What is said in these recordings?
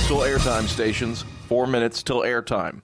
till airtime, stations. 4 minutes till airtime.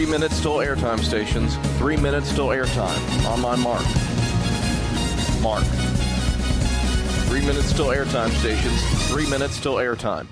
Minutes till airtime, stations. 3 minutes till airtime. On my mark. Mark. 3 minutes till airtime, stations. 3 minutes till airtime.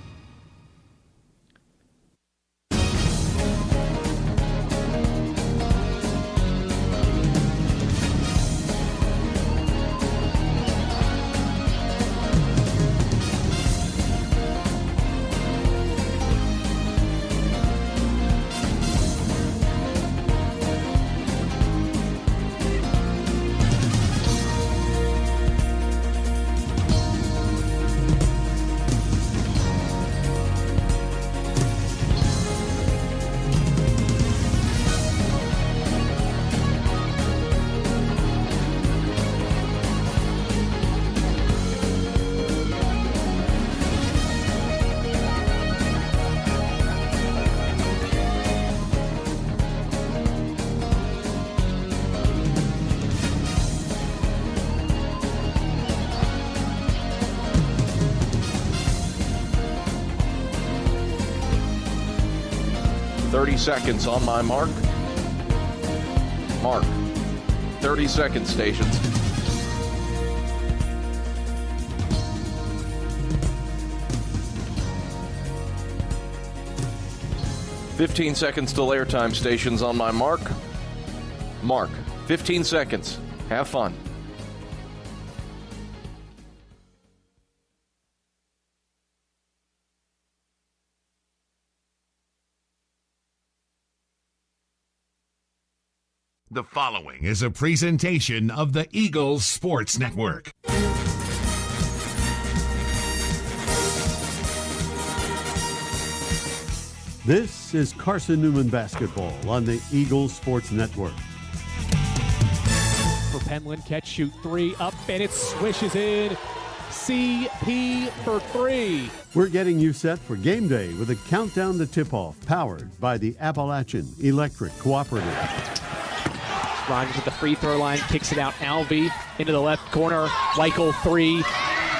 Seconds on my mark. Mark. 30 seconds, stations. "15 seconds till airtime, stations. On my mark. Mark. 15 seconds. Have fun. The following is a presentation of the Eagles Sports Network. This is Carson-Newman basketball on the Eagles Sports Network. For Penland, catch, shoot, three, up, and it swishes in. CP for three. We're getting you set for game day with a countdown to tip-off, powered by the Appalachian Electric Cooperative. Rogers at the free throw line, kicks it out. Alvey into the left corner. Weichel three.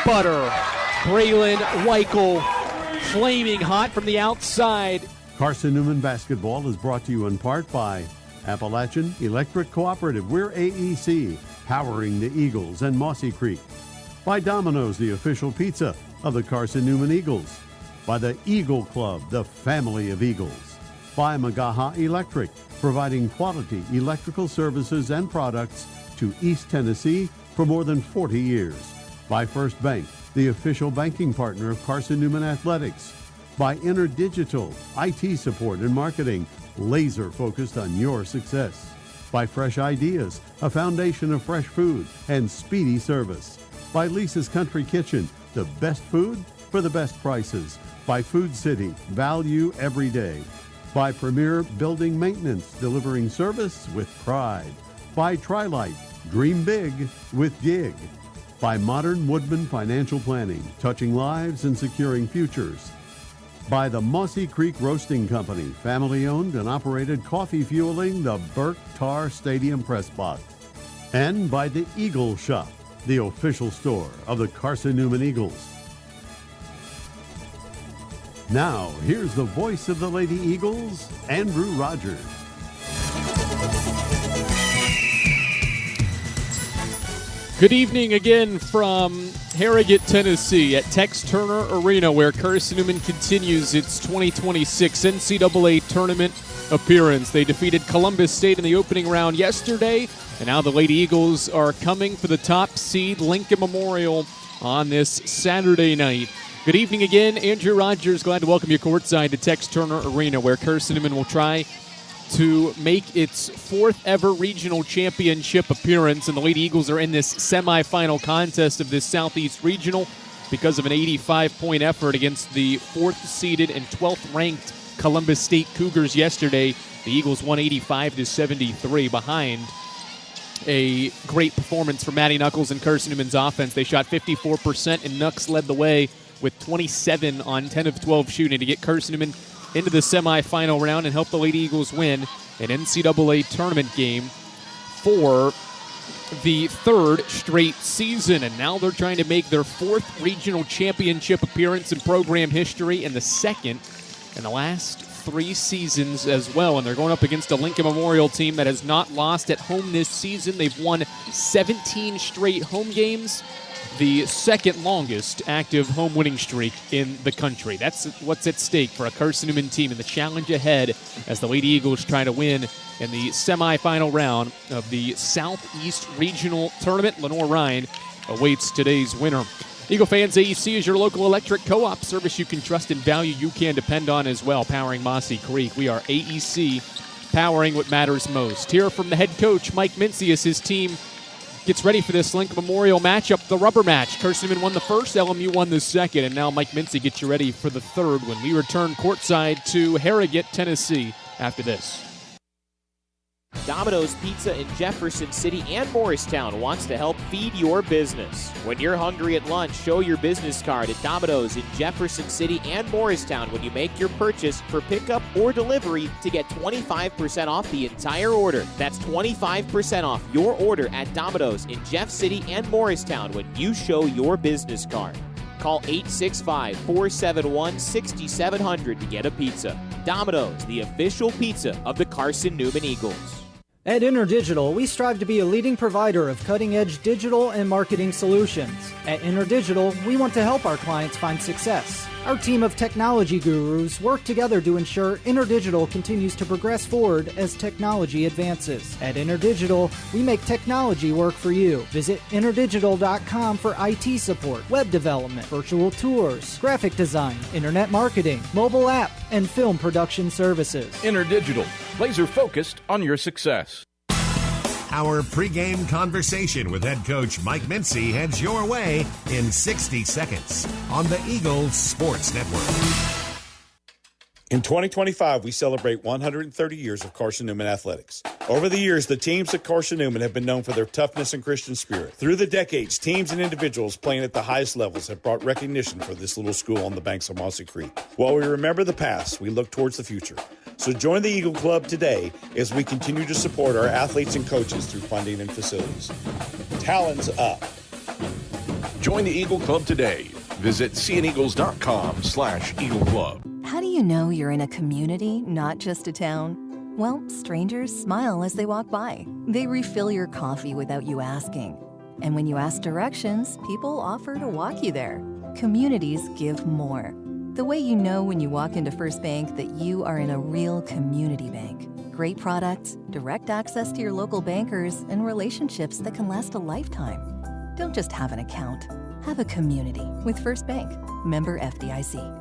Butter. Braylon Weichel flaming hot from the outside. Carson-Newman basketball is brought to you in part by Appalachian Electric Cooperative. We're AEC, powering the Eagles and Mossy Creek. By Domino's, the official pizza of the Carson-Newman Eagles. By the Eagle Club, the family of Eagles. By Magaha Electric, providing quality electrical services and products to East Tennessee for more than 40 years. By First Bank, the official banking partner of Carson-Newman Athletics. By InterDigital, IT support and marketing, laser focused on your success. By Fresh Ideas, a foundation of fresh food and speedy service. By Lisa's Country Kitchen, the best food for the best prices. By Food City, value every day. By Premier Building Maintenance, delivering service with pride. By Trilight, dream big with Gig. By Modern Woodman Financial Planning, touching lives and securing futures. By the Mossy Creek Roasting Company, family-owned and operated, coffee fueling the Burke Tar Stadium Press Box. And by the Eagle Shop, the official store of the Carson-Newman Eagles. Now, here's the voice of the Lady Eagles, Andrew Rogers. Good evening again from Harrogate, Tennessee at Tex Turner Arena, where Carson-Newman continues its 2026 NCAA tournament appearance. They defeated Columbus State in the opening round yesterday, and now the Lady Eagles are coming for the top seed Lincoln Memorial on this Saturday night. Good evening again. Andrew Rogers, glad to welcome you courtside to Tex Turner Arena, where Carson-Newman will try to make its fourth ever regional championship appearance. And the Lady Eagles are in this semifinal contest of this Southeast Regional because of an 85-point effort against the 4th-seeded and 12th-ranked Columbus State Cougars yesterday. The Eagles won 85-73 behind a great performance from Maddie Knuckles and Carson-Newman's offense. They shot 54%, and Knucks led the way with 27 on 10 of 12 shooting to get Carson-Newman into the semifinal round and help the Lady Eagles win an NCAA tournament game for the third straight season. And now they're trying to make their fourth regional championship appearance in program history and the second in the last 3 seasons as well. And they're going up against a Lincoln Memorial team that has not lost at home this season. They've won 17 straight home games, the second longest active home winning streak in the country. That's what's at stake for a Carson-Newman team in the challenge ahead as the Lady Eagles try to win in the semifinal round of the Southeast Regional Tournament. Lenore Ryan awaits today's winner. Eagle fans, AEC is your local electric co-op service you can trust and value, you can depend on as well, powering Mossy Creek. We are AEC, powering what matters most. Here from the head coach, Mike Mincy, as his team gets ready for this Lincoln Memorial matchup, the rubber match. Carson-Newman won the first, LMU won the second, and now Mike Mincy gets you ready for the third when we return courtside to Harrogate, Tennessee after this. Domino's Pizza in Jefferson City and Morristown wants to help feed your business. When you're hungry at lunch, show your business card at Domino's in Jefferson City and Morristown when you make your purchase for pickup or delivery to get 25% off the entire order. That's 25% off your order at Domino's in Jeff City and Morristown when you show your business card. Call 865-471-6700 to get a pizza. Domino's, the official pizza of the Carson-Newman Eagles. At InterDigital, we strive to be a leading provider of cutting-edge digital and marketing solutions. At InterDigital, we want to help our clients find success. Our team of technology gurus work together to ensure InterDigital continues to progress forward as technology advances. At InterDigital, we make technology work for you. Visit interdigital.com for IT support, web development, virtual tours, graphic design, internet marketing, mobile app, and film production services. InterDigital, laser focused on your success. Our pregame conversation with head coach Mike Mincy heads your way in 60 seconds on the Eagles Sports Network. In 2025, we celebrate 130 years of Carson-Newman athletics. Over the years, the teams at Carson-Newman have been known for their toughness and Christian spirit. Through the decades, teams and individuals playing at the highest levels have brought recognition for this little school on the banks of Mossy Creek. While we remember the past, we look towards the future. So join the Eagle Club today as we continue to support our athletes and coaches through funding and facilities. Talons up. Join the Eagle Club today. Visit cneagles.com/Eagle Club. How do you know you're in a community, not just a town? Well, strangers smile as they walk by. They refill your coffee without you asking. And when you ask directions, people offer to walk you there. Communities give more. The way you know when you walk into First Bank that you are in a real community bank. Great products, direct access to your local bankers, and relationships that can last a lifetime. Don't just have an account. Have a community with First Bank. Member FDIC.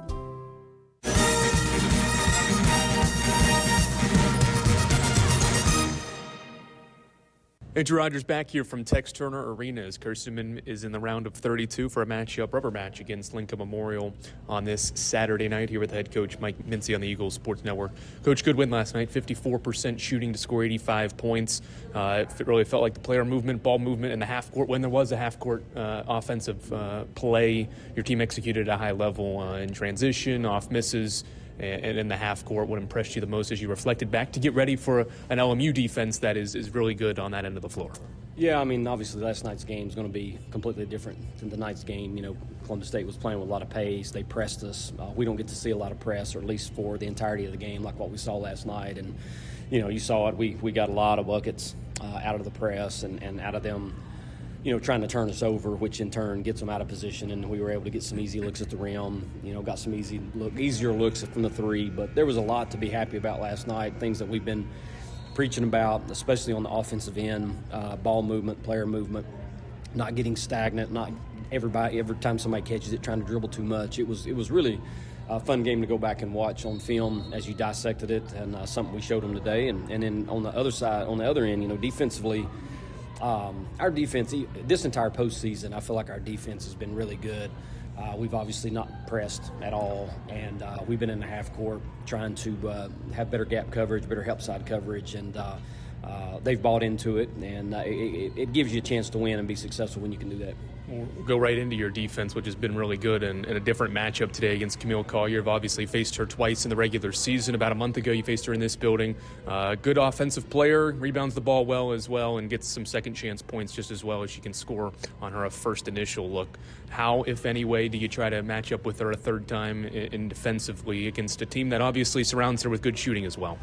Andrew Rogers back here from Tex Turner Arena as Carson-Newman is in the round of 32 for a rubber match against Lincoln Memorial on this Saturday night here with head coach Mike Mincy on the Eagles Sports Network. Coach, good win last night, 54% shooting to score 85 points. It really felt like the player movement, ball movement in the half court. When there was a half court offensive play, your team executed at a high level in transition, off misses, and in the half court. What impressed you the most as you reflected back to get ready for an LMU defense that is really good on that end of the floor? Yeah, I mean, obviously last night's game is going to be completely different than the night's game. You know, Columbus State was playing with a lot of pace. They pressed us. We don't get to see a lot of press, or at least for the entirety of the game, like what we saw last night. And, you know, you saw it. We got a lot of buckets out of the press and out of them, you know, trying to turn us over, which in turn gets them out of position, and we were able to get some easy looks at the rim, you know, got some easier looks from the three. But there was a lot to be happy about last night, things that we've been preaching about, especially on the offensive end, ball movement, player movement, not getting stagnant, not every time somebody catches it, trying to dribble too much. It was really a fun game to go back and watch on film as you dissected it, and something we showed them today. And then on the other side, on the other end, defensively, our defense, this entire postseason, I feel like our defense has been really good. We've obviously not pressed at all, and we've been in the half court trying to have better gap coverage, better help side coverage, and they've bought into it, and it gives you a chance to win and be successful when you can do that. We'll go right into your defense, which has been really good, and a different matchup today against Camille Collier. You've obviously faced her twice in the regular season. About a month ago, you faced her in this building. Good offensive player, rebounds the ball well as well, and gets some second chance points just as well as she can score on her first initial look. How, if any way, do you try to match up with her a third time in defensively against a team that obviously surrounds her with good shooting as well?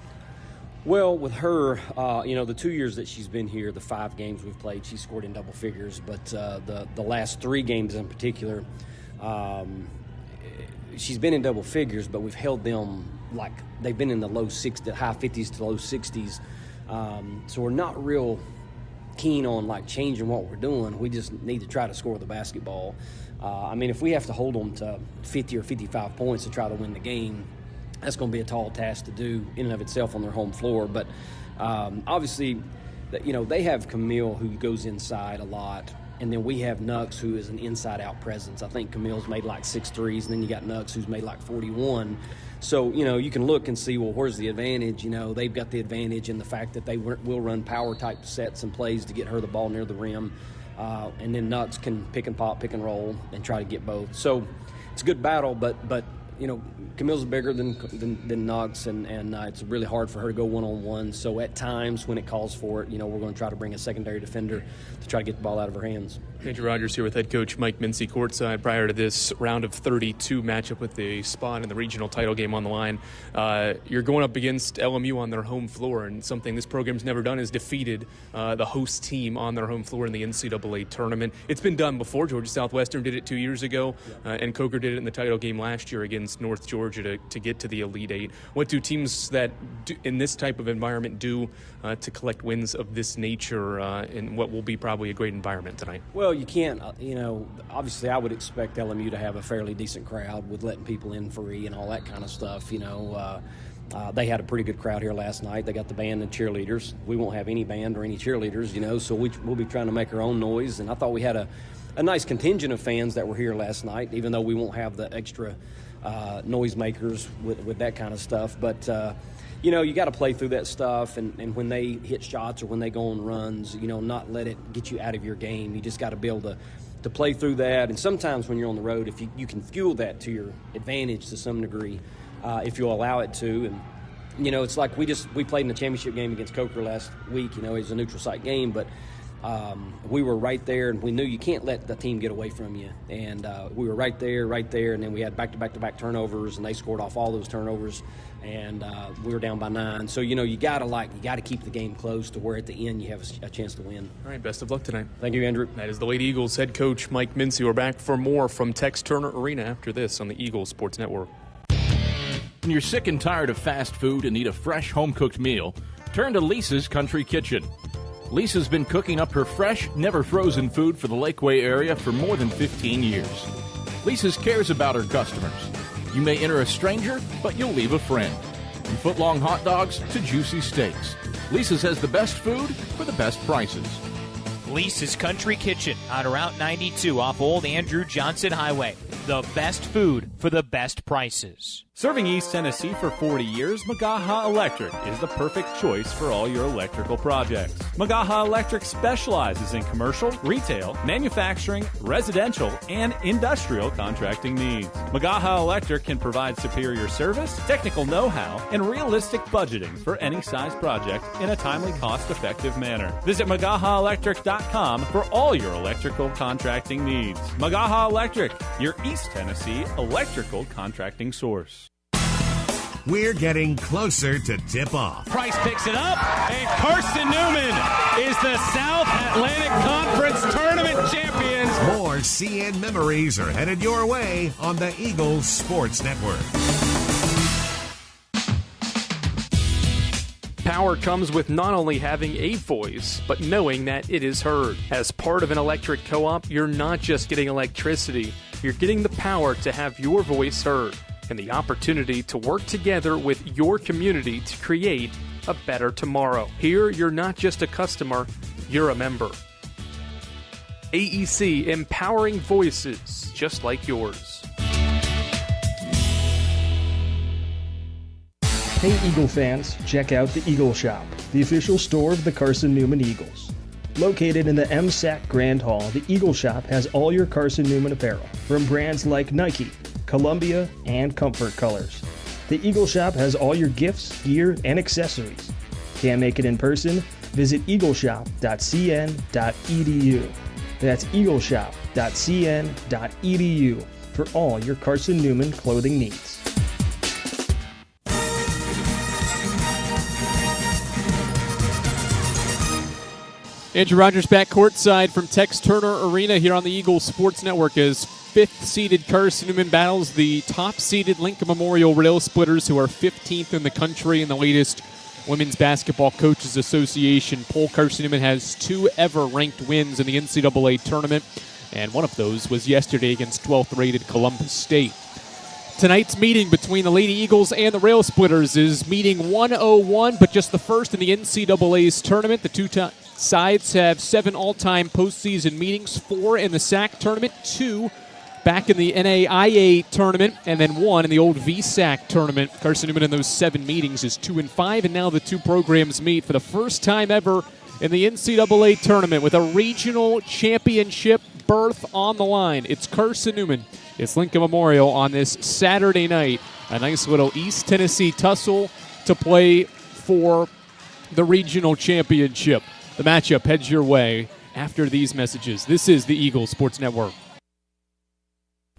Well, with her, the 2 years that she's been here, the 5 games we've played, she's scored in double figures. But the last 3 games in particular, she's been in double figures, but we've held them like they've been in the low 60s, high 50s to low 60s. So we're not real keen on like changing what we're doing. We just need to try to score the basketball. If we have to hold them to 50 or 55 points to try to win the game, that's going to be a tall task to do in and of itself on their home floor. But obviously, they have Camille, who goes inside a lot, and then we have Nux, who is an inside-out presence. I think Camille's made like 6 threes, and then you got Nux, who's made like 41. So, you can look and see, well, where's the advantage? They've got the advantage in the fact that they will run power-type sets and plays to get her the ball near the rim. And then Nux can pick and pop, pick and roll, and try to get both. So it's a good battle, but Camille's bigger than Knox, and it's really hard for her to go one-on-one. So at times when it calls for it, we're going to try to bring a secondary defender to try to get the ball out of her hands. Andrew Rogers here with head coach Mike Mincy courtside prior to this round of 32 matchup with the spot in the regional title game on the line. You're going up against LMU on their home floor, and something this program's never done is defeated the host team on their home floor in the NCAA tournament. It's been done before. Georgia Southwestern did it 2 years ago, and Coker did it in the title game last year against North Georgia to get to the Elite Eight. What do teams that in this type of environment do to collect wins of this nature in what will be probably a great environment tonight? Well, you can't, obviously I would expect LMU to have a fairly decent crowd with letting people in free and all that kind of stuff. They had a pretty good crowd here last night. They got the band and cheerleaders. We won't have any band or any cheerleaders, so we'll be trying to make our own noise. And I thought we had a nice contingent of fans that were here last night, even though we won't have the extra noisemakers with that kind of stuff. But, you got to play through that stuff, and when they hit shots or when they go on runs, not let it get you out of your game. You just got to be able to play through that. And sometimes when you're on the road, if you can fuel that to your advantage to some degree, if you'll allow it to. And, it's like we played in the championship game against Coker last week. It was a neutral site game, but we were right there, and we knew you can't let the team get away from you. And we were right there, and then we had back-to-back turnovers, and they scored off all those turnovers, and we were down by 9. So you gotta keep the game close to where at the end you have a chance to win. All right, best of luck tonight. Thank you, Andrew. That is the Lady Eagles head coach Mike Mincy. We're back for more from Tex Turner Arena after this on the Eagles Sports Network. When you're sick and tired of fast food and need a fresh home-cooked meal, turn to Lisa's Country Kitchen. Lisa's been cooking up her fresh, never-frozen food for the Lakeway area for more than 15 years. Lisa's cares about her customers. You may enter a stranger, but you'll leave a friend. From foot-long hot dogs to juicy steaks, Lisa's has the best food for the best prices. Lisa's Country Kitchen on Route 92 off Old Andrew Johnson Highway. The best food for the best prices. Serving East Tennessee for 40 years, Magaha Electric is the perfect choice for all your electrical projects. Magaha Electric specializes in commercial, retail, manufacturing, residential, and industrial contracting needs. Magaha Electric can provide superior service, technical know-how, and realistic budgeting for any size project in a timely, cost-effective manner. Visit MagahaElectric.com for all your electrical contracting needs. Magaha Electric, your East Tennessee electrical contracting source. We're getting closer to tip-off. Price picks it up, and Carson-Newman is the South Atlantic Conference Tournament champions. More CN memories are headed your way on the Eagles Sports Network. Power comes with not only having a voice, but knowing that it is heard. As part of an electric co-op, you're not just getting electricity, you're getting the power to have your voice heard and the opportunity to work together with your community to create a better tomorrow. Here, you're not just a customer, you're a member. AEC, empowering voices just like yours. Hey Eagle fans, check out the Eagle Shop, the official store of the Carson-Newman Eagles. Located in the MSAC Grand Hall, the Eagle Shop has all your Carson-Newman apparel, from brands like Nike, Columbia, and Comfort Colors. The Eagle Shop has all your gifts, gear, and accessories. Can't make it in person? Visit eagleshop.cn.edu. That's eagleshop.cn.edu for all your Carson-Newman clothing needs. Andrew Rogers back courtside from Tex Turner Arena here on the Eagles Sports Network as fifth-seeded Carson-Newman battles the top-seeded Lincoln Memorial Rail Splitters, who are 15th in the country in the latest Women's Basketball Coaches Association poll. Carson-Newman has 2 ever-ranked wins in the NCAA tournament, and one of those was yesterday against 12th-rated Columbus State. Tonight's meeting between the Lady Eagles and the Rail Splitters is meeting 101, but just the first in the NCAA's tournament. The two sides have 7 all-time postseason meetings, 4 in the SAC tournament, 2 back in the NAIA tournament, and then 1 in the old VSAC tournament. Carson-Newman in those 7 meetings is 2-5, and now the two programs meet for the first time ever in the NCAA tournament with a regional championship berth on the line. It's Carson-Newman. It's Lincoln Memorial on this Saturday night. A nice little East Tennessee tussle to play for the regional championship. The matchup heads your way after these messages. This is the Eagles Sports Network.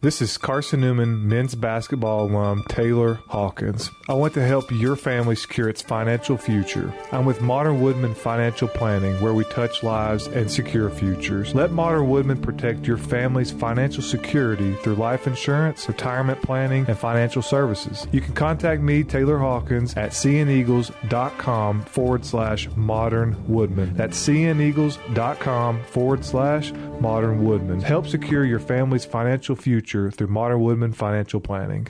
This is Carson-Newman men's basketball alum Taylor Hawkins. I want to help your family secure its financial future. I'm with Modern Woodman Financial Planning, where we touch lives and secure futures. Let Modern Woodman protect your family's financial security through life insurance, retirement planning, and financial services. You can contact me, Taylor Hawkins, at cneagles.com/Modern Woodman. That's cneagles.com/Modern Woodman. Help secure your family's financial future through Modern Woodman Financial Planning.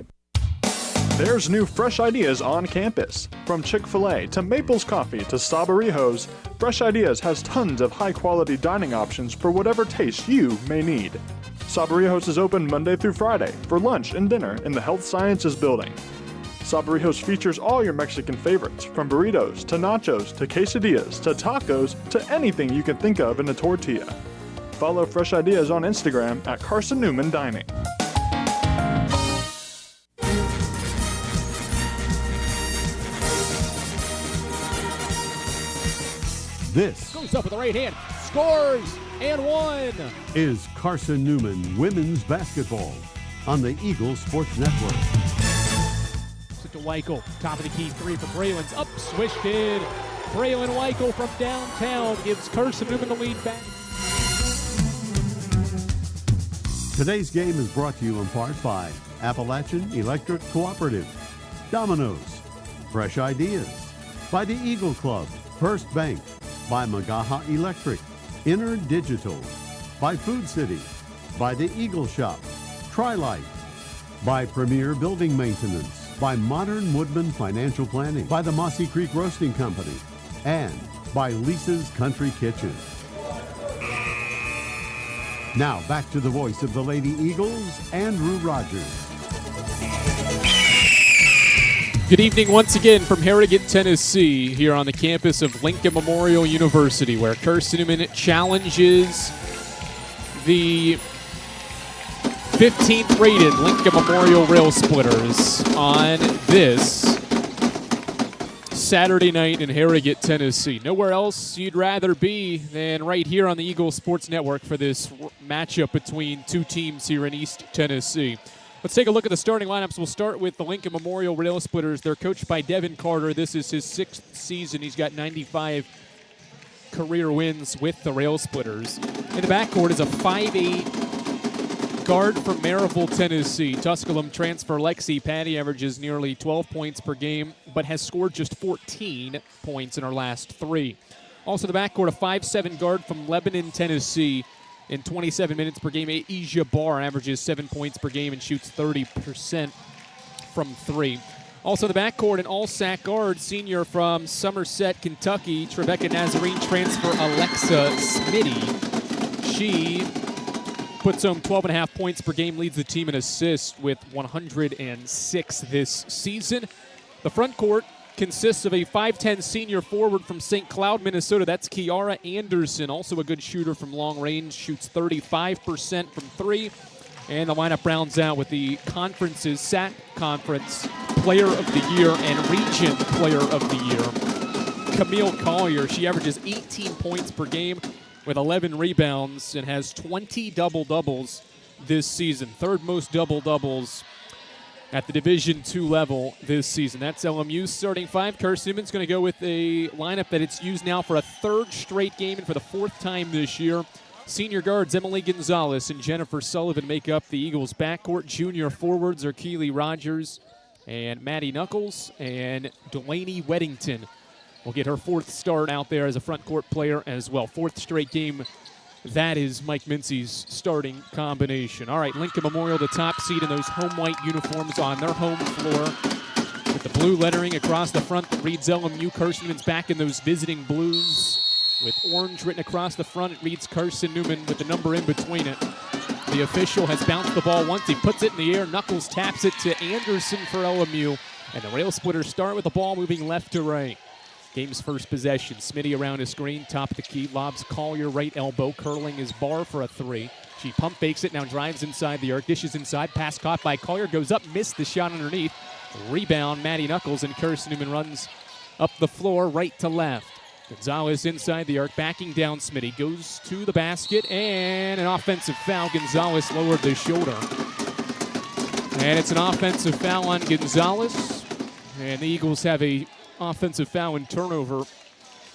There's new fresh ideas on campus. From Chick-fil-A to Maples Coffee to Sabarijos, Fresh Ideas has tons of high-quality dining options for whatever taste you may need. Sabarijos is open Monday through Friday for lunch and dinner in the Health Sciences Building. Sabarijos features all your Mexican favorites, from burritos to nachos to quesadillas to tacos to anything you can think of in a tortilla. Follow Fresh Ideas on Instagram at Carson-Newman Dining. This goes up with the right hand, scores, and 1. Is Carson-Newman women's basketball on the Eagles Sports Network. To Weichel, top of the key 3 for Braylon's up, swished in. Braylon Weichel from downtown gives Carson-Newman the lead back. Today's game is brought to you in part by Appalachian Electric Cooperative, Domino's, Fresh Ideas, by the Eagle Club, First Bank, by Magaha Electric, Inner Digital, by Food City, by the Eagle Shop, Tri-Light, by Premier Building Maintenance, by Modern Woodman Financial Planning, by the Mossy Creek Roasting Company, and by Lisa's Country Kitchen. Now back to the voice of the Lady Eagles, Andrew Rogers. Good evening once again from Harrogate, Tennessee, here on the campus of Lincoln Memorial University, where Carson-Newman challenges the 15th rated Lincoln Memorial Rail Splitters on this Saturday night in Harrogate, Tennessee. Nowhere else you'd rather be than right here on the Eagles Sports Network for this matchup between two teams here in East Tennessee. Let's take a look at the starting lineups. We'll start with the Lincoln Memorial Rail Splitters. They're coached by Devin Carter. This is his 6th season. He's got 95 career wins with the Rail Splitters. In the backcourt is a 5'8", Guard from Maryville, Tennessee. Tusculum transfer Lexi Patty averages nearly 12 points per game, but has scored just 14 points in her last 3. Also, the backcourt, a 5'7" guard from Lebanon, Tennessee. In 27 minutes per game, Asia Barr averages 7 points per game and shoots 30% from 3. Also, the backcourt, an all-SAC guard, senior from Somerset, Kentucky, Trevecca Nazarene transfer Alexa Smitty. She puts home 12.5 points per game, leads the team in assists with 106 this season. The front court consists of a 5'10 senior forward from St. Cloud, Minnesota. That's Kiara Anderson, also a good shooter from long range, shoots 35% from 3. And the lineup rounds out with the conference's SAC Conference Player of the Year and Region Player of the Year. Camille Collier, she averages 18 points per game with 11 rebounds and has 20 double-doubles this season. Third most double-doubles at the Division II level this season. That's LMU's starting 5. Carson-Newman's going to go with a lineup that it's used now for a 3rd straight game and for the 4th time this year. Senior guards Emily Gonzalez and Jennifer Sullivan make up the Eagles' backcourt. Junior forwards are Keely Rogers and Maddie Knuckles, and Delaney Weddington will get her 4th start out there as a front court player as well. 4th straight game. That is Mike Mincy's starting combination. All right, Lincoln Memorial, the top seed in those home white uniforms on their home floor with the blue lettering across the front that reads LMU. Carson-Newman's back in those visiting blues with orange written across the front. It reads Carson-Newman with the number in between it. The official has bounced the ball once. He puts it in the air. Knuckles taps it to Anderson for LMU. And the Rail Splitters start with the ball moving left to right. Game's first possession. Smitty around a screen, top of the key. Lobs Collier right elbow, curling his Barr for a 3. She pump fakes it, now drives inside the arc. Dishes inside, pass caught by Collier. Goes up, missed the shot underneath. Rebound, Maddie Knuckles, and Carson-Newman runs up the floor right to left. Gonzalez inside the arc, backing down Smitty. Goes to the basket, and an offensive foul. Gonzalez lowered the shoulder. And it's an offensive foul on Gonzalez. And the Eagles have a offensive foul and turnover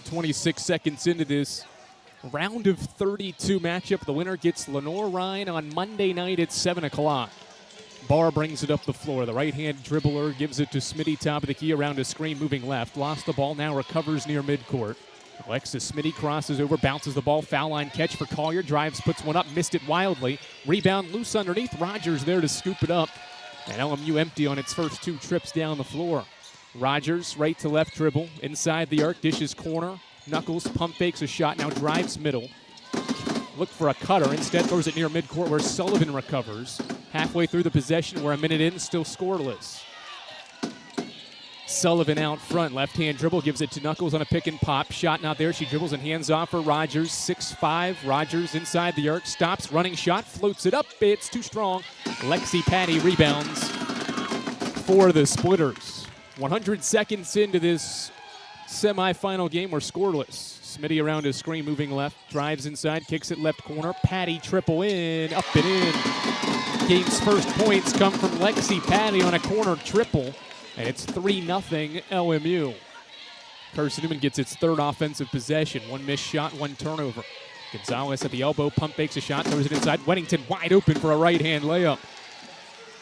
26 seconds into this round of 32 matchup. The winner gets Lenore Ryan on Monday night at 7 o'clock. Barr brings it up the floor. The right-hand dribbler gives it to Smitty, top of the key, around a screen, moving left. Lost the ball, now recovers near midcourt. Alexis Smitty crosses over, bounces the ball. Foul line catch for Collier. Drives, puts one up, missed it wildly. Rebound loose underneath. Rogers there to scoop it up. And LMU empty on its first 2 trips down the floor. Rogers, right to left dribble. Inside the arc, dishes corner. Knuckles pump fakes a shot, now drives middle. Look for a cutter, instead throws it near midcourt where Sullivan recovers. Halfway through the possession, we're a minute in, still scoreless. Sullivan out front, left-hand dribble, gives it to Knuckles on a pick and pop. Shot not there, she dribbles and hands off for Rogers. 6'5", Rogers inside the arc, stops, running shot, floats it up, it's too strong. Lexi Patty rebounds for the Splitters. 100 seconds into this semifinal game, we're scoreless. Smitty around his screen, moving left, drives inside, kicks it left corner. Patty triple in, up and in. Game's first points come from Lexi Patty on a corner triple, and it's 3-0 LMU. Carson-Newman gets its 3rd offensive possession. 1 missed shot, 1 turnover. Gonzalez at the elbow, pump fakes a shot, throws it inside. Weddington wide open for a right-hand layup.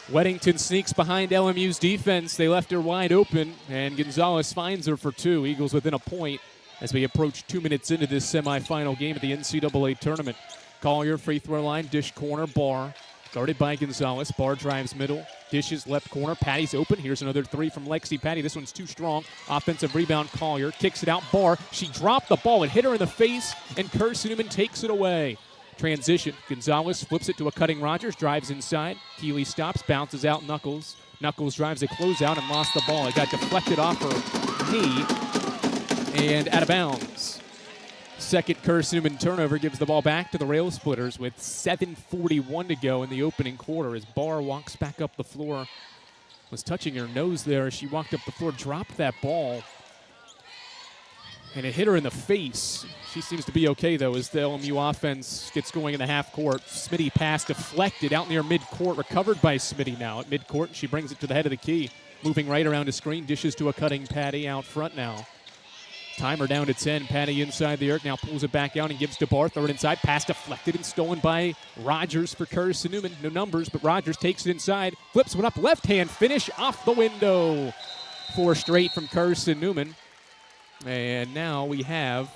Weddington sneaks behind LMU's defense. They left her wide open, and Gonzalez finds her for 2. Eagles within a point as we approach 2 minutes into this semifinal game of the NCAA tournament. Collier, free throw line, dish corner, Barr. Guarded by Gonzalez. Barr drives middle, dishes left corner. Patty's open. Here's another 3 from Lexi Patty. This one's too strong. Offensive rebound, Collier. Kicks it out, Barr. She dropped the ball. It hit her in the face, and Carson-Newman takes it away. Transition. Gonzalez flips it to a cutting Rogers. Drives inside. Keeley stops, bounces out Knuckles. Knuckles drives a closeout and lost the ball. It got deflected off her knee and out of bounds. Second Carson-Newman turnover gives the ball back to the Rail Splitters with 7:41 to go in the opening quarter as Barr walks back up the floor. Was touching her nose there as she walked up the floor, dropped that ball, and it hit her in the face. She seems to be okay, though, as the LMU offense gets going in the half court. Smitty pass deflected out near midcourt, recovered by Smitty now at midcourt. She brings it to the head of the key, moving right around the screen, dishes to a cutting Patty out front now. Timer down to 10. Patty inside the arc, now pulls it back out and gives to Barr. Third inside, pass deflected and stolen by Rogers for Carson-Newman. No numbers, but Rogers takes it inside, flips one up, left hand finish off the window. 4 straight from Carson-Newman. And now we have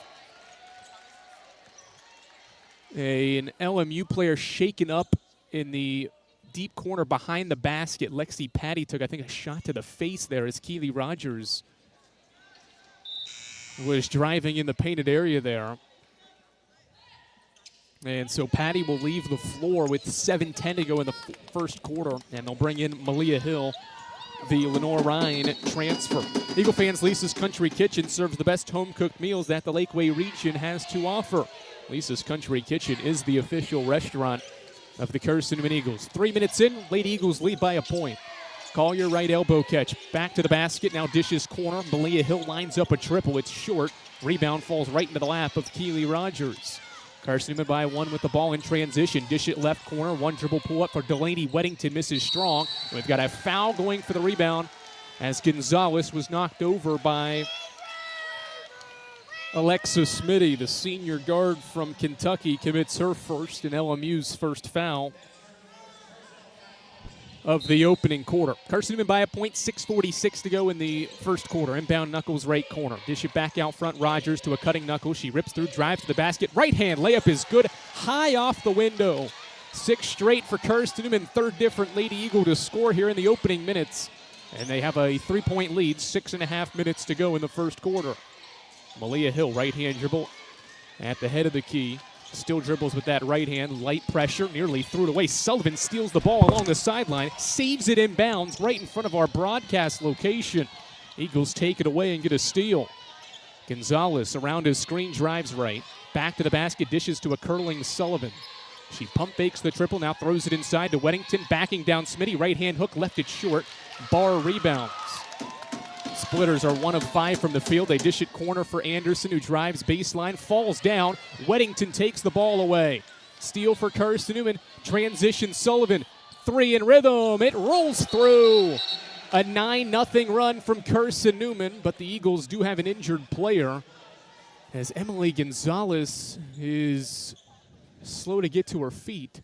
an LMU player shaken up in the deep corner behind the basket. Lexi Patty took, I think, a shot to the face there as Keely Rogers was driving in the painted area there. And so Patty will leave the floor with 7:10 to go in the first quarter, and they'll bring in Malia Hill, the Lenore Rhine transfer. Eagle fans, Lisa's Country Kitchen serves the best home-cooked meals that the Lakeway region has to offer. Lisa's Country Kitchen is the official restaurant of the Carson-Newman Eagles. 3 minutes in, Lady Eagles lead by a point. Collier right elbow catch. Back to the basket, now dishes corner. Malia Hill lines up a triple. It's short. Rebound falls right into the lap of Keely Rogers. Carson-Newman by 1 with the ball in transition. Dish it left corner. 1 dribble pull up for Delaney Weddington. Misses strong. We've got a foul going for the rebound as Gonzalez was knocked over by Alexa Smitty. The senior guard from Kentucky commits her first and LMU's first foul of the opening quarter. Carson-Newman by a point, 6:46 to go in the first quarter. Inbound Knuckles right corner. Dish it back out front. Rogers to a cutting Knuckles. She rips through, drives to the basket. Right hand layup is good. High off the window. 6 straight for Carson-Newman. 3rd different Lady Eagle to score here in the opening minutes. And they have a 3-point lead. 6.5 minutes to go in the first quarter. Malia Hill, right hand dribble at the head of the key. Still dribbles with that right hand. Light pressure, nearly threw it away. Sullivan steals the ball along the sideline, saves it inbounds right in front of our broadcast location. Eagles take it away and get a steal. Gonzalez around his screen, drives right. Back to the basket, dishes to a curling Sullivan. She pump fakes the triple, now throws it inside to Weddington. Backing down Smitty, right hand hook, left it short. Barr rebounds. Splitters are 1 of 5 from the field. They dish it corner for Anderson, who drives baseline, falls down. Weddington takes the ball away. Steal for Carson-Newman. Transition Sullivan. 3 in rhythm. It rolls through. A 9-0 run from Carson-Newman, but the Eagles do have an injured player as Emily Gonzalez is slow to get to her feet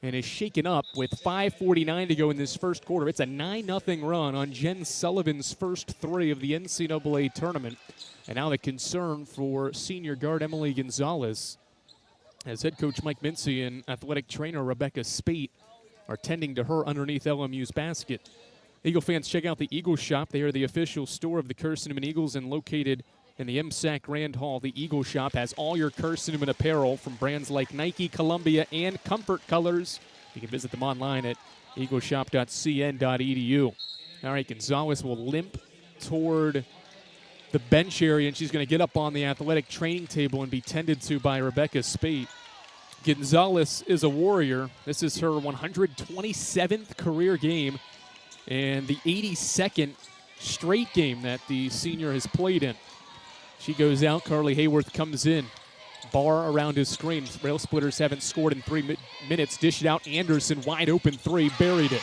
and is shaken up with 5:49 to go in this first quarter. It's a 9-0 run on Jen Sullivan's first 3 of the NCAA tournament. And now the concern for senior guard Emily Gonzalez, as head coach Mike Mincy and athletic trainer Rebecca Spate are tending to her underneath LMU's basket. Eagle fans, check out the Eagle Shop. They are the official store of the Carson-Newman Eagles and located in the MSAC Grand Hall. The Eagle Shop has all your Carson-Newman apparel from brands like Nike, Columbia, and Comfort Colors. You can visit them online at eagleshop.cn.edu. All right, Gonzalez will limp toward the bench area, and she's going to get up on the athletic training table and be tended to by Rebecca Spate. Gonzalez is a warrior. This is her 127th career game and the 82nd straight game that the senior has played in. She goes out. Carly Hayworth comes in. Barr around his screen. Rail Splitters haven't scored in 3 minutes. Dish it out. Anderson, wide open 3. Buried it.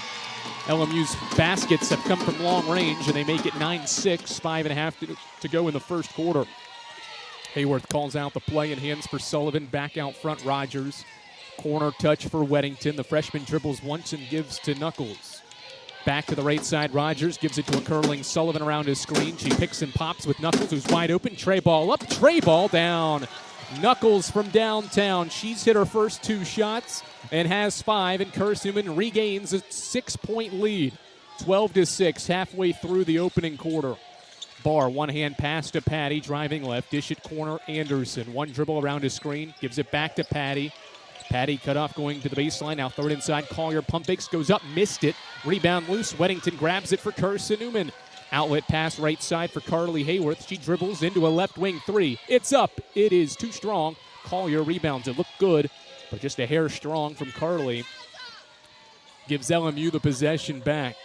LMU's baskets have come from long range, and they make it 9-6. 5.5 to go in the first quarter. Hayworth calls out the play and hands for Sullivan. Back out front, Rogers. Corner touch for Weddington. The freshman dribbles once and gives to Knuckles. Back to the right side, Rogers gives it to a curling Sullivan around his screen. She picks and pops with Knuckles, who's wide open. Tray ball up, tray ball down. Knuckles from downtown. She's hit her first 2 shots and has 5, and Carson-Newman regains a 6-point lead. 12-6, halfway through the opening quarter. Barr, one-hand pass to Patty, driving left. Dish it corner, Anderson. 1 dribble around his screen, gives it back to Patty. Patty cut off going to the baseline. Now third inside. Collier pump fakes, goes up, missed it. Rebound loose. Weddington grabs it for Carson-Newman. Outlet pass right side for Carly Hayworth. She dribbles into a left wing 3. It's up. It is too strong. Collier rebounds. It looked good, but just a hair strong from Carly. Gives LMU the possession back.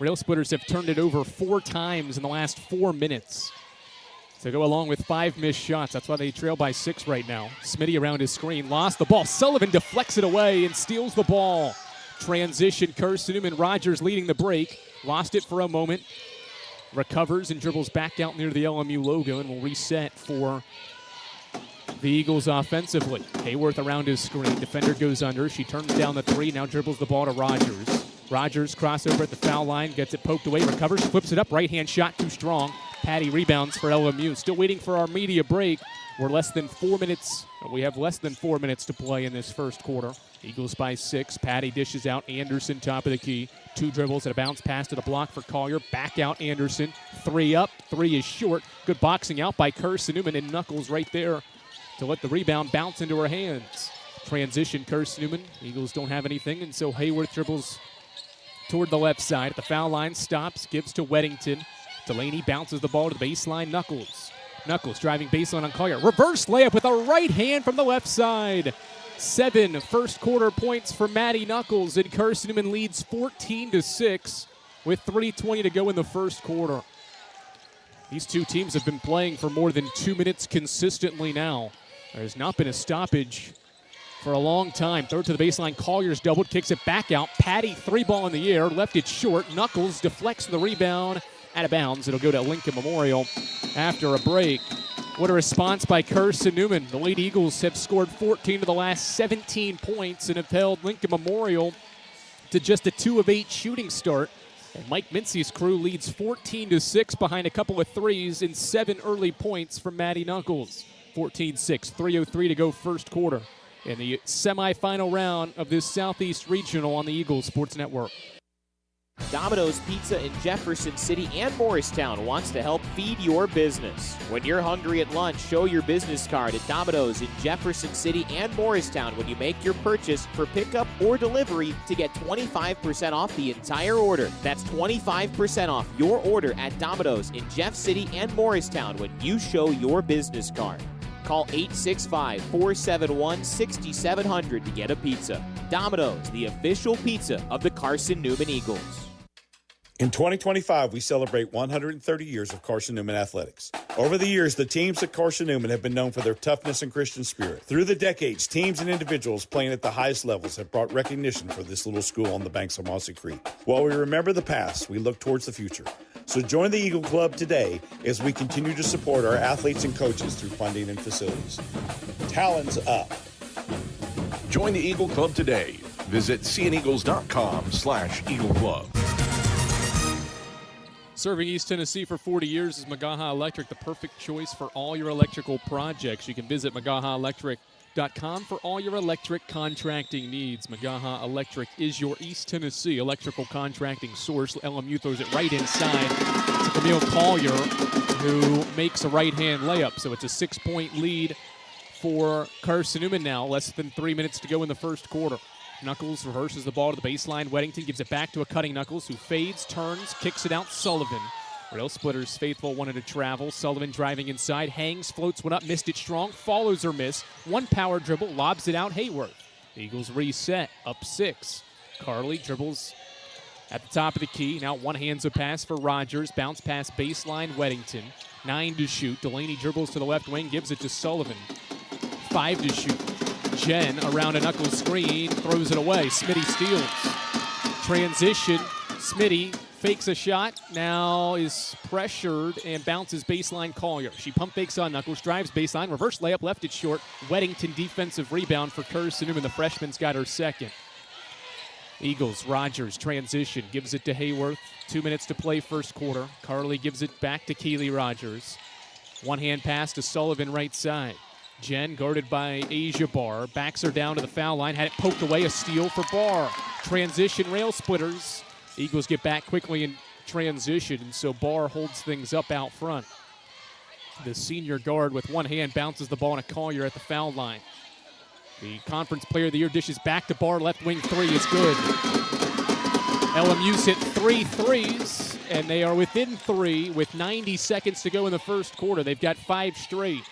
Rail Splitters have turned it over 4 times in the last 4 minutes. To go along with 5 missed shots. That's why they trail by 6 right now. Smitty around his screen. Lost the ball. Sullivan deflects it away and steals the ball. Transition, Carson-Newman. Rogers leading the break. Lost it for a moment. recovers and dribbles back out near the LMU logo and will reset for the Eagles offensively. Hayworth around his screen. Defender goes under. She turns down the three. Now dribbles the ball to Rogers. Rogers crossover at the foul line. Gets it poked away. Recovers. Flips it up. Right-hand shot too strong. Patty rebounds for LMU. Still waiting for our media break. We have less than 4 minutes to play in this first quarter. Eagles by 6. Patty dishes out. Anderson top of the key. 2 dribbles and a bounce pass to the block for Collier. Back out Anderson. 3 up. 3 is short. Good boxing out by Carson-Newman, and Knuckles right there to let the rebound bounce into her hands. Transition Carson-Newman. Eagles don't have anything, and so Hayworth dribbles toward the left side. At the foul line, stops, gives to Weddington. Delaney bounces the ball to the baseline. Knuckles driving baseline on Collier. Reverse layup with a right hand from the left side. 7 first quarter points for Maddie Knuckles, and Carson-Newman leads 14-6 with 3:20 to go in the first quarter. These two teams have been playing for more than 2 minutes consistently now. There has not been a stoppage for a long time. Third to the baseline. Collier's doubled, kicks it back out. Patty, 3-ball in the air, left it short. Knuckles deflects the rebound out of bounds. It'll go to Lincoln Memorial after a break. What a response by Carson-Newman. The Lady Eagles have scored 14 of the last 17 points and have held Lincoln Memorial to just a 2 of 8 shooting start. And Mike Mincy's crew leads 14-6 behind a couple of threes and 7 early points from Maddie Knuckles. 14-6, 3:03 to go first quarter in the semifinal round of this Southeast Regional on the Eagles Sports Network. Domino's Pizza in Jefferson City and Morristown wants to help feed your business. When you're hungry at lunch, show your business card at Domino's in Jefferson City and Morristown when you make your purchase for pickup or delivery to get 25% off the entire order. That's 25% off your order at Domino's in Jeff City and Morristown when you show your business card. Call 865-471-6700 to get a pizza. Domino's, the official pizza of the Carson-Newman Eagles. In 2025, we celebrate 130 years of Carson-Newman athletics. Over the years, the teams at Carson-Newman have been known for their toughness and Christian spirit. Through the decades, teams and individuals playing at the highest levels have brought recognition for this little school on the banks of Mossy Creek. While we remember the past, we look towards the future. So join the Eagle Club today as we continue to support our athletes and coaches through funding and facilities. Talons up. Join the Eagle Club today. Visit cneagles.com/Eagle Club. Serving East Tennessee for 40 years is Magaha Electric, the perfect choice for all your electrical projects. You can visit magahaelectric.com for all your electric contracting needs. Magaha Electric is your East Tennessee electrical contracting source. LMU throws it right inside to Camille Collier, who makes a right-hand layup. So it's a 6-point lead for Carson-Newman now. Less than 3 minutes to go in the first quarter. Knuckles reverses the ball to the baseline. Weddington gives it back to a cutting Knuckles, who fades, turns, kicks it out. Sullivan. Rail Splitters faithful wanted to travel. Sullivan driving inside, hangs, floats one up, missed it strong, follows her miss. One power dribble, lobs it out. Hayworth. The Eagles reset, up 6. Carly dribbles at the top of the key. Now one hands a pass for Rogers. Bounce pass baseline, Weddington. 9 to shoot. Delaney dribbles to the left wing, gives it to Sullivan. 5 to shoot. Jen around a Knuckles screen, throws it away. Smitty steals. Transition. Smitty fakes a shot, now is pressured and bounces baseline Collier. She pump fakes on Knuckles, drives baseline, reverse layup, left it short. Weddington defensive rebound for Carson-Newman. The freshman's got her second. Eagles, Rogers, transition, gives it to Hayworth. 2 minutes to play first quarter. Carly gives it back to Keely Rogers. One hand pass to Sullivan right side. Jen, guarded by Asia Barr, backs her down to the foul line, had it poked away, a steal for Barr. Transition, Rail Splitters. Eagles get back quickly in transition, and so Barr holds things up out front. The senior guard with one hand bounces the ball to Collier at the foul line. The Conference Player of the Year dishes back to Barr, left wing 3 is good. LMU's hit 3 threes, and they are within 3 with 90 seconds to go in the first quarter. They've got 5 straight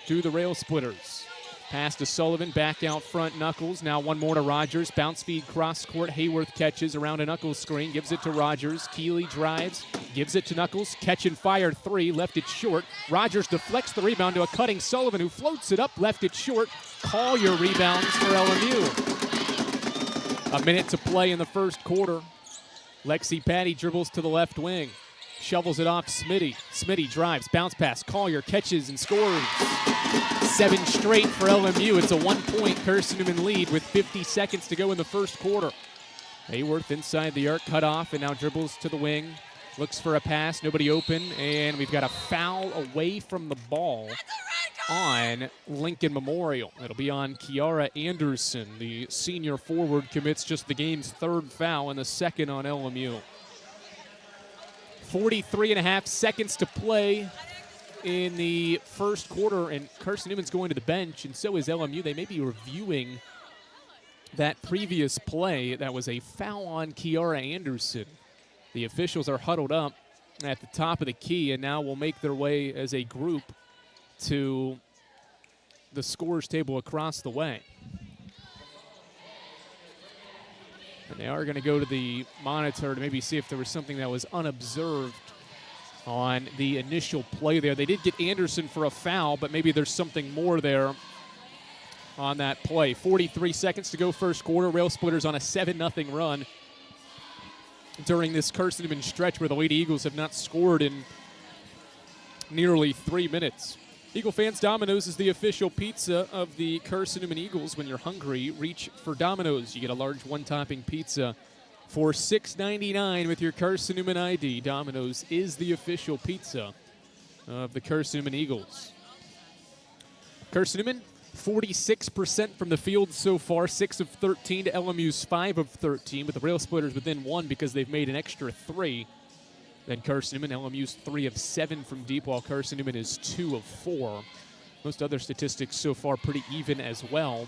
to the Rail Splitters. Pass to Sullivan, back out front, Knuckles. Now one more to Rogers. Bounce feed, cross court. Hayworth catches around a Knuckles screen, gives it to Rogers. Keeley drives, gives it to Knuckles. Catch and fire 3, left it short. Rogers deflects the rebound to a cutting Sullivan, who floats it up, left it short. Collier rebounds for LMU. A minute to play in the first quarter. Lexi Patty dribbles to the left wing. Shovels it off Smitty. Smitty drives, bounce pass. Collier catches and scores. 7 straight for LMU. It's a 1-point Carson-Newman lead with 50 seconds to go in the first quarter. Hayworth inside the arc, cut off, and now dribbles to the wing. Looks for a pass, nobody open, and we've got a foul away from the ball on Lincoln Memorial. It'll be on Kiara Anderson. The senior forward commits just the game's 3rd foul and the 2nd on LMU. 43.5 seconds to play in the first quarter, and Carson-Newman's going to the bench, and so is LMU. They may be reviewing that previous play. That was a foul on Kiara Anderson. The officials are huddled up at the top of the key and now will make their way as a group to the scores table across the way. And they are going to go to the monitor to maybe see if there was something that was unobserved on the initial play there. They did get Anderson for a foul, but maybe there's something more there on that play. 43 seconds to go first quarter. Rail Splitters on a 7-0 run during this Carson-Newman stretch where the Lady Eagles have not scored in nearly 3 minutes. Eagle fans, Domino's is the official pizza of the Carson-Newman Eagles. When you're hungry, reach for Domino's. You get a large one-topping pizza for $6.99 with your Carson-Newman ID. Domino's is the official pizza of the Carson-Newman Eagles. Carson-Newman, 46% from the field so far, 6 of 13 to LMU's 5 of 13, but the Rail Splitters within 1 because they've made an extra 3. Then Carson-Newman, LMU's 3 of 7 from deep, while Carson-Newman is 2 of 4. Most other statistics so far pretty even as well.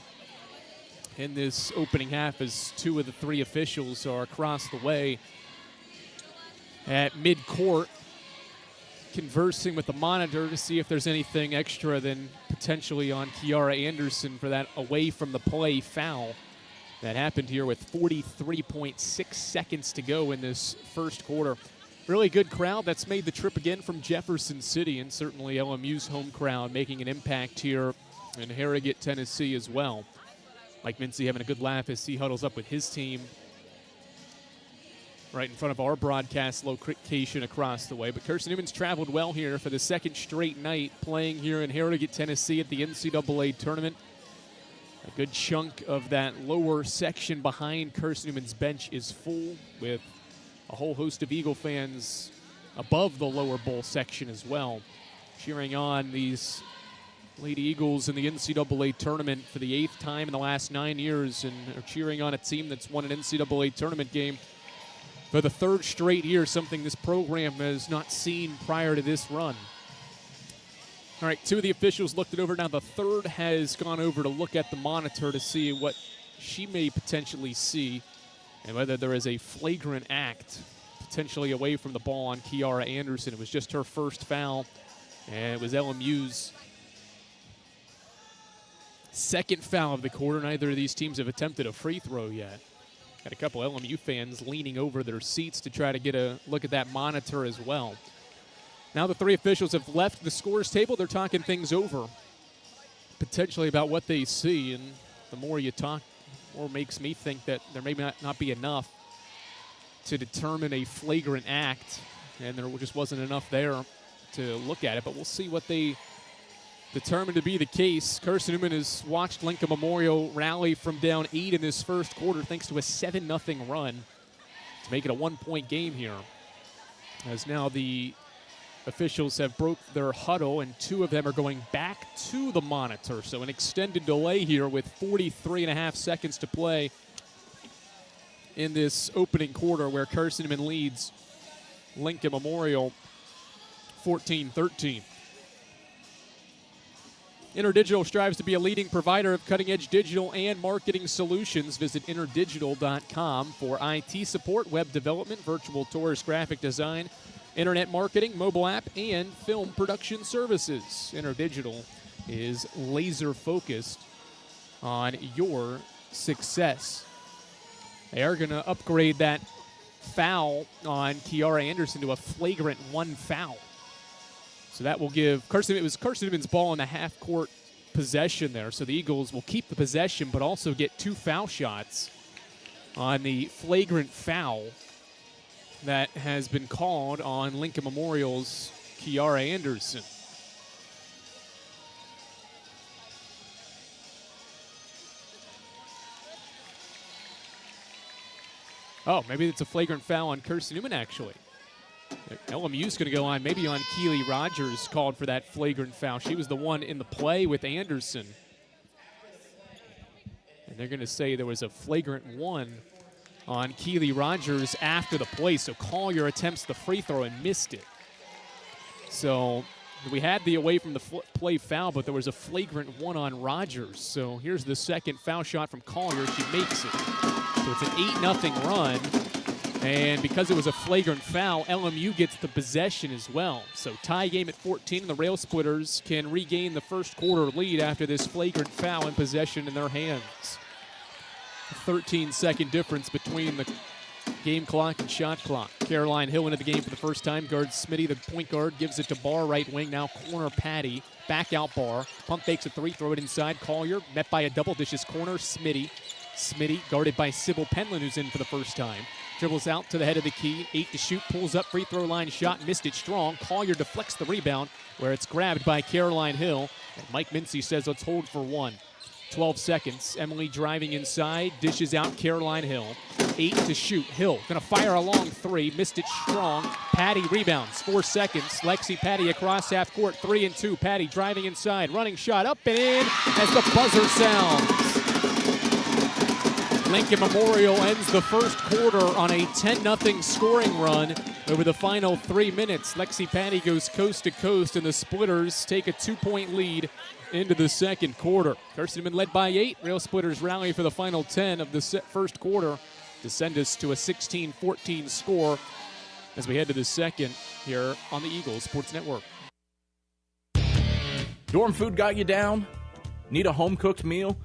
In this opening half, as 2 of the 3 officials are across the way at midcourt, conversing with the monitor to see if there's anything extra than potentially on Kiara Anderson for that away from the play foul that happened here with 43.6 seconds to go in this first quarter. Really good crowd that's made the trip again from Jefferson City, and certainly LMU's home crowd making an impact here in Harrogate, Tennessee as well. Mike Mincy having a good laugh as he huddles up with his team right in front of our broadcast location across the way. But Carson-Newman's traveled well here for the 2nd straight night playing here in Harrogate, Tennessee at the NCAA tournament. A good chunk of that lower section behind Carson-Newman's bench is full, with a whole host of Eagle fans above the lower bowl section as well, cheering on these Lady Eagles in the NCAA tournament for the 8th time in the last 9 years, and are cheering on a team that's won an NCAA tournament game for the 3rd straight year, something this program has not seen prior to this run. All right, 2 of the officials looked it over. Now the 3rd has gone over to look at the monitor to see what she may potentially see and whether there is a flagrant act potentially away from the ball on Kiara Anderson. It was just her first foul, and it was LMU's 2nd foul of the quarter. Neither of these teams have attempted a free throw yet. Got a couple LMU fans leaning over their seats to try to get a look at that monitor as well. Now the 3 officials have left the scores table. They're talking things over, potentially about what they see. And the more you talk, the more makes me think that there may not be enough to determine a flagrant act. And there just wasn't enough there to look at it. But we'll see what they determined to be the case. Carson-Newman has watched Lincoln Memorial rally from down 8 in this first quarter thanks to a 7-0 run to make it a 1-point game here. As now the officials have broke their huddle, and 2 of them are going back to the monitor. So an extended delay here with 43.5 seconds to play in this opening quarter where Carson-Newman leads Lincoln Memorial 14-13. InterDigital strives to be a leading provider of cutting-edge digital and marketing solutions. Visit interdigital.com for IT support, web development, virtual tours, graphic design, internet marketing, mobile app, and film production services. InterDigital is laser-focused on your success. They are going to upgrade that foul on Kiara Anderson to a flagrant 1 foul. So that will give Carson-Newman's ball in the half-court possession there. So the Eagles will keep the possession but also get 2 foul shots on the flagrant foul that has been called on Lincoln Memorial's Kiara Anderson. Oh, maybe it's a flagrant foul on Carson-Newman, actually. LMU's going to go on, maybe on Keely Rogers, called for that flagrant foul. She was the one in the play with Anderson. And they're going to say there was a flagrant one on Keely Rogers after the play. So Collier attempts the free throw and missed it. So we had the away from the play foul, but there was a flagrant one on Rogers. So here's the second foul shot from Collier. She makes it. So it's an 8-0 run. And because it was a flagrant foul, LMU gets the possession as well. So tie game at 14, and the Rail Splitters can regain the first quarter lead after this flagrant foul and possession in their hands. A 13-second difference between the game clock and shot clock. Caroline Hill into the game for the first time. Guards Smitty, the point guard, gives it to Barr, right wing. Now corner Patty. Back out Barr. Pump fakes a three, throw it inside. Collier met by a double dishes corner. Smitty guarded by Sybil Penland, who's in for the first time. Dribbles out to the head of the key. 8 to shoot. Pulls up. Free throw line shot. Missed it strong. Collier deflects the rebound where it's grabbed by Caroline Hill. And Mike Mincy says let's hold for one. 12 seconds. Emily driving inside. Dishes out Caroline Hill. 8 to shoot. Hill going to fire a long three. Missed it strong. Patty rebounds. 4 seconds. Lexi Patty across half court. 3 and 2. Patty driving inside. Running shot up and in as the buzzer sounds. Lincoln Memorial ends the first quarter on a 10-0 scoring run over the final 3 minutes. Lexi Patty goes coast to coast, and the Splitters take a 2-point lead into the second quarter. Carson-Newman led by 8. Rail Splitters rally for the final 10 of the first quarter to send us to a 16-14 score as we head to the second here on the Eagles Sports Network. Dorm food got you down? Need a home-cooked meal?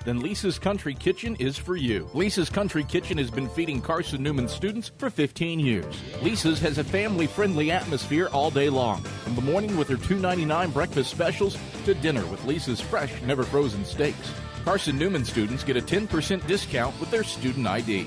Then Lisa's Country Kitchen is for you. Lisa's Country Kitchen has been feeding Carson-Newman students for 15 years. Lisa's has a family-friendly atmosphere all day long, from the morning with her $2.99 breakfast specials to dinner with Lisa's fresh, never-frozen steaks. Carson-Newman students get a 10% discount with their student ID.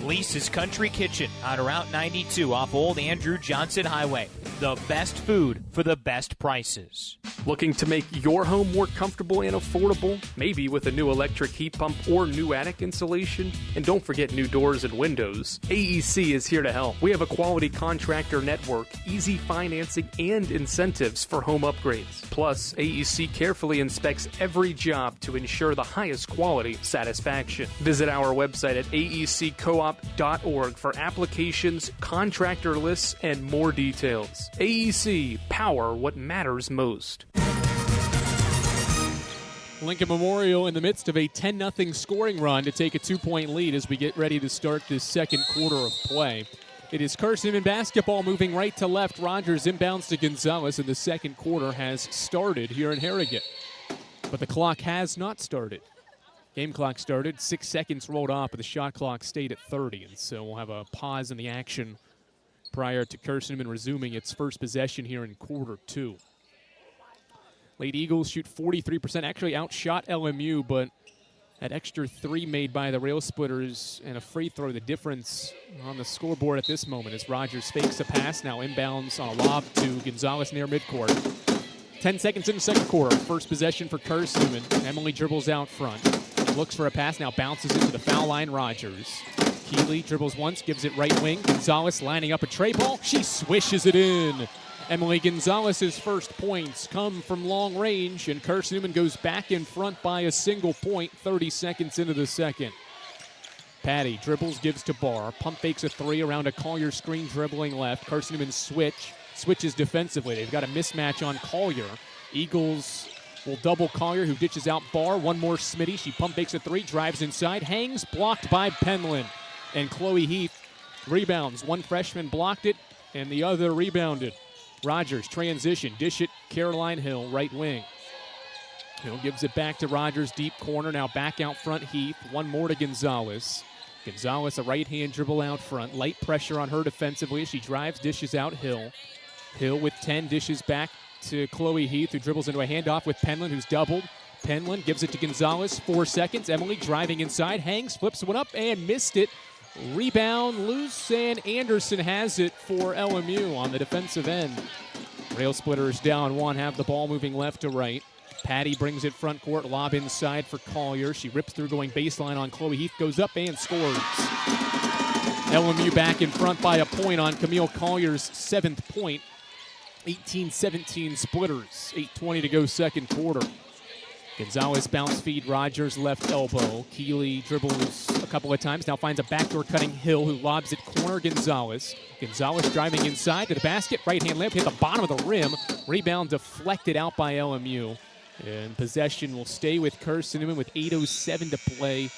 Lisa's Country Kitchen on Route 92 off Old Andrew Johnson Highway. The best food for the best prices. Looking to make your home more comfortable and affordable? Maybe with a new electric heat pump or new attic insulation? And don't forget new doors and windows. AEC is here to help. We have a quality contractor network, easy financing, and incentives for home upgrades. Plus, AEC carefully inspects every job to ensure the highest quality satisfaction. Visit our website at aeccoop.org for applications, contractor lists, and more details. AEC, power what matters most. Lincoln Memorial in the midst of a 10-0 scoring run to take a 2-point lead as we get ready to start this second quarter of play. It is Carson-Newman basketball moving right to left. Rogers inbounds to Gonzalez, and the second quarter has started here in Harrogate. But the clock has not started. Game clock started, 6 seconds rolled off, but the shot clock stayed at 30, and so we'll have a pause in the action prior to Carson-Newman resuming its first possession here in quarter two. Lady Eagles shoot 43%, actually outshot LMU, but that extra three made by the Rail Splitters and a free throw, the difference on the scoreboard at this moment as Rogers fakes a pass, now inbounds on a lob to Gonzalez near midcourt. 10 seconds in the second quarter, first possession for Carson-Newman. Emily dribbles out front, looks for a pass, now bounces into the foul line, Rogers. Keeley dribbles once, gives it right wing. Gonzalez lining up a tray ball. She swishes it in. Emily Gonzalez's first points come from long range, and Carson-Newman goes back in front by a single point 30 seconds into the second. Patty dribbles, gives to Barr. Pump fakes a three around a Collier screen, dribbling left. Carson-Newman switches defensively. They've got a mismatch on Collier. Eagles will double Collier, who ditches out Barr. One more Smitty. She pump fakes a three, drives inside, hangs, blocked by Penland. And Chloe Heath rebounds. One freshman blocked it, and the other rebounded. Rogers, transition, dish it, Caroline Hill, right wing. Hill gives it back to Rogers, deep corner, now back out front, Heath. One more to Gonzalez. Gonzalez, a right-hand dribble out front. Light pressure on her defensively. She drives, dishes out Hill. Hill with 10, dishes back to Chloe Heath, who dribbles into a handoff with Penland, who's doubled. Penland gives it to Gonzalez, 4 seconds. Emily driving inside, hangs, flips one up, and missed it. Rebound loose, and Anderson has it for LMU on the defensive end. Rail Splitters down one, have the ball moving left to right. Patty brings it front court, lob inside for Collier. She rips through going baseline on Chloe Heath, goes up and scores. LMU back in front by a point on Camille Collier's 7th point. 18-17 Splitters, 8:20 to go second quarter. Gonzalez bounce feed, Rogers left elbow. Keeley dribbles a couple of times, now finds a backdoor cutting Hill, who lobs it corner Gonzalez. Gonzalez driving inside to the basket, right-hand layup, hit the bottom of the rim. Rebound deflected out by LMU. And possession will stay with Carson-Newman with 8:07 to play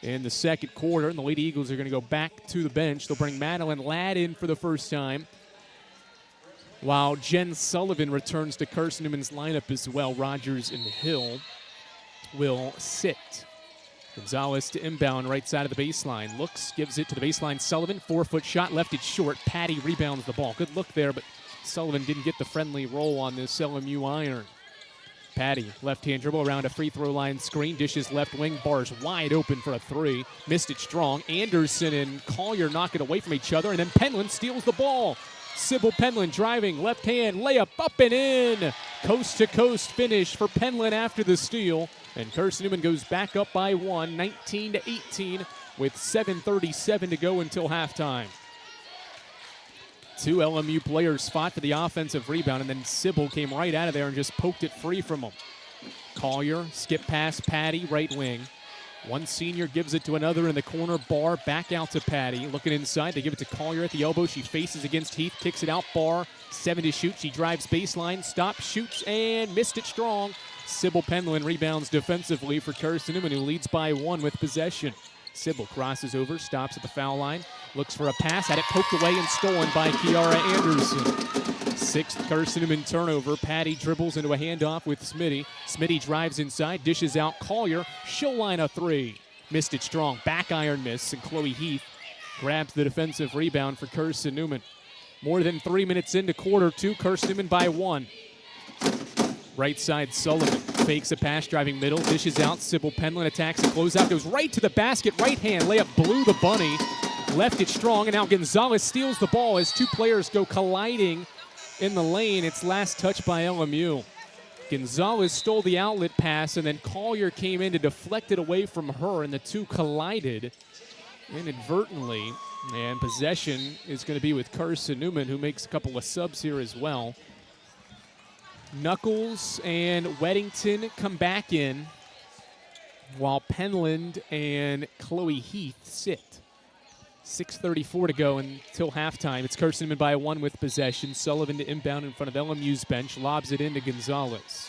in the second quarter. And the Lady Eagles are going to go back to the bench. They'll bring Madeline Ladd in for the first time, while Jen Sullivan returns to Carson-Newman's lineup as well. Rogers and Hill will sit. Gonzalez to inbound right side of the baseline. Looks, gives it to the baseline. Sullivan, 4-foot shot, left it short. Patty rebounds the ball. Good look there, but Sullivan didn't get the friendly roll on this LMU iron. Patty, left-hand dribble around a free throw line screen. Dishes left wing, bars wide open for a three. Missed it strong. Anderson and Collier knock it away from each other, and then Penland steals the ball. Sybil Penland driving, left hand, layup up and in. Coast-to-coast finish for Penland after the steal. And Carson-Newman goes back up by one, 19-18, with 7:37 to go until halftime. Two LMU players fought for the offensive rebound, and then Sybil came right out of there and just poked it free from him. Collier, skip past Patty, right wing. One senior gives it to another in the corner, Barr back out to Patty. Looking inside, they give it to Collier at the elbow. She faces against Heath, kicks it out, Barr, 7 to shoot. She drives baseline, stops, shoots, and missed it strong. Sybil Penland rebounds defensively for Carson-Newman, who leads by one with possession. Sybil crosses over, stops at the foul line, looks for a pass, had it poked away and stolen by Kiara Anderson. Sixth Carson-Newman turnover. Patty dribbles into a handoff with Smitty. Smitty drives inside, dishes out Collier. She'll line a three. Missed it strong. Back iron miss, and Chloe Heath grabs the defensive rebound for Carson-Newman. More than 3 minutes into quarter two, Carson-Newman by one. Right side, Sullivan fakes a pass, driving middle, dishes out. Sybil Penland attacks and closeout, goes right to the basket, right hand layup, blew the bunny, left it strong, and now Gonzalez steals the ball as two players go colliding in the lane. It's last touch by LMU. Gonzalez stole the outlet pass, and then Collier came in to deflect it away from her, and the two collided inadvertently. And possession is going to be with Carson-Newman, who makes a couple of subs here as well. Knuckles and Weddington come back in, while Penland and Chloe Heath sit. 6:34 to go until halftime. It's Carson-Newman by one with possession. Sullivan to inbound in front of LMU's bench, lobs it into Gonzalez.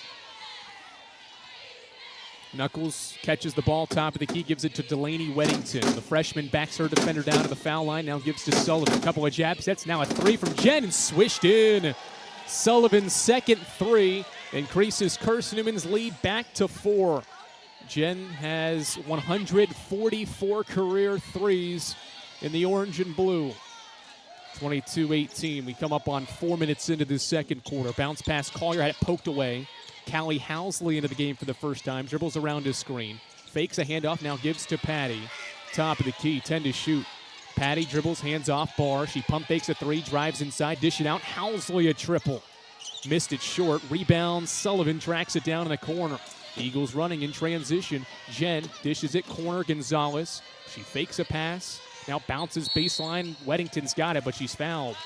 Knuckles catches the ball, top of the key, gives it to Delaney Weddington. The freshman backs her defender down to the foul line, now gives to Sullivan. A couple of jab sets, now a three from Jen, and swished in. Sullivan's second three increases Carson-Newman's lead back to 4. Jen has 144 career threes in the orange and blue. 22-18. We come up on 4 minutes into the second quarter. Bounce pass, Collier had it poked away. Callie Housley into the game for the first time. Dribbles around his screen. Fakes a handoff, now gives to Patty. Top of the key, 10 to shoot. Patty dribbles, hands off Barr. She pump fakes a three, drives inside, dish it out. Housley a triple. Missed it short. Rebound, Sullivan tracks it down in the corner. Eagles running in transition. Jen dishes it, corner Gonzalez. She fakes a pass. Now bounces baseline. Weddington's got it, but she's fouled.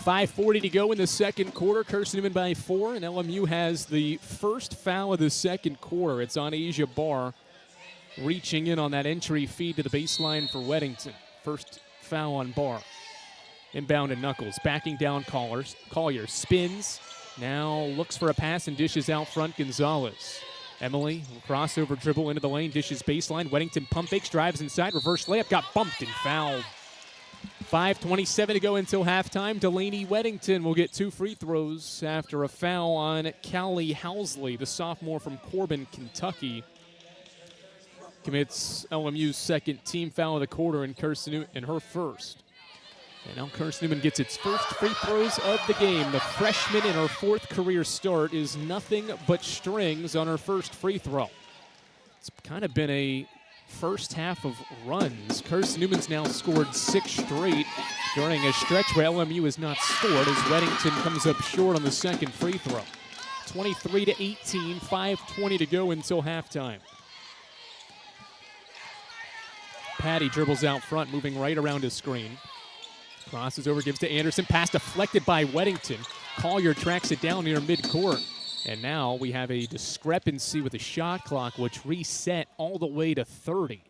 5:40 to go in the second quarter. Carson-Newman by 4, and LMU has the first foul of the second quarter. It's on Asia Barr, reaching in on that entry feed to the baseline for Weddington. First foul on Barr. Inbound to Knuckles, backing down Collier spins, now looks for a pass and dishes out front Gonzalez. Emily, crossover dribble into the lane, dishes baseline. Weddington pump fakes, drives inside, reverse layup, got bumped and fouled. 5:27 to go until halftime. Delaney Weddington will get 2 free throws after a foul on Callie Housley, the sophomore from Corbin, Kentucky. Commits LMU's second team foul of the quarter, and Carson-Newman in her first. And now Carson-Newman gets its first free throws of the game. The freshman in her 4th career start is nothing but strings on her first free throw. It's kind of been a first half of runs. Carson-Newman's now scored 6 straight during a stretch where LMU has not scored as Weddington comes up short on the second free throw. 23-18, 5:20 to go until halftime. Patty dribbles out front, moving right around his screen. Crosses over, gives to Anderson. Pass deflected by Weddington. Collier tracks it down near midcourt. And now we have a discrepancy with the shot clock, which reset all the way to 30.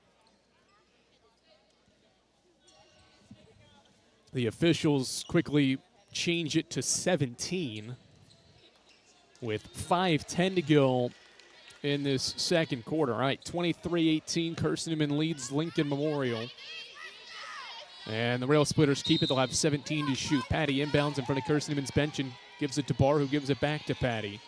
The officials quickly change it to 17 with 5:10 to go in this second quarter. All right, 23-18, Carson-Newman leads Lincoln Memorial. And the Rail Splitters keep it. They'll have 17 to shoot. Patty inbounds in front of Carson-Newman's bench and gives it to Barr, who gives it back to Patty.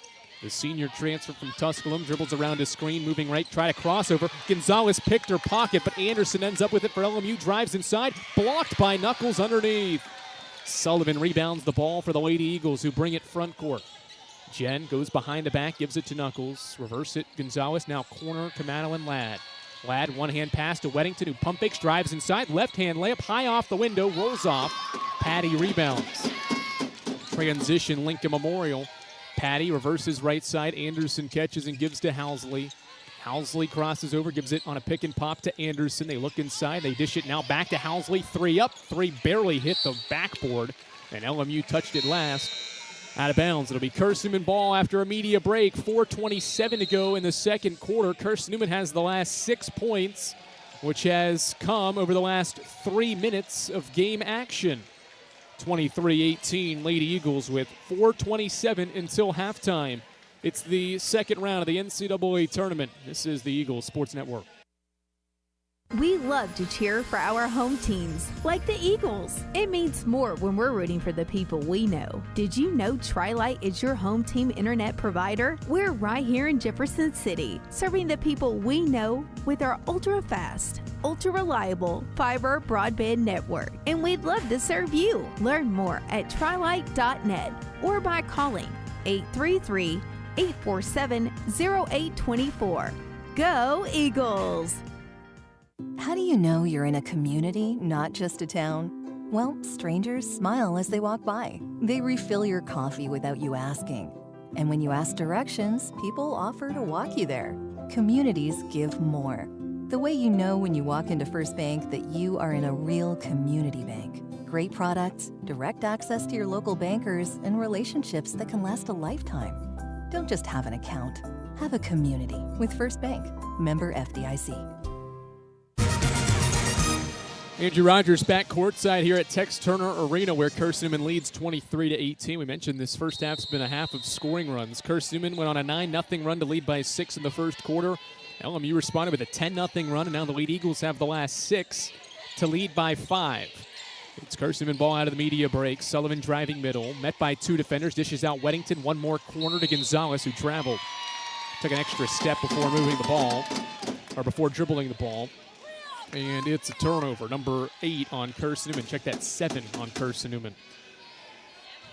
The senior transfer from Tusculum dribbles around his screen, moving right, try to crossover. Gonzalez picked her pocket, but Anderson ends up with it for LMU, drives inside, blocked by Knuckles underneath. Sullivan rebounds the ball for the Lady Eagles, who bring it front court. Jen goes behind the back, gives it to Knuckles. Reverse it, Gonzalez, now corner to Madeline Ladd. Ladd, one-hand pass to Weddington, who pump fakes, drives inside, left-hand layup, high off the window, rolls off. Patty rebounds. Transition, Lincoln Memorial. Patty reverses right side, Anderson catches and gives to Housley. Housley crosses over, gives it on a pick and pop to Anderson. They look inside, they dish it now back to Housley. 3 up, 3 barely hit the backboard, and LMU touched it last. Out of bounds. It'll be Carson-Newman ball after a media break. 4:27 to go in the second quarter. Carson-Newman has the last 6 points, which has come over the last 3 minutes of game action. 23-18, Lady Eagles with 4:27 until halftime. It's the second round of the NCAA tournament. This is the Eagles Sports Network. We love to cheer for our home teams, like the Eagles. It means more when we're rooting for the people we know. Did you know Tri-Lite is your home team internet provider? We're right here in Jefferson City, serving the people we know with our ultra-fast, ultra-reliable fiber broadband network. And we'd love to serve you. Learn more at trilite.net or by calling 833-847-0824. Go Eagles! How do you know you're in a community, not just a town? Well, strangers smile as they walk by. They refill your coffee without you asking. And when you ask directions, people offer to walk you there. Communities give more. The way you know when you walk into First Bank that you are in a real community bank. Great products, direct access to your local bankers, and relationships that can last a lifetime. Don't just have an account. Have a community with First Bank. Member FDIC. Andrew Rogers back courtside here at Tex Turner Arena, where Carson-Newman leads 23-18. We mentioned this first half's been a half of scoring runs. Carson-Newman went on a 9-0 run to lead by 6 in the first quarter. LMU responded with a 10-0 run, and now the Lady Eagles have the last 6 to lead by 5. It's Carson-Newman ball out of the media break. Sullivan driving middle, met by 2 defenders, dishes out Weddington. One more corner to Gonzalez, who traveled. Took an extra step before moving the ball, or before dribbling the ball. And it's a turnover, number 8 on Carson-Newman. Check that, 7 on Carson-Newman.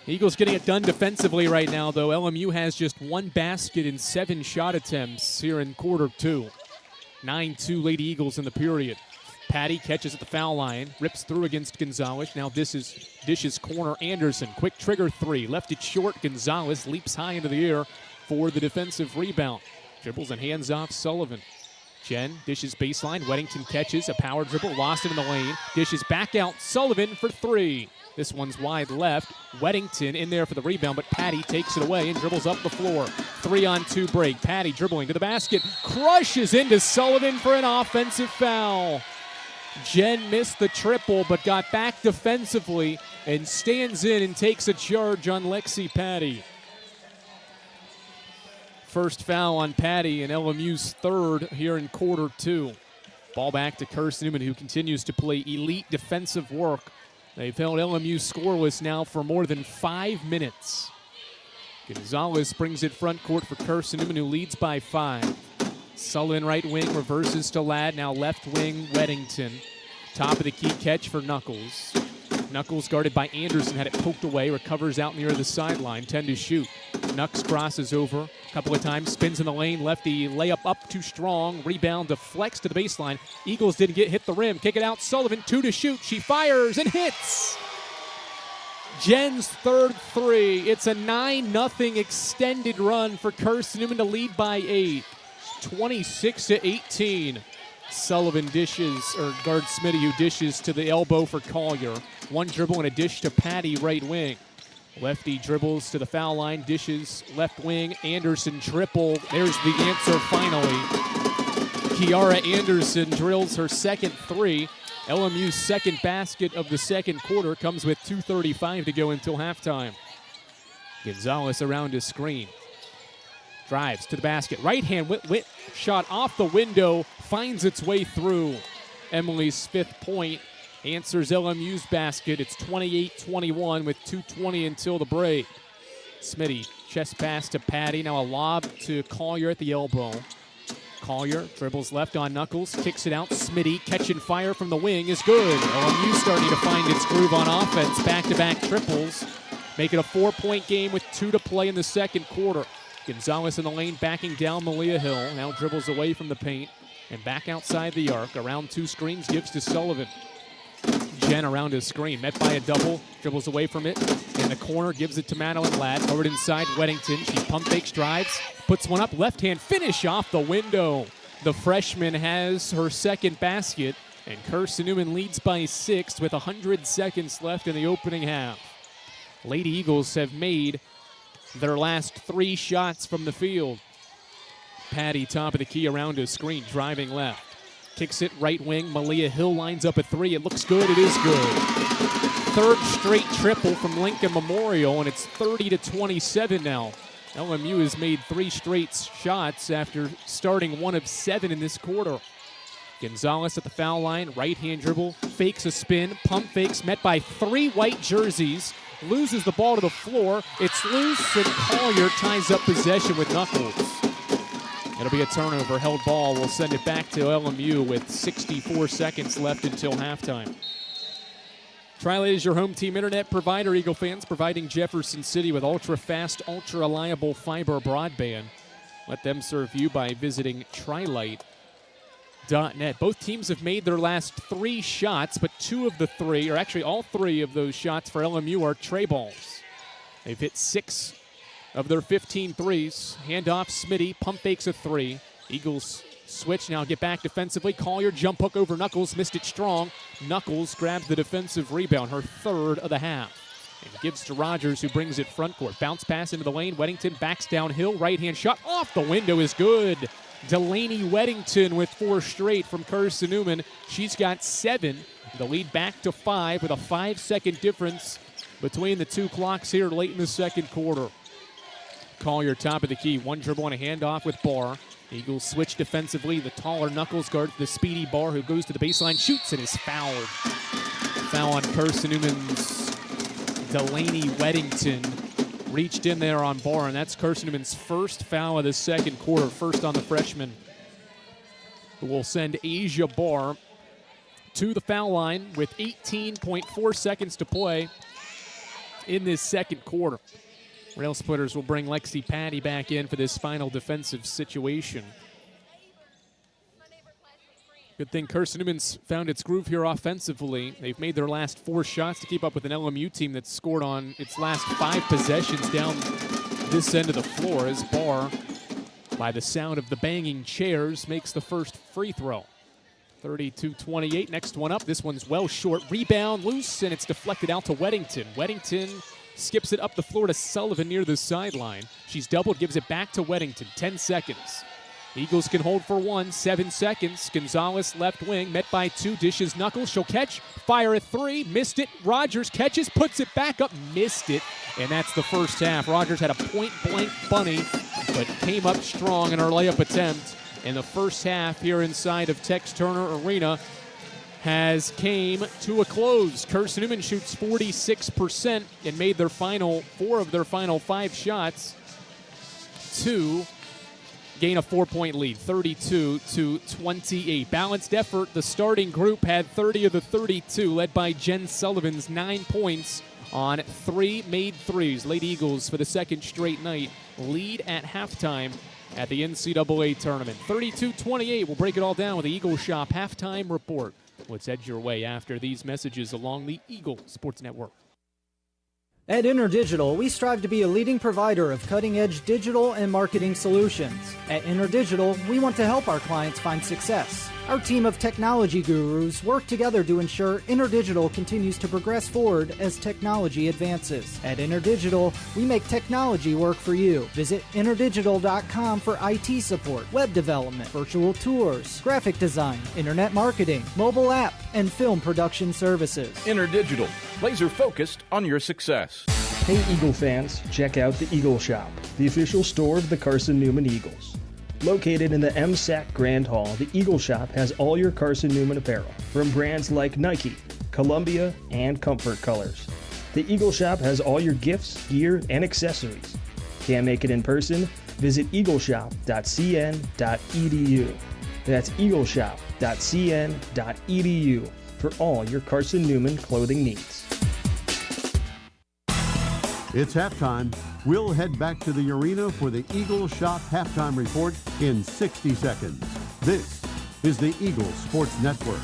Eagles getting it done defensively right now, though. LMU has just 1 basket in 7 shot attempts here in quarter 2. 9-2 Lady Eagles in the period. Patty catches at the foul line, rips through against Gonzalez. Now dishes corner Anderson. Quick trigger 3, left it short. Gonzalez leaps high into the air for the defensive rebound. Dribbles and hands off Sullivan. Jen dishes baseline. Weddington catches a power dribble, lost it in the lane. Dishes back out. Sullivan for 3. This one's wide left. Weddington in there for the rebound, but Patty takes it away and dribbles up the floor. 3-on-2 break. Patty dribbling to the basket. Crushes into Sullivan for an offensive foul. Jen missed the triple, but got back defensively and stands in and takes a charge on Lexi Patty. First foul on Patty and LMU's 3rd here in quarter 2. Ball back to Carson-Newman, who continues to play elite defensive work. They've held LMU scoreless now for more than 5 minutes. Gonzalez brings it front court for Carson-Newman, who leads by 5. Sullivan right wing, reverses to Ladd. Now left wing, Weddington. Top of the key catch for Knuckles. Knuckles guarded by Anderson, had it poked away, recovers out near the sideline, 10 to shoot. Nux crosses over a couple of times, spins in the lane, lefty layup up too strong, rebound deflects to the baseline. Eagles didn't hit the rim, kick it out, Sullivan, 2 to shoot, she fires and hits! Jen's third three. It's a 9-0 extended run for Carson-Newman to lead by 8, 26-18. Sullivan dishes, or guard Smitty, who dishes to the elbow for Collier. One dribble and a dish to Patty, right wing. Lefty dribbles to the foul line, dishes left wing. Anderson triple. There's the answer finally. Kiara Anderson drills her second three. LMU's second basket of the second quarter comes with 2:35 to go until halftime. Gonzalez around his screen. Drives to the basket. Right hand wit shot off the window. Finds its way through. Emily's 5th point. Answers LMU's basket. It's 28-21 with 2:20 until the break. Smitty, chest pass to Patty. Now a lob to Collier at the elbow. Collier dribbles left on Knuckles, kicks it out. Smitty, catch and fire from the wing is good. LMU starting to find its groove on offense. Back-to-back triples. Make it a 4-point game with 2 to play in the second quarter. Gonzalez in the lane, backing down Malia Hill. Now dribbles away from the paint and back outside the arc. Around 2 screens, gives to Sullivan. Jen around his screen, met by a double, dribbles away from it. In the corner, gives it to Madeline Ladd. Forward inside, Weddington. She pump fakes, drives, puts one up, left-hand finish off the window. The freshman has her second basket, and Carson-Newman leads by 6 with 100 seconds left in the opening half. Lady Eagles have made their last 3 shots from the field. Patty, top of the key, around his screen, driving left. Kicks it right wing. Malia Hill lines up a 3. It looks good. It is good. Third straight triple from Lincoln Memorial, and it's 30-27 now. LMU has made 3 straight shots after starting 1 of 7 in this quarter. Gonzalez at the foul line. Right-hand dribble. Fakes a spin. Pump fakes. Met by 3 white jerseys. Loses the ball to the floor. It's loose, and Collier ties up possession with Knuckles. It'll be a turnover. Held ball. We'll send it back to LMU with 64 seconds left until halftime. Tri-Lite is your home team internet provider, Eagle fans, providing Jefferson City with ultra-fast, ultra-reliable fiber broadband. Let them serve you by visiting trilite.net. Both teams have made their last 3 shots, but 2 of the 3, or actually all 3 of those shots for LMU are tray balls. They've hit 6 of their 15 threes. Handoff, Smitty, pump fakes a 3. Eagles switch, now get back defensively. Collier, jump hook over Knuckles, missed it strong. Knuckles grabs the defensive rebound, her 3rd of the half. And gives to Rogers, who brings it front court. Bounce pass into the lane. Weddington backs downhill. Right-hand shot off the window is good. Delaney Weddington with 4 straight from Carson-Newman. She's got 7. The lead back to 5 with a 5-second difference between the 2 clocks here late in the second quarter. Collier, top of the key. 1 dribble and a handoff with Barr. Eagles switch defensively. The taller Knuckles guards the speedy Barr, who goes to the baseline, shoots, and is fouled. Foul on Carson-Newman's Delaney Weddington. Reached in there on Barr, and that's Carson-Newman's 1st foul of the second quarter. First on the freshman. We'll send Asia Barr to the foul line with 18.4 seconds to play in this second quarter. Rail Splitters will bring Lexi Patty back in for this final defensive situation. Good thing Carson-Newman's found its groove here offensively. They've made their last 4 shots to keep up with an LMU team that's scored on its last 5 possessions down this end of the floor, as Barr, by the sound of the banging chairs, makes the first free throw. 32-28, next one up. This one's well short. Rebound loose, and it's deflected out to Weddington. Weddington skips it up the floor to Sullivan near the sideline. She's doubled, gives it back to Weddington. 10 seconds. Eagles can hold for 1, 7 seconds. Gonzalez left wing, met by 2, dishes Knuckles. She'll catch, fire a 3, missed it. Rogers catches, puts it back up, missed it. And that's the first half. Rogers had a point-blank bunny, but came up strong in her layup attempt. And the first half here inside of Tex Turner Arena has came to a close. Carson-Newman shoots 46% and made their final 4 of their final 5 shots to gain a 4-point lead, 32-28. Balanced effort. The starting group had 30 of the 32, led by Jen Sullivan's 9 points on 3 made threes. Lady Eagles, for the second straight night, lead at halftime at the NCAA tournament. 32-28. We'll break it all down with the Eagle Shop halftime report. Let's head your way after these messages along the Eagle Sports Network. At InterDigital, we strive to be a leading provider of cutting-edge digital and marketing solutions. At InterDigital, we want to help our clients find success. Our team of technology gurus work together to ensure InterDigital continues to progress forward as technology advances. At InterDigital, we make technology work for you. Visit interdigital.com for IT support, web development, virtual tours, graphic design, internet marketing, mobile app, and film production services. InterDigital, laser focused on your success. Hey Eagle fans, check out the Eagle Shop, the official store of the Carson-Newman Eagles. Located in the MSAC Grand Hall, the Eagle Shop has all your Carson-Newman apparel, from brands like Nike, Columbia, and Comfort Colors. The Eagle Shop has all your gifts, gear, and accessories. Can't make it in person? Visit eagleshop.cn.edu. That's eagleshop.cn.edu for all your Carson-Newman clothing needs. It's halftime. We'll head back to the arena for the Eagle Shop halftime report in 60 seconds. This is the Eagle Sports Network.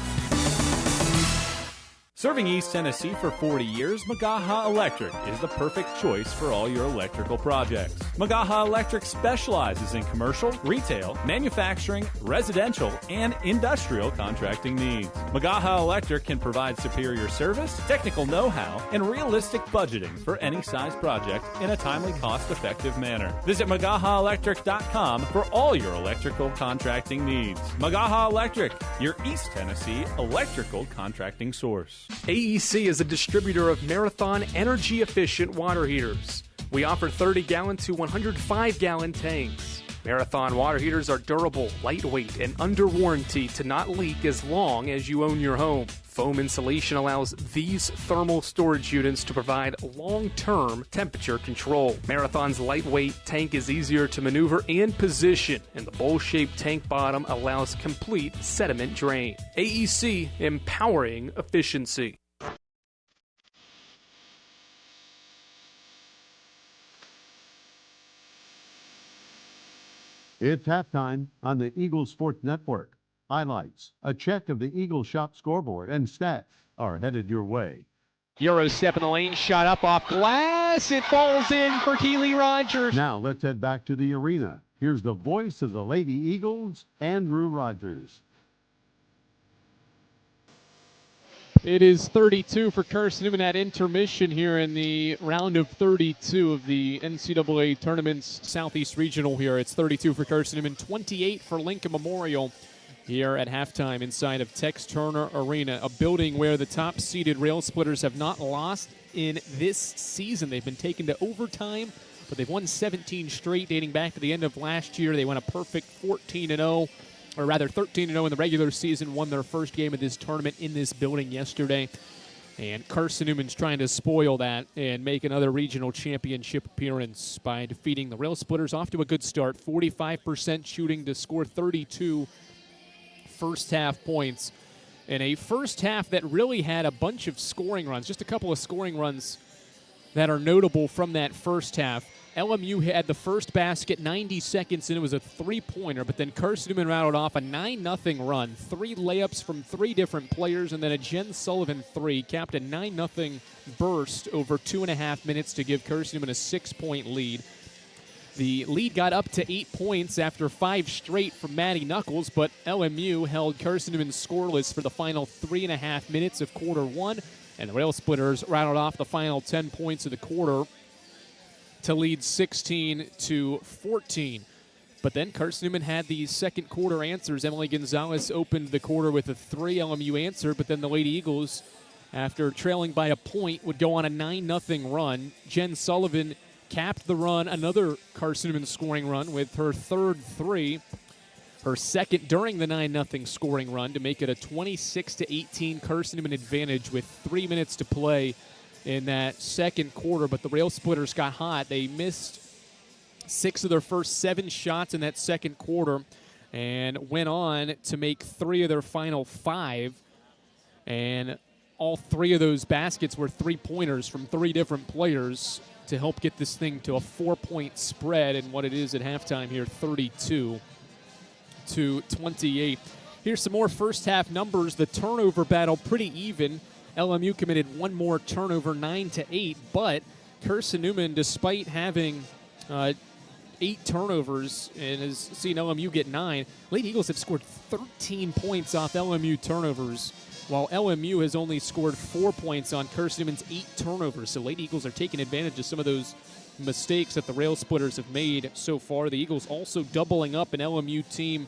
Serving East Tennessee for 40 years, Magaha Electric is the perfect choice for all your electrical projects. Magaha Electric specializes in commercial, retail, manufacturing, residential, and industrial contracting needs. Magaha Electric can provide superior service, technical know-how, and realistic budgeting for any size project in a timely, cost-effective manner. Visit MagahaElectric.com for all your electrical contracting needs. Magaha Electric, your East Tennessee electrical contracting source. AEC is a distributor of Marathon energy-efficient water heaters. We offer 30-gallon to 105-gallon tanks. Marathon water heaters are durable, lightweight, and under warranty to not leak as long as you own your home. Foam insulation allows these thermal storage units to provide long-term temperature control. Marathon's lightweight tank is easier to maneuver and position, and the bowl-shaped tank bottom allows complete sediment drain. AEC, empowering efficiency. It's halftime on the Eagle Sports Network. Highlights, a check of the Eagle Shop scoreboard, and stats are headed your way. Euro step in the lane, shot up off glass. It falls in for Keely Rogers. Now let's head back to the arena. Here's the voice of the Lady Eagles, Andrew Rogers. It is 32 for Carson-Newman at intermission here in the round of 32 of the NCAA Tournament's Southeast Regional here. It's 32 for Carson-Newman, 28 for Lincoln Memorial here at halftime inside of Tex Turner Arena, a building where the top-seeded Rail Splitters have not lost in this season. They've been taken to overtime, but they've won 17 straight dating back to the end of last year. They went a perfect 14-0. Or rather 13-0 in the regular season, won their first game of this tournament in this building yesterday. And Carson-Newman's trying to spoil that and make another regional championship appearance by defeating the Rail Splitters. Off to a good start, 45% shooting to score 32 first-half points. In a first half that really had a bunch of scoring runs, just a couple of scoring runs that are notable from that first half. LMU had the first basket 90 seconds, and it was a three-pointer, but then Carson-Newman rattled off a 9-0 run, 3 layups from 3 different players, and then a Jen Sullivan 3 capped a 9-0 burst over 2.5 minutes to give Carson-Newman a 6-point lead. The lead got up to 8 points after 5 straight from Maddie Knuckles, but LMU held Carson-Newman scoreless for the final 3.5 minutes of quarter one, and the Rail Splitters rattled off the final 10 points of the quarter to lead 16-14. But then Carson-Newman had the second quarter answers. Emily Gonzalez opened the quarter with a 3. LMU answered, but then the Lady Eagles, after trailing by a point, would go on a 9-0 run. Jen Sullivan capped the run, another Carson-Newman scoring run with her third 3. Her second during the 9-0 scoring run to make it a 26-18 Carson-Newman advantage with 3 minutes to play in that second quarter, but the Rail Splitters got hot. They missed 6 of their first 7 shots in that second quarter and went on to make 3 of their final 5. And all three of those baskets were three-pointers from three different players to help get this thing to a 4-point spread and what it is at halftime here, 32-28. Here's some more first-half numbers. The turnover battle pretty even. LMU committed one more turnover, 9-8, but Carson-Newman, despite having 8 turnovers and has seen LMU get 9, Lady Eagles have scored 13 points off LMU turnovers, while LMU has only scored 4 points on Carson-Newman's 8 turnovers. So Lady Eagles are taking advantage of some of those mistakes that the Rail Splitters have made so far. The Eagles also doubling up an LMU team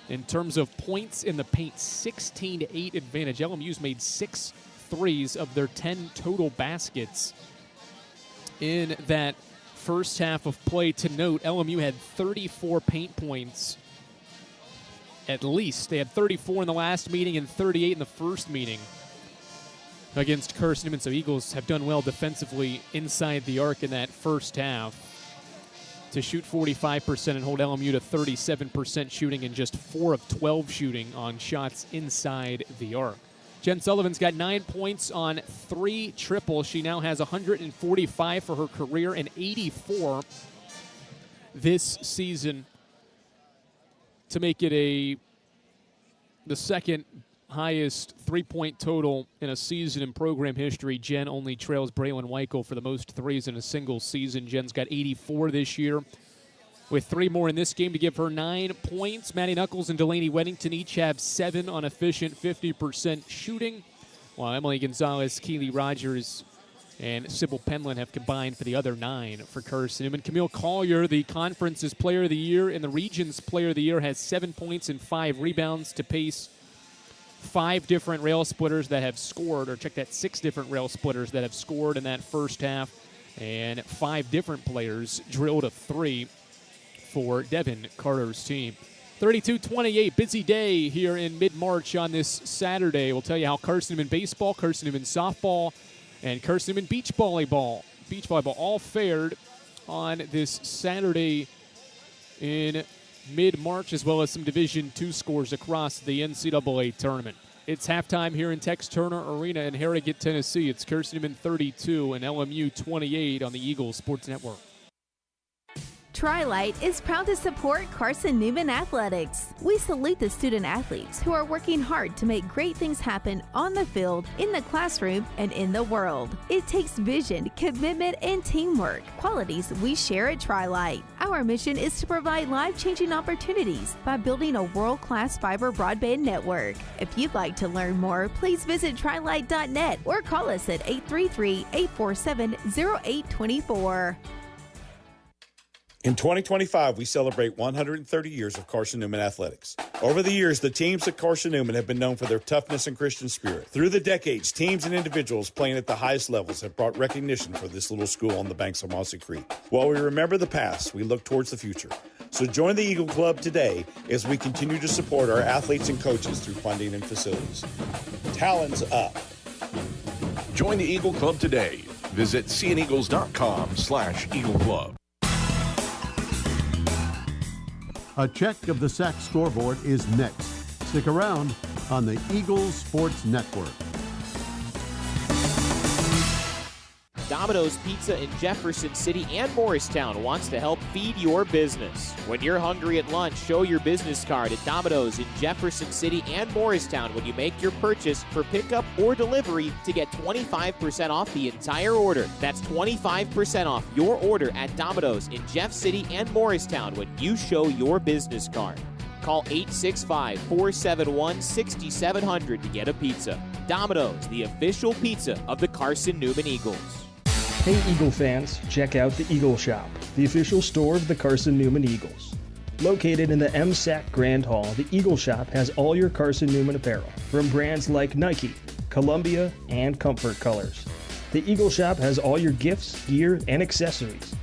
in terms of points in the paint, 16-8 advantage. LMU's made 6 threes of their 10 total baskets in that first half of play. To note, LMU had 34 paint points at least. They had 34 in the last meeting and 38 in the first meeting against Carson-Newman. So Eagles have done well defensively inside the arc in that first half to shoot 45% and hold LMU to 37% shooting and just 4 of 12 shooting on shots inside the arc. Jen Sullivan's got 9 points on 3 triples. She now has 145 for her career and 84 this season to make it the second highest three-point total in a season in program history. Jen only trails Braylon Weichel for the most threes in a single season. Jen's got 84 this year, with 3 more in this game to give her 9 points. Maddie Knuckles and Delaney Weddington each have 7 on efficient 50% shooting, while Emily Gonzalez, Keely Rogers, and Sybil Penland have combined for the other 9 for Carson-Newman. Camille Collier, the conference's player of the year and the region's player of the year, has 7 points and 5 rebounds to pace 5 different Rail Splitters that have scored, or check that, 6 different Rail Splitters that have scored in that first half, and 5 different players drilled a 3 for Devin Carter's team. 32-28, busy day here in mid-March on this Saturday. We'll tell you how Carson-Newman baseball, Carson-Newman softball, and Carson-Newman beach volleyball all fared on this Saturday in mid-March, as well as some Division II scores across the NCAA tournament. It's halftime here in Tex Turner Arena in Harrogate, Tennessee. It's Carson-Newman 32 and LMU 28 on the Eagles Sports Network. Tri-Light is proud to support Carson-Newman Athletics. We salute the student athletes who are working hard to make great things happen on the field, in the classroom, and in the world. It takes vision, commitment, and teamwork, qualities we share at Tri-Light. Our mission is to provide life-changing opportunities by building a world-class fiber broadband network. If you'd like to learn more, please visit trilight.net or call us at 833-847-0824. In 2025, we celebrate 130 years of Carson-Newman athletics. Over the years, the teams at Carson-Newman have been known for their toughness and Christian spirit. Through the decades, teams and individuals playing at the highest levels have brought recognition for this little school on the banks of Mossy Creek. While we remember the past, we look towards the future. So join the Eagle Club today as we continue to support our athletes and coaches through funding and facilities. Talons up. Join the Eagle Club today. Visit cneagles.com/Eagle Club. A check of the SAC scoreboard is next. Stick around on the Eagles Sports Network. Domino's Pizza in Jefferson City and Morristown wants to help feed your business. When you're hungry at lunch, show your business card at Domino's in Jefferson City and Morristown when you make your purchase for pickup or delivery to get 25% off the entire order. That's 25% off your order at Domino's in Jeff City and Morristown when you show your business card. Call 865-471-6700 to get a pizza. Domino's, the official pizza of the Carson-Newman Eagles. Hey Eagle fans, check out the Eagle Shop, the official store of the Carson-Newman Eagles. Located in the MSAC Grand Hall, the Eagle Shop has all your Carson-Newman apparel, from brands like Nike, Columbia, and Comfort Colors. The Eagle Shop has all your gifts, gear, and accessories.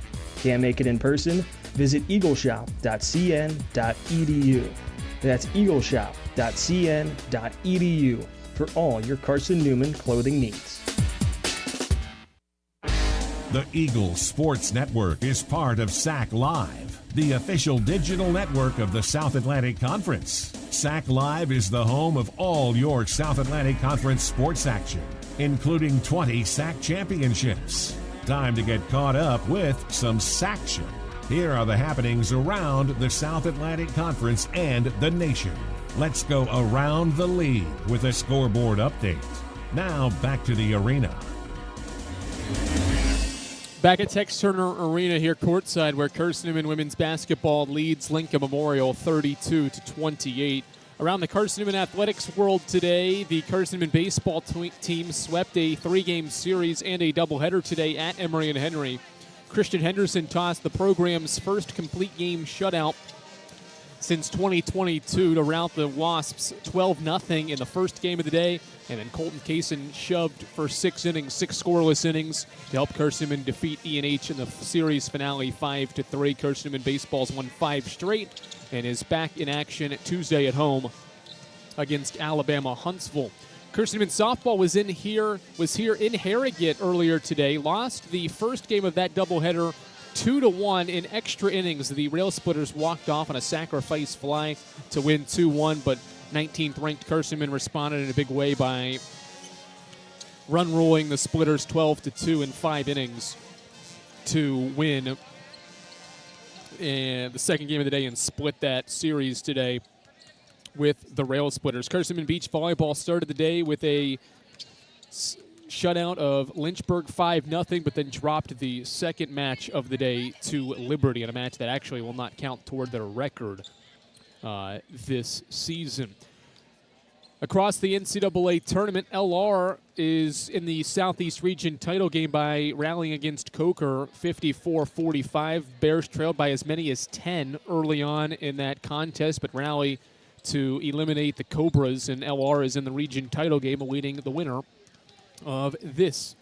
Can't make it in person? Visit eagleshop.cn.edu. That's eagleshop.cn.edu for all your Carson-Newman clothing needs. The Eagles Sports Network is part of SAC Live, the official digital network of the South Atlantic Conference. SAC Live is the home of all your South Atlantic Conference sports action, including 20 SAC championships. Time to get caught up with some SACtion. Here are the happenings around the South Atlantic Conference and the nation. Let's go around the league with a scoreboard update. Now back to the arena. Back at Tex Turner Arena here courtside, where Carson-Newman women's basketball leads Lincoln Memorial 32-28. Around the Carson-Newman athletics world today, the Carson-Newman baseball team swept a 3-game series and a doubleheader today at Emory and Henry. Christian Henderson tossed the program's first complete game shutout since 2022 to rout the Wasps 12-0 in the first game of the day. And then Colton Kaysen shoved for 6 innings, 6 scoreless innings to help Carson-Newman defeat E&H in the series finale 5-3. Carson-Newman baseball's won 5 straight and is back in action Tuesday at home against Alabama Huntsville. Carson-Newman softball was here in Harrogate earlier today. Lost the first game of that doubleheader 2-1 in extra innings. The Rail Splitters walked off on a sacrifice fly to win 2-1, but 19th ranked Carson-Newman responded in a big way by run ruling the Splitters 12-2 in 5 innings to win the second game of the day and split that series today with the Rail Splitters. Carson-Newman Beach Volleyball started the day with a shutout of Lynchburg 5-0, but then dropped the second match of the day to Liberty in a match that actually will not count toward their record this season. Across the NCAA tournament, LR is in the Southeast Region title game by rallying against Coker 54-45. Bears trailed by as many as 10 early on in that contest, but rally to eliminate the Cobras, and LR is in the region title game awaiting the winner of this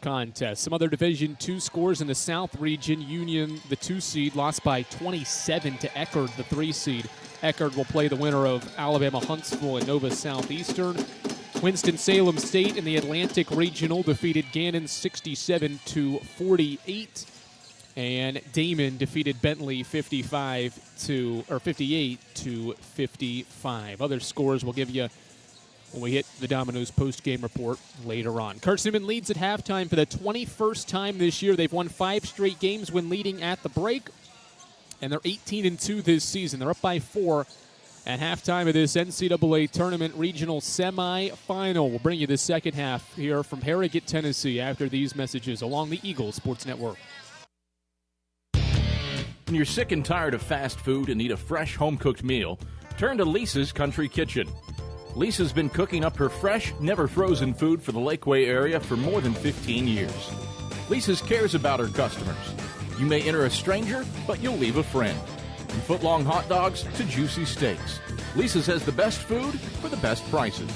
contest. Some other Division II scores in the South region. Union, the 2 seed, lost by 27 to Eckerd, the 3 seed. Eckerd will play the winner of Alabama Huntsville and Nova Southeastern. Winston-Salem State in the Atlantic Regional defeated Gannon 67-48. And Damon defeated Bentley 58-55. Other scores we'll give you when we hit the Domino's post-game report later on. Carson-Newman leads at halftime for the 21st time this year. They've won 5 straight games when leading at the break, and they're 18-2 this season. They're up by 4 at halftime of this NCAA tournament regional semifinal. We'll bring you the second half here from Harrogate, Tennessee, after these messages along the Eagles Sports Network. When you're sick and tired of fast food and need a fresh home-cooked meal, turn to Lisa's Country Kitchen. Lisa's been cooking up her fresh, never-frozen food for the Lakeway area for more than 15 years. Lisa's cares about her customers. You may enter a stranger, but you'll leave a friend. From foot-long hot dogs to juicy steaks, Lisa's has the best food for the best prices.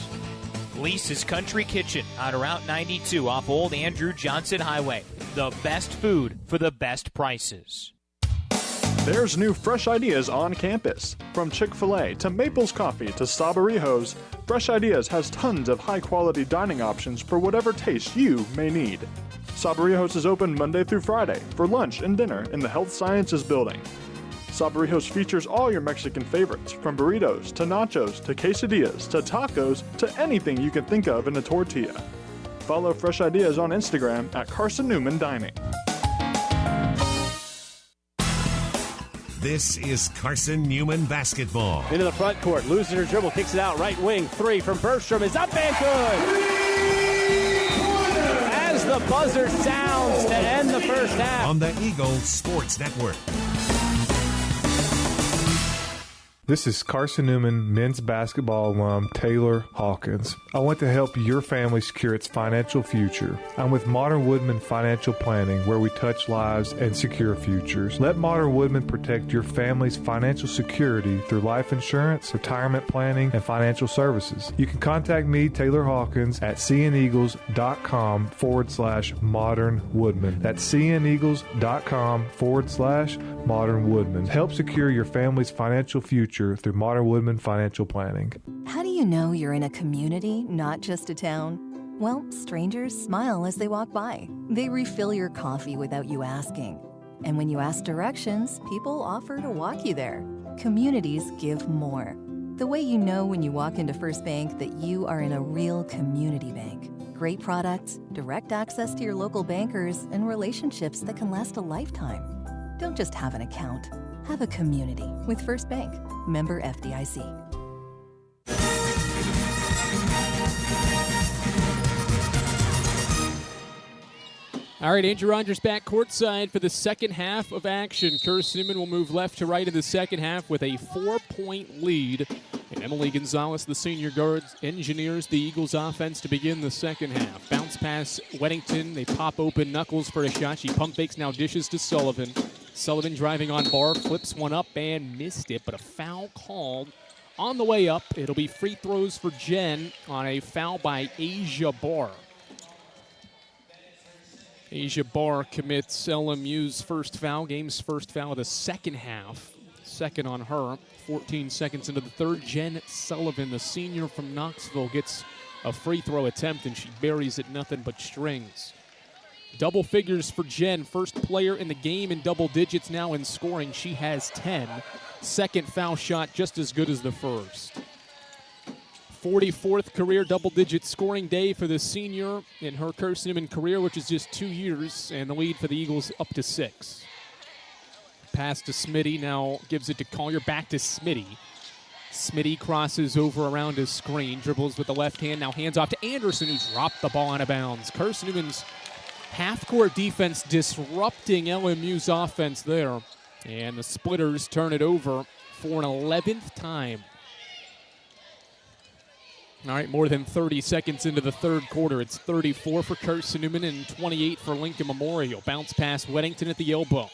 Lisa's Country Kitchen on Route 92 off Old Andrew Johnson Highway. The best food for the best prices. There's new fresh ideas on campus. From Chick-fil-A to Maples Coffee to Sabarijos, Fresh Ideas has tons of high-quality dining options for whatever taste you may need. Sabarijos is open Monday through Friday for lunch and dinner in the Health Sciences Building. Sabarijos features all your Mexican favorites, from burritos to nachos to quesadillas to tacos to anything you can think of in a tortilla. Follow Fresh Ideas on Instagram at Carson-Newman Dining. This is Carson-Newman basketball. Into the front court, loses her dribble, kicks it out, right wing, 3 from Bergstrom is up and good! As the buzzer sounds to end the first half. On the Eagles Sports Network. This is Carson-Newman men's basketball alum Taylor Hawkins. I want to help your family secure its financial future. I'm with Modern Woodman Financial Planning, where we touch lives and secure futures. Let Modern Woodman protect your family's financial security through life insurance, retirement planning, and financial services. You can contact me, Taylor Hawkins, at cneagles.com/Modern Woodman. That's cneagles.com/Modern Woodman. Help secure your family's financial future through Modern Woodman Financial Planning. How do you know you're in a community, not just a town? Well, strangers smile as they walk by. They refill your coffee without you asking. And when you ask directions, people offer to walk you there. Communities give more. The way you know when you walk into First Bank that you are in a real community bank. Great products, direct access to your local bankers, and relationships that can last a lifetime. Don't just have an account. Have a community with First Bank. Member FDIC. All right, Andrew Rogers back courtside for the second half of action. Carson-Newman will move left to right in the second half with a 4-point lead. And Emily Gonzalez, the senior guard, engineers the Eagles' offense to begin the second half. Bounce pass, Weddington. They pop open Knuckles for a shot. She pump fakes, now dishes to Sullivan. Sullivan driving on Barr, flips one up and missed it, but a foul called on the way up. It'll be free throws for Jen on a foul by Asia Barr. Asia Barr commits LMU's first foul, game's first foul of the second half. Second on her. 14 seconds into the third. Jen Sullivan, the senior from Knoxville, gets a free throw attempt, and she buries it nothing but strings. Double figures for Jen. First player in the game in double digits now in scoring. She has 10. Second foul shot just as good as the first. 44th career double-digit scoring day for the senior in her Carson-Newman career, which is just 2 years, and the lead for the Eagles up to 6. Pass to Smitty, now gives it to Collier, back to Smitty. Smitty crosses over around his screen, dribbles with the left hand, now hands off to Anderson, who's dropped the ball out of bounds. Carson-Newman's half-court defense disrupting LMU's offense there, and the Splitters turn it over for an 11th time. All right, more than 30 seconds into the third quarter. It's 34 for Carson-Newman and 28 for Lincoln Memorial. Bounce pass, Weddington at the elbow.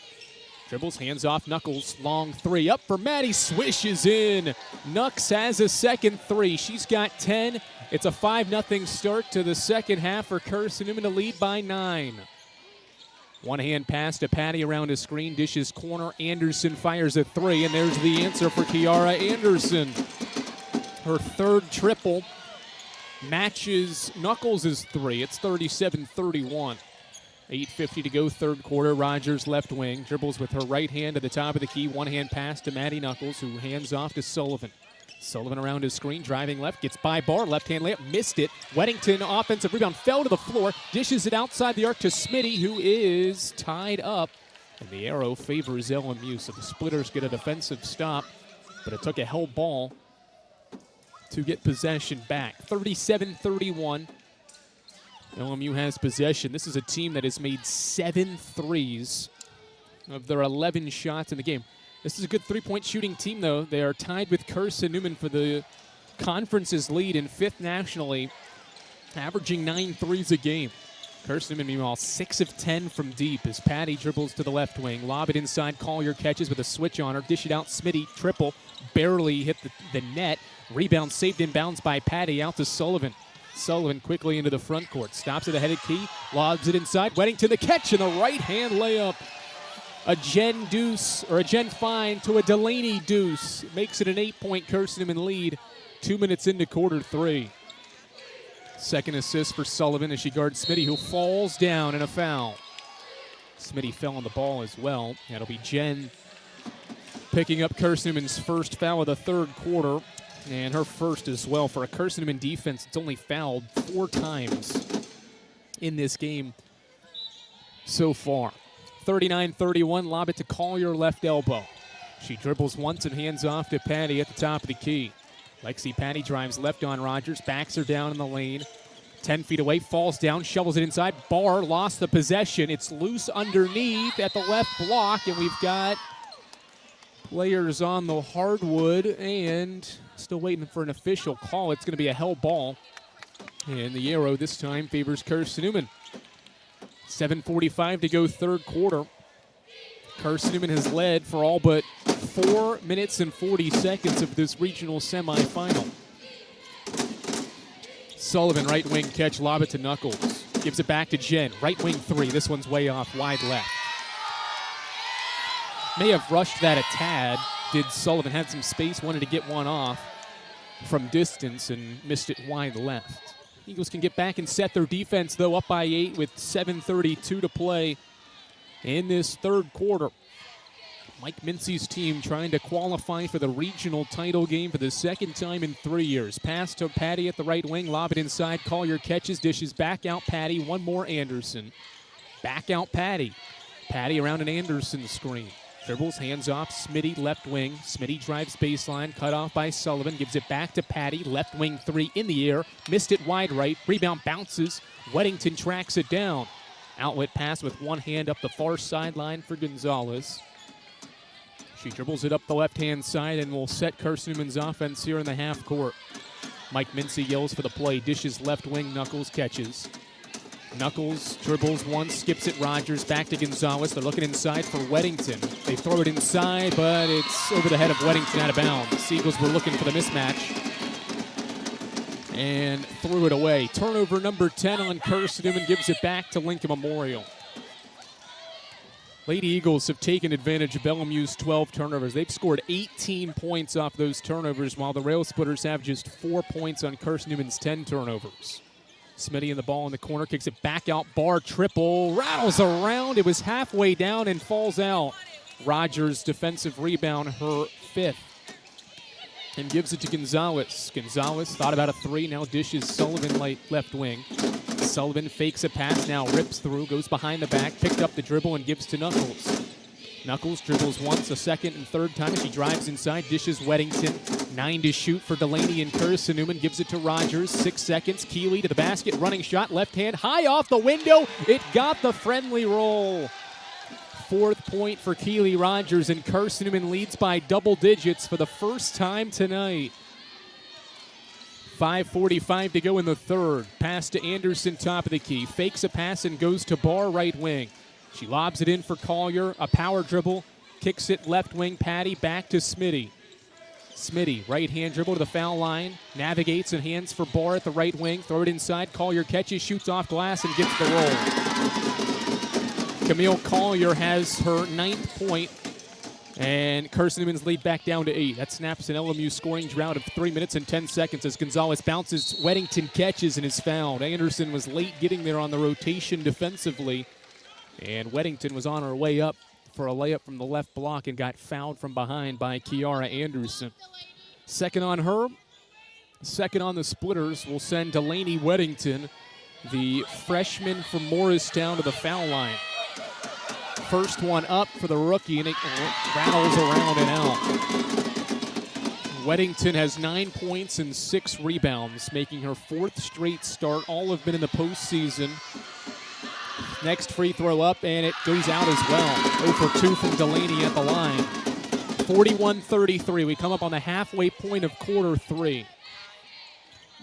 Dribbles, hands off, Knuckles, long three. Up for Maddie, swishes in. Nux has a second three. She's got 10. It's a 5-0 start to the second half for Carson-Newman to lead by 9. One-hand pass to Patty around his screen, dishes corner. Anderson fires a three, and there's the answer for Kiara Anderson. Her third triple matches Knuckles' three. It's 37-31. 8:50 to go, third quarter. Rogers left wing, dribbles with her right hand to the top of the key. One-hand pass to Maddie Knuckles, who hands off to Sullivan. Sullivan around his screen, driving left, gets by Barr, left-hand layup, missed it. Weddington, offensive rebound, fell to the floor, dishes it outside the arc to Smitty, who is tied up. And the arrow favors LMU, so the Splitters get a defensive stop, but it took a held ball to get possession back. 37-31. LMU has possession. This is a team that has made 7 threes of their 11 shots in the game. This is a good three-point shooting team, though. They are tied with Carson-Newman for the conference's lead in 5th nationally, averaging 9 threes a game. Carson-Newman, meanwhile, 6 of 10 from deep as Patty dribbles to the left wing. Lob it inside. Collier catches with a switch on her. Dish it out. Smitty, triple. Barely hit the net. Rebound saved in bounds by Patty, out to Sullivan. Sullivan quickly into the front court. Stops at the headed key. Lobs it inside. Weddington the catch and a right-hand layup. A Jen deuce, or a Jen Fine to a Delaney deuce. Makes it an 8-point Carson-Newman lead 2 minutes into quarter 3. Second assist for Sullivan as she guards Smitty, who falls down in a foul. Smitty fell on the ball as well. That'll be Jen picking up Carson-Newman's first foul of the third quarter, and her first as well. For a Carson-Newman defense, it's only fouled 4 times in this game so far. 39-31, lob it to Collier, left elbow. She dribbles once and hands off to Patty at the top of the key. Lexi Patty drives left on Rogers, backs her down in the lane. 10 feet away, falls down, shovels it inside. Barr lost the possession. It's loose underneath at the left block, and we've got players on the hardwood and still waiting for an official call. It's going to be a held ball, and the arrow this time favors Carson-Newman. 7:45 to go, third quarter. Carson-Newman has led for all but 4 minutes and 40 seconds of this regional semifinal. Sullivan, right wing catch, lob it to Knuckles. Gives it back to Jen. Right wing three. This one's way off, wide left. May have rushed that a tad. Did Sullivan, had some space, wanted to get one off from distance and missed it wide left. Eagles can get back and set their defense, though, up by 8 with 7:32 to play in this third quarter. Mike Mincy's team trying to qualify for the regional title game for the second time in 3 years. Pass to Patty at the right wing, lob it inside. Collier catches, dishes back out Patty. One more Anderson. Back out Patty. Patty around an Anderson screen. Dribbles, hands off, Smitty left wing. Smitty drives baseline, cut off by Sullivan. Gives it back to Patty, left wing 3 in the air. Missed it wide right. Rebound bounces. Weddington tracks it down. Outlet pass with one hand up the far sideline for Gonzalez. She dribbles it up the left-hand side and will set Carson-Newman's offense here in the half court. Mike Mincy yells for the play. Dishes left wing, Knuckles catches. Knuckles dribbles once, skips it Rogers, back to Gonzalez. They're looking inside for Weddington. They throw it inside, but it's over the head of Weddington out of bounds. Eagles were looking for the mismatch and threw it away. Turnover number 10 on Carson-Newman, gives it back to Lincoln Memorial. Lady Eagles have taken advantage of LMU's 12 turnovers. They've scored 18 points off those turnovers, while the Rail Splitters have just 4 points on Carson-Newman's 10 turnovers. Smitty in the ball in the corner, kicks it back out, bar triple, rattles around. It was halfway down and falls out. Rogers' defensive rebound, her 5th. And gives it to Gonzalez. Gonzalez thought about a 3, now dishes Sullivan left wing. Sullivan fakes a pass, now rips through, goes behind the back, picked up the dribble and gives to Knuckles. Knuckles dribbles once, a second and third time as she drives inside, dishes Weddington. 9 to shoot for Delaney and Carson-Newman, gives it to Rogers. 6 seconds, Keeley to the basket, running shot, left hand, high off the window. It got the friendly roll. 4th point for Keeley Rogers, and Carson-Newman leads by double digits for the first time tonight. 5:45 to go in the third. Pass to Anderson, top of the key. Fakes a pass and goes to Barr, right wing. She lobs it in for Collier. A power dribble. Kicks it left wing. Patty back to Smitty. Smitty, right-hand dribble to the foul line. Navigates and hands for Barr at the right wing. Throw it inside. Collier catches, shoots off glass, and gets the roll. Camille Collier has her 9th point. And Carson-Newman's lead back down to 8. That snaps an LMU scoring drought of 3 minutes and 10 seconds as Gonzalez bounces. Weddington catches and is fouled. Anderson was late getting there on the rotation defensively. And Weddington was on her way up for a layup from the left block and got fouled from behind by Kiara Anderson. Second on her. Second on the Splitters will send Delaney Weddington, the freshman from Morristown, to the foul line. First one up for the rookie, and it rattles around and out. Weddington has 9 points and 6 rebounds, making her 4th straight start. All have been in the postseason. Next free throw up, and it goes out as well. 0 for 2 from Delaney at the line. 41-33. We come up on the halfway point of quarter 3.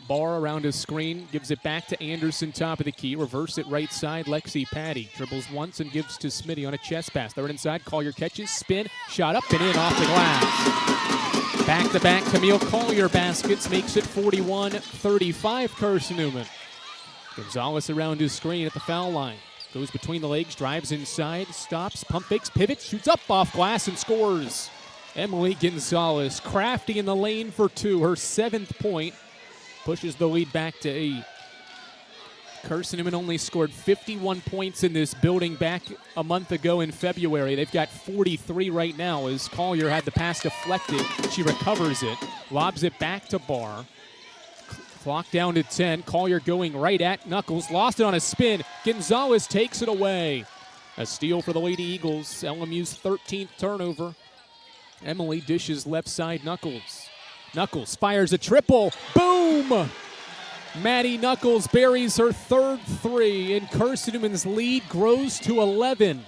Barr around his screen, gives it back to Anderson, top of the key. Reverse it right side, Lexi Patty. Dribbles once and gives to Smitty on a chest pass. Third inside, Collier catches, spin, shot up and in off the glass. Back-to-back Camille Collier baskets, makes it 41-35 Carson-Newman. Gonzalez around his screen at the foul line. Goes between the legs, drives inside, stops, pump fakes, pivots, shoots up off glass and scores. Emily Gonzalez, crafty in the lane for 2, her 7th point. Pushes the lead back to 8. Carson-Newman only scored 51 points in this building back a month ago in February. They've got 43 right now as Collier had the pass deflected. She recovers it, lobs it back to Barr. Clock down to 10. Collier going right at Knuckles. Lost it on a spin. Gonzalez takes it away. A steal for the Lady Eagles. LMU's 13th turnover. Emily dishes left side Knuckles. Knuckles fires a triple. Boom! Maddie Knuckles buries her 3rd 3, and Carson-Newman's lead grows to 11.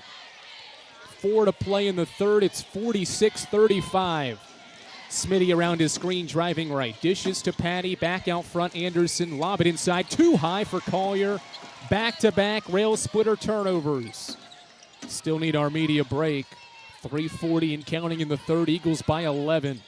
4 to play in the third. It's 46-35. Smitty around his screen, driving right. Dishes to Patty, back out front. Anderson, lob it inside. Too high for Collier. Back-to-back Rail Splitter turnovers. Still need our media break. 3:40 and counting in the third. Eagles by 11.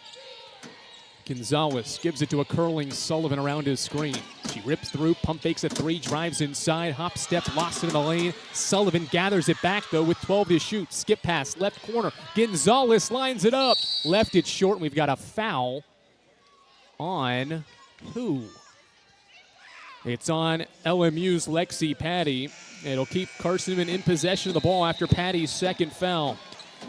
Gonzalez gives it to a curling Sullivan around his screen. She rips through, pump fakes a 3, drives inside, hop step, lost it in the lane. Sullivan gathers it back, though, with 12 to shoot. Skip pass, left corner. Gonzalez lines it up. Left it short, and we've got a foul on who? It's on LMU's Lexi Patty. It'll keep Carson-Newman in possession of the ball after Patty's second foul.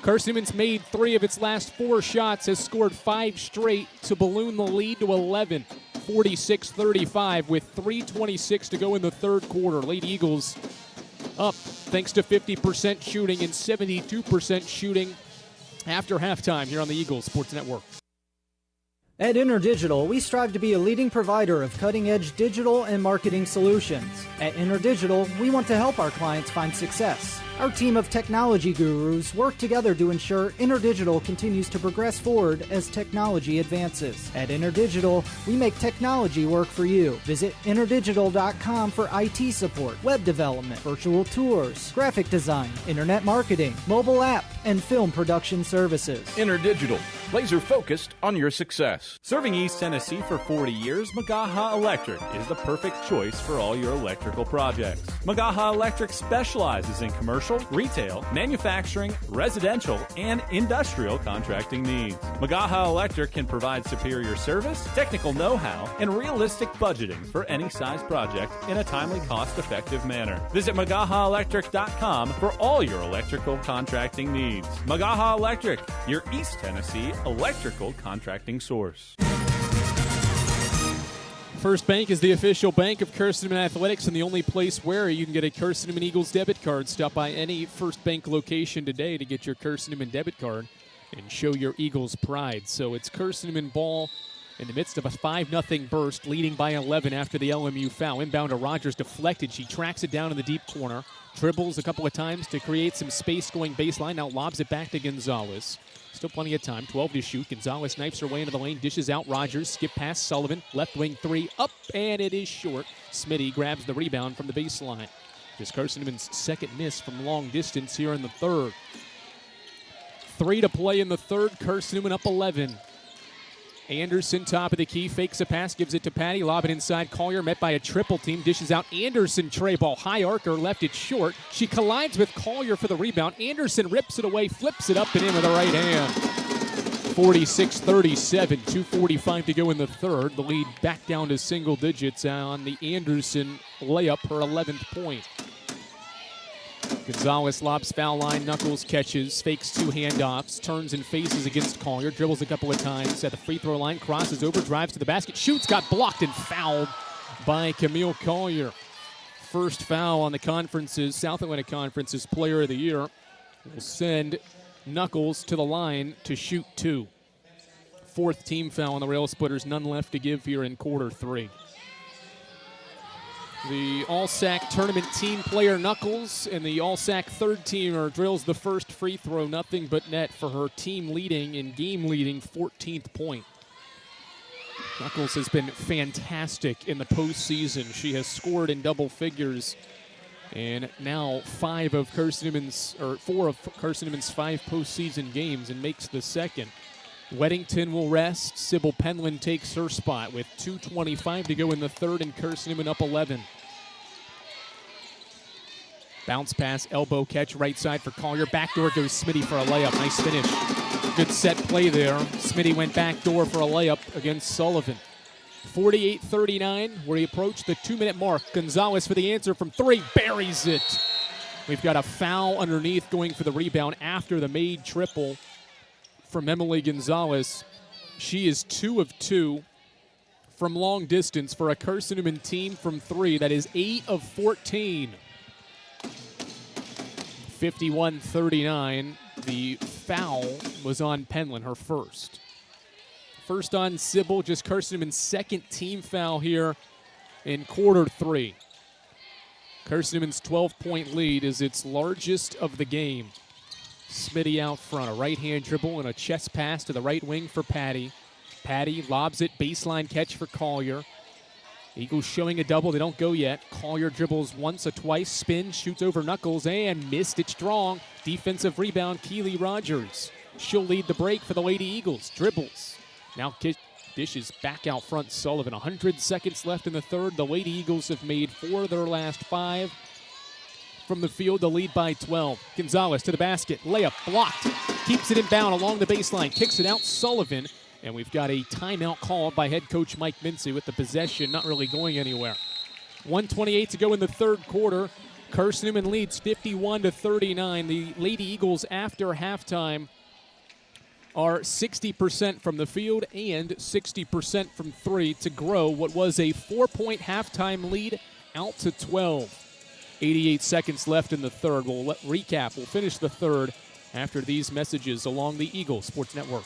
Carson-Newman's made 3 of its last 4 shots, has scored 5 straight to balloon the lead to 11, 46-35 with 3:26 to go in the third quarter. Lady Eagles up thanks to 50% shooting and 72% shooting after halftime here on the Eagles Sports Network. At InterDigital, we strive to be a leading provider of cutting-edge digital and marketing solutions. At InterDigital, we want to help our clients find success. Our team of technology gurus work together to ensure InterDigital continues to progress forward as technology advances. At InterDigital, we make technology work for you. Visit interdigital.com for IT support, web development, virtual tours, graphic design, internet marketing, mobile app, and film production services. InterDigital, laser focused on your success. Serving East Tennessee for 40 years, Magaha Electric is the perfect choice for all your electrical projects. Magaha Electric specializes in commercial, retail, manufacturing, residential, and industrial contracting needs. Magaha Electric can provide superior service, technical know-how, and realistic budgeting for any size project in a timely, cost-effective manner. Visit MagahaElectric.com for all your electrical contracting needs. Magaha Electric, your East Tennessee electrical contracting source. First Bank is the official bank of Carson-Newman Athletics and the only place where you can get a Carson-Newman Eagles debit card. Stop by any First Bank location today to get your Carson-Newman debit card and show your Eagles pride. So it's Carson-Newman ball in the midst of a 5-0 burst, leading by 11 after the LMU foul. Inbound to Rogers, deflected. She tracks it down in the deep corner, dribbles a couple of times to create some space going baseline. Now lobs it back to Gonzalez. Still plenty of time, 12 to shoot. Gonzalez snipes her way into the lane, dishes out Rogers, skip past Sullivan, left wing 3, up, and it is short. Smitty grabs the rebound from the baseline. Just Carson-Newman's second miss from long distance here in the third. 3 to play in the third, Carson-Newman up 11. Anderson, top of the key, fakes a pass, gives it to Patty, lob it inside. Collier met by a triple team, dishes out Anderson, tray ball, high arcer, left it short. She collides with Collier for the rebound. Anderson rips it away, flips it up and in with the right hand. 46-37, 2:45 to go in the third. The lead back down to single digits on the Anderson layup, her 11th point. Gonzalez lobs foul line, Knuckles catches, fakes 2 handoffs, turns and faces against Collier, dribbles a couple of times at the free throw line, crosses over, drives to the basket, shoots, got blocked and fouled by Camille Collier. First foul on the conference's, South Atlantic Conference's Player of the Year. Will send Knuckles to the line to shoot 2. 4th team foul on the Rail Splitters, none left to give here in quarter 3. The All-SAC tournament team player Knuckles and the All-SAC third teamer drills the first free throw, nothing but net for her team leading and game leading 14th point. Knuckles has been fantastic in the postseason. She has scored in double figures, and now 4 of Carson-Newman's 5 postseason games, and makes the second. Weddington will rest. Sybil Penland takes her spot with 2:25 to go in the third, and Carson-Newman up 11. Bounce pass, elbow catch, right side for Collier. Backdoor goes Smitty for a layup. Nice finish. Good set play there. Smitty went backdoor for a layup against Sullivan. 48-39. We approach the 2-minute mark. Gonzalez for the answer from 3. Buries it. We've got a foul underneath going for the rebound after the made triple from Emily Gonzalez. She is 2 of 2 from long distance for a Carson-Newman team from 3. That is 8 of 14. 51-39. The foul was on Penland, her first. First on Sybil, just Carson-Newman's second team foul here in quarter 3. Carson-Newman's 12-point lead is its largest of the game. Smitty out front, a right-hand dribble and a chest pass to the right wing for Patty. Patty lobs it, baseline catch for Collier. Eagles showing a double, they don't go yet. Collier dribbles once or twice, spins, shoots over Knuckles, and missed it strong. Defensive rebound, Keely Rogers. She'll lead the break for the Lady Eagles. Dribbles. Now dishes back out front, Sullivan. 100 seconds left in the third. The Lady Eagles have made 4 of their last 5. From the field, the lead by 12. Gonzalez to the basket, layup blocked. Keeps it inbound along the baseline, kicks it out, Sullivan. And we've got a timeout called by head coach Mike Mincy with the possession not really going anywhere. 1:28 to go in the third quarter. Carson-Newman leads 51-39. The Lady Eagles after halftime are 60% from the field and 60% from three to grow what was a 4-point halftime lead out to 12. 88 seconds left in the third. We'll recap. We'll finish the third after these messages along the Eagle Sports Network.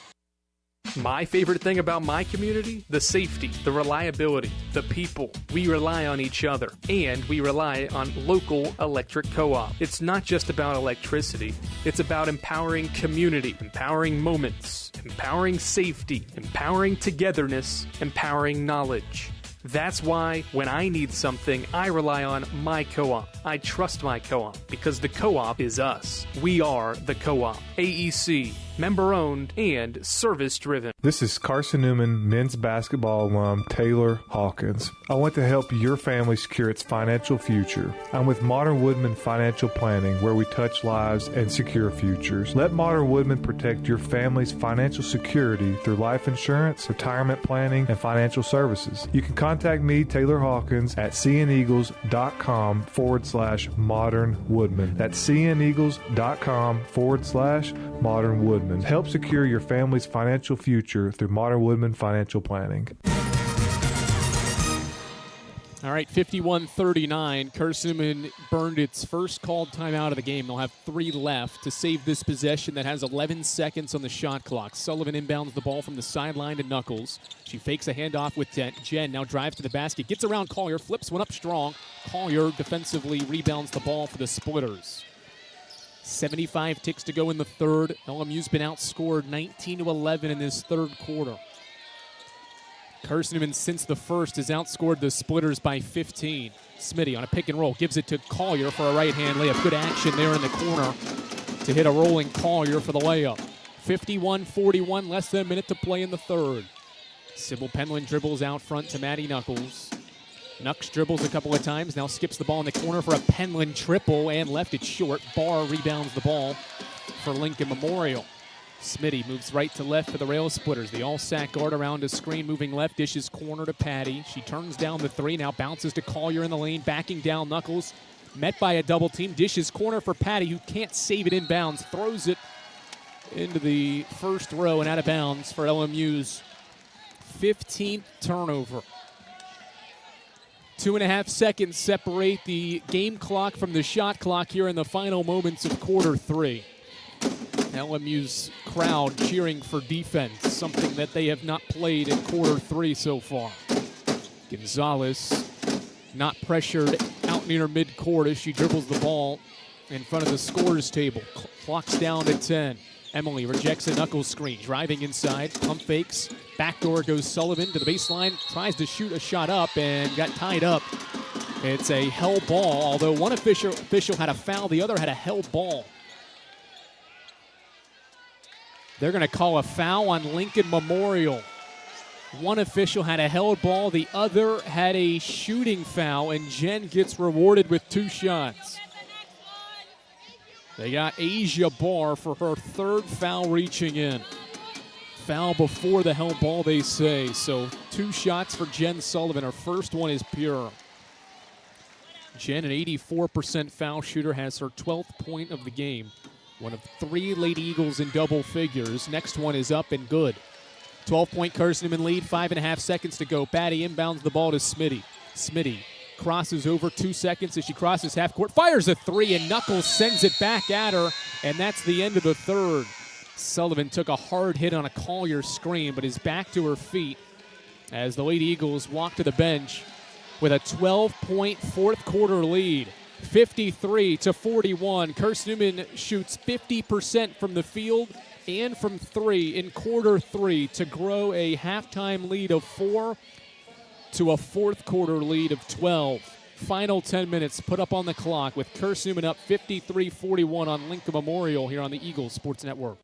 My favorite thing about my community? The safety, the reliability, the people. We rely on each other, and we rely on local electric co-op. It's not just about electricity. It's about empowering community, empowering moments, empowering safety, empowering togetherness, empowering knowledge. That's why when I need something, I rely on my co-op. I trust my co-op because the co-op is us. We are the co-op. AEC, member-owned and service-driven. This is Carson-Newman men's basketball alum Taylor Hawkins. I want to help your family secure its financial future. I'm with Modern Woodman Financial Planning, where we touch lives and secure futures. Let Modern Woodman protect your family's financial security through life insurance, retirement planning, and financial services. You can contact me, Taylor Hawkins, at cneagles.com/Modern Woodman. That's cneagles.com/Modern Woodman. Help secure your family's financial future through Modern Woodman Financial Planning. All right, 51-39. Carson-Newman burned its first called timeout of the game. They'll have 3 left to save this possession that has 11 seconds on the shot clock. Sullivan inbounds the ball from the sideline to Knuckles. She fakes a handoff with Jen. Now drives to the basket. Gets around Collier. Flips one up strong. Collier defensively rebounds the ball for the Splitters. 75 ticks to go in the third. LMU's been outscored 19-11 in this third quarter. Carson-Newman, since the first, has outscored the Splitters by 15. Smitty on a pick and roll gives it to Collier for a right-hand layup. Good action there in the corner to hit a rolling Collier for the layup. 51-41, less than a minute to play in the third. Sybil Penland dribbles out front to Maddie Knuckles. Nux dribbles a couple of times, now skips the ball in the corner for a Penland triple and left it short. Barr rebounds the ball for Lincoln Memorial. Smitty moves right to left for the Rail Splitters. The all-sack guard around a screen, moving left, dishes corner to Patty. She turns down the three, now bounces to Collier in the lane, backing down Knuckles. Met by a double team, dishes corner for Patty, who can't save it inbounds, throws it into the first row and out of bounds for LMU's 15th turnover. 2.5 seconds separate the game clock from the shot clock here in the final moments of quarter 3. LMU's crowd cheering for defense, something that they have not played in quarter 3 so far. Gonzalez not pressured out near midcourt as she dribbles the ball in front of the scorers table. Clock's down to 10. Emily rejects a knuckle screen, driving inside, pump fakes. Backdoor goes Sullivan to the baseline, tries to shoot a shot up and got tied up. It's a held ball, although one official had a foul, the other had a held ball. They're going to call a foul on Lincoln Memorial. One official had a held ball, the other had a shooting foul, and Jen gets rewarded with 2 shots. They got Asia Barr for her 3rd foul reaching in. Foul before the held ball, they say. So 2 shots for Jen Sullivan. Her first one is pure. Jen, an 84% foul shooter, has her 12th point of the game. One of 3 Lady Eagles in double figures. Next one is up and good. 12-point Carson-Newman lead, 5.5 seconds to go. Patty inbounds the ball to Smitty. Smitty crosses over 2 seconds as she crosses half court. Fires a 3 and Knuckles sends it back at her. And that's the end of the third. Sullivan took a hard hit on a Collier screen, but is back to her feet as the Lady Eagles walk to the bench with a 12-point fourth quarter lead. 53-41. Carson-Newman shoots 50% from the field and from 3 in quarter 3 to grow a halftime lead of 4 to a fourth quarter lead of 12. Final 10 minutes put up on the clock with Carson-Newman up 53-41 on Lincoln Memorial here on the Eagles Sports Network.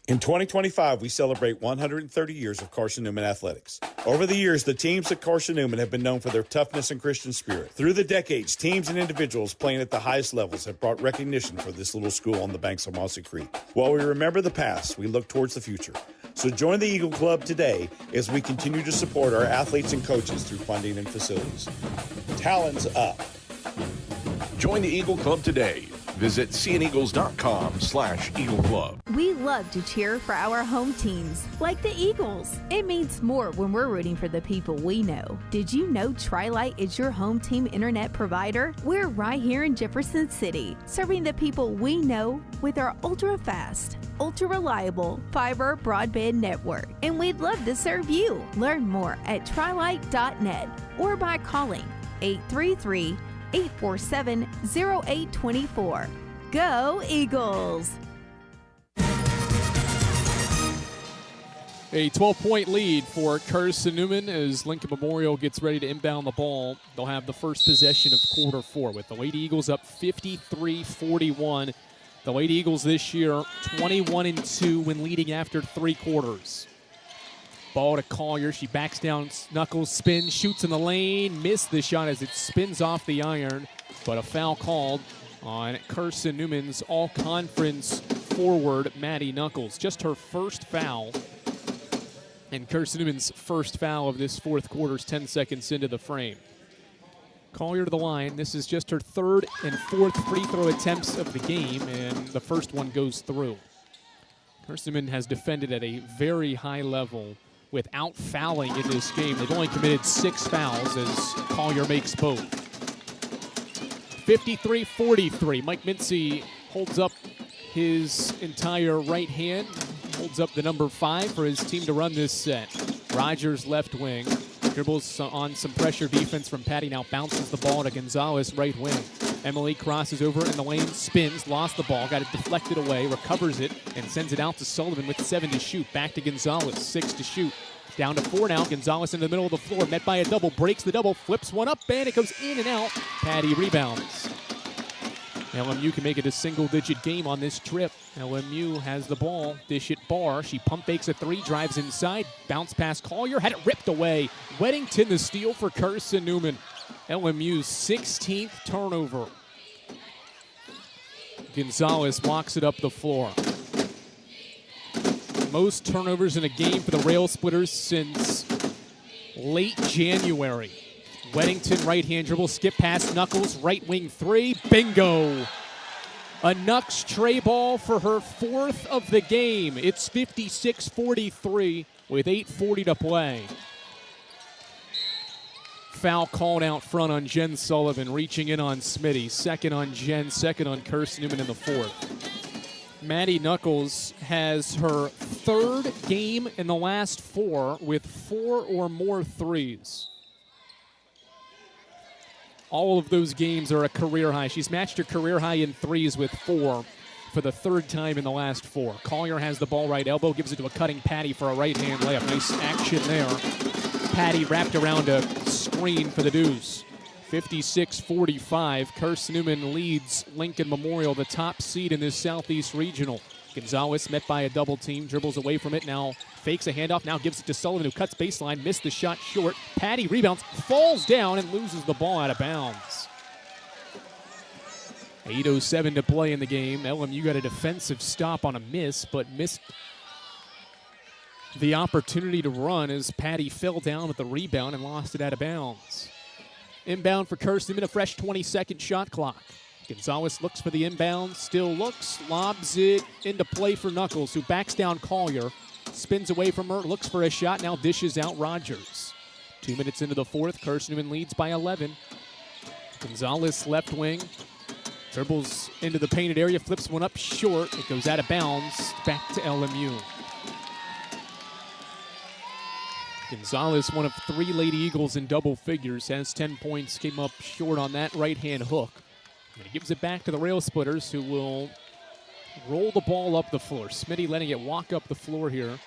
In 2025, we celebrate 130 years of Carson-Newman athletics. Over the years, the teams at Carson-Newman have been known for their toughness and Christian spirit. Through the decades, teams and individuals playing at the highest levels have brought recognition for this little school on the banks of Mossy Creek. While we remember the past, we look towards the future. So join the Eagle Club today as we continue to support our athletes and coaches through funding and facilities. Talons up. Join the Eagle Club today. Visit cneagles.com/Eagle Club. We love to cheer for our home teams, like the Eagles. It means more when we're rooting for the people we know. Did you know Tri-Lite is your home team internet provider? We're right here in Jefferson City, serving the people we know with our ultra-fast, ultra-reliable fiber broadband network. And we'd love to serve you. Learn more at trilite.net or by calling 833-847-0824. Go Eagles! A 12-point lead for Carson-Newman as Lincoln Memorial gets ready to inbound the ball. They'll have the first possession of quarter four with the Lady Eagles up 53-41. The Lady Eagles this year 21-2 when leading after 3 quarters. Ball to Collier. She backs down, knuckles, spins, shoots in the lane. Missed the shot as it spins off the iron. But a foul called on Carson-Newman's all-conference forward, Maddie Knuckles. Just her first foul. And Carson-Newman's first foul of this fourth quarter is 10 seconds into the frame. Collier to the line. This is just her third and fourth free throw attempts of the game, and the first one goes through. Carson-Newman has defended at a very high level without fouling in this game. They've only committed 6 fouls as Collier makes both. 53-43. Mike Mincy holds up his entire right hand, holds up the number 5 for his team to run this set. Rogers left wing. Dribbles on some pressure defense from Patty, now bounces the ball to Gonzalez, right wing. Emily crosses over in the lane, spins, lost the ball, got it deflected away, recovers it, and sends it out to Sullivan with 7 to shoot. Back to Gonzalez, 6 to shoot. Down to 4 now. Gonzalez in the middle of the floor, met by a double, breaks the double, flips one up, and it goes in and out. Patty rebounds. LMU can make it a single-digit game on this trip. LMU has the ball, dish it Barr. She pump fakes a 3, drives inside, bounce past Collier, had it ripped away. Weddington the steal for Carson-Newman. LMU's 16th turnover. Gonzalez walks it up the floor. Most turnovers in a game for the Rail Splitters since late January. Weddington right-hand dribble, skip past Knuckles, right wing 3, bingo! A Nux tray ball for her 4th of the game. It's 56-43 with 8:40 to play. Foul called out front on Jen Sullivan, reaching in on Smitty. Second on Jen, second on Carson-Newman in the 4th. Maddie Knuckles has her 3rd game in the last 4 with 4 or more threes. All of those games are a career high. She's matched her career high in threes with 4 for the 3rd time in the last 4. Collier has the ball right elbow, gives it to a cutting Patty for a right-hand layup. Nice action there. Patty wrapped around a screen for the Deuce. 56-45. Carson-Newman leads Lincoln Memorial, the top seed in this Southeast Regional. Gonzalez met by a double team, dribbles away from it, now fakes a handoff, now gives it to Sullivan, who cuts baseline, missed the shot short. Patty rebounds, falls down, and loses the ball out of bounds. 8:07 to play in the game. LMU got a defensive stop on a miss, but missed the opportunity to run as Patty fell down with the rebound and lost it out of bounds. Inbound for Carson-Newman, a fresh 20-second shot clock. Gonzalez looks for the inbound, still looks, lobs it into play for Knuckles, who backs down Collier, spins away from her, looks for a shot, now dishes out Rogers. 2 minutes into the 4th, Carson-Newman leads by 11. Gonzalez left wing, dribbles into the painted area, flips one up short, it goes out of bounds, back to LMU. Gonzalez, one of 3 Lady Eagles in double figures, has 10 points, came up short on that right-hand hook. And he gives it back to the Rail Splitters, who will roll the ball up the floor. Smitty letting it walk up the floor here,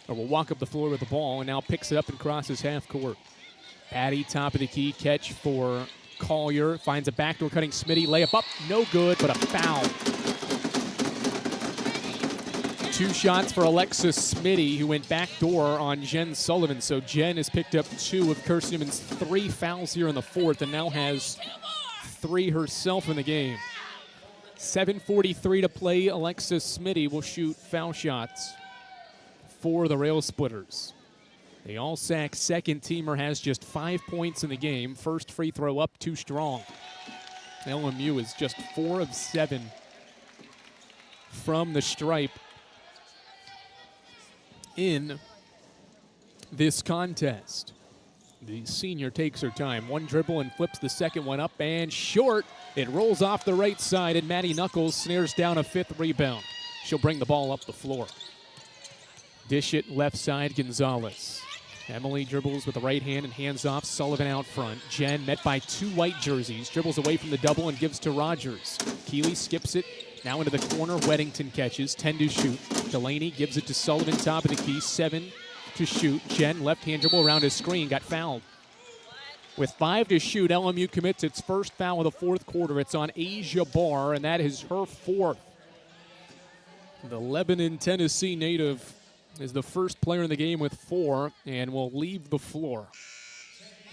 or will walk up the floor with the ball, and now picks it up and crosses half court. Patty, top of the key, catch for Collier, finds a backdoor cutting Smitty, layup up, no good, but a foul. 2 shots for Alexis Smitty, who went backdoor on Jen Sullivan. So Jen has picked up 2 of Carson-Newman's 3 fouls here in the 4th, and now has 3 herself in the game. 7:43 to play. Alexis Smitty will shoot foul shots for the Rail Splitters. The All-SAC second-teamer has just 5 points in the game. First free throw up too strong. LMU is just 4 of 7 from the stripe in this contest. The senior takes her time. One dribble and flips the second one up and short. It rolls off the right side, and Maddie Knuckles snares down a 5th rebound. She'll bring the ball up the floor. Dish it left side, Gonzalez. Emily dribbles with the right hand and hands off. Sullivan out front. Jen met by 2 white jerseys. Dribbles away from the double and gives to Rogers. Keeley skips it. Now into the corner. Weddington catches. 10 to shoot. Delaney gives it to Sullivan, top of the key. 7 to shoot. Jen, left-hand dribble around his screen. Got fouled. With 5 to shoot, LMU commits its first foul of the fourth quarter. It's on Asia Barr, and that is her 4th. The Lebanon, Tennessee native is the first player in the game with 4 and will leave the floor.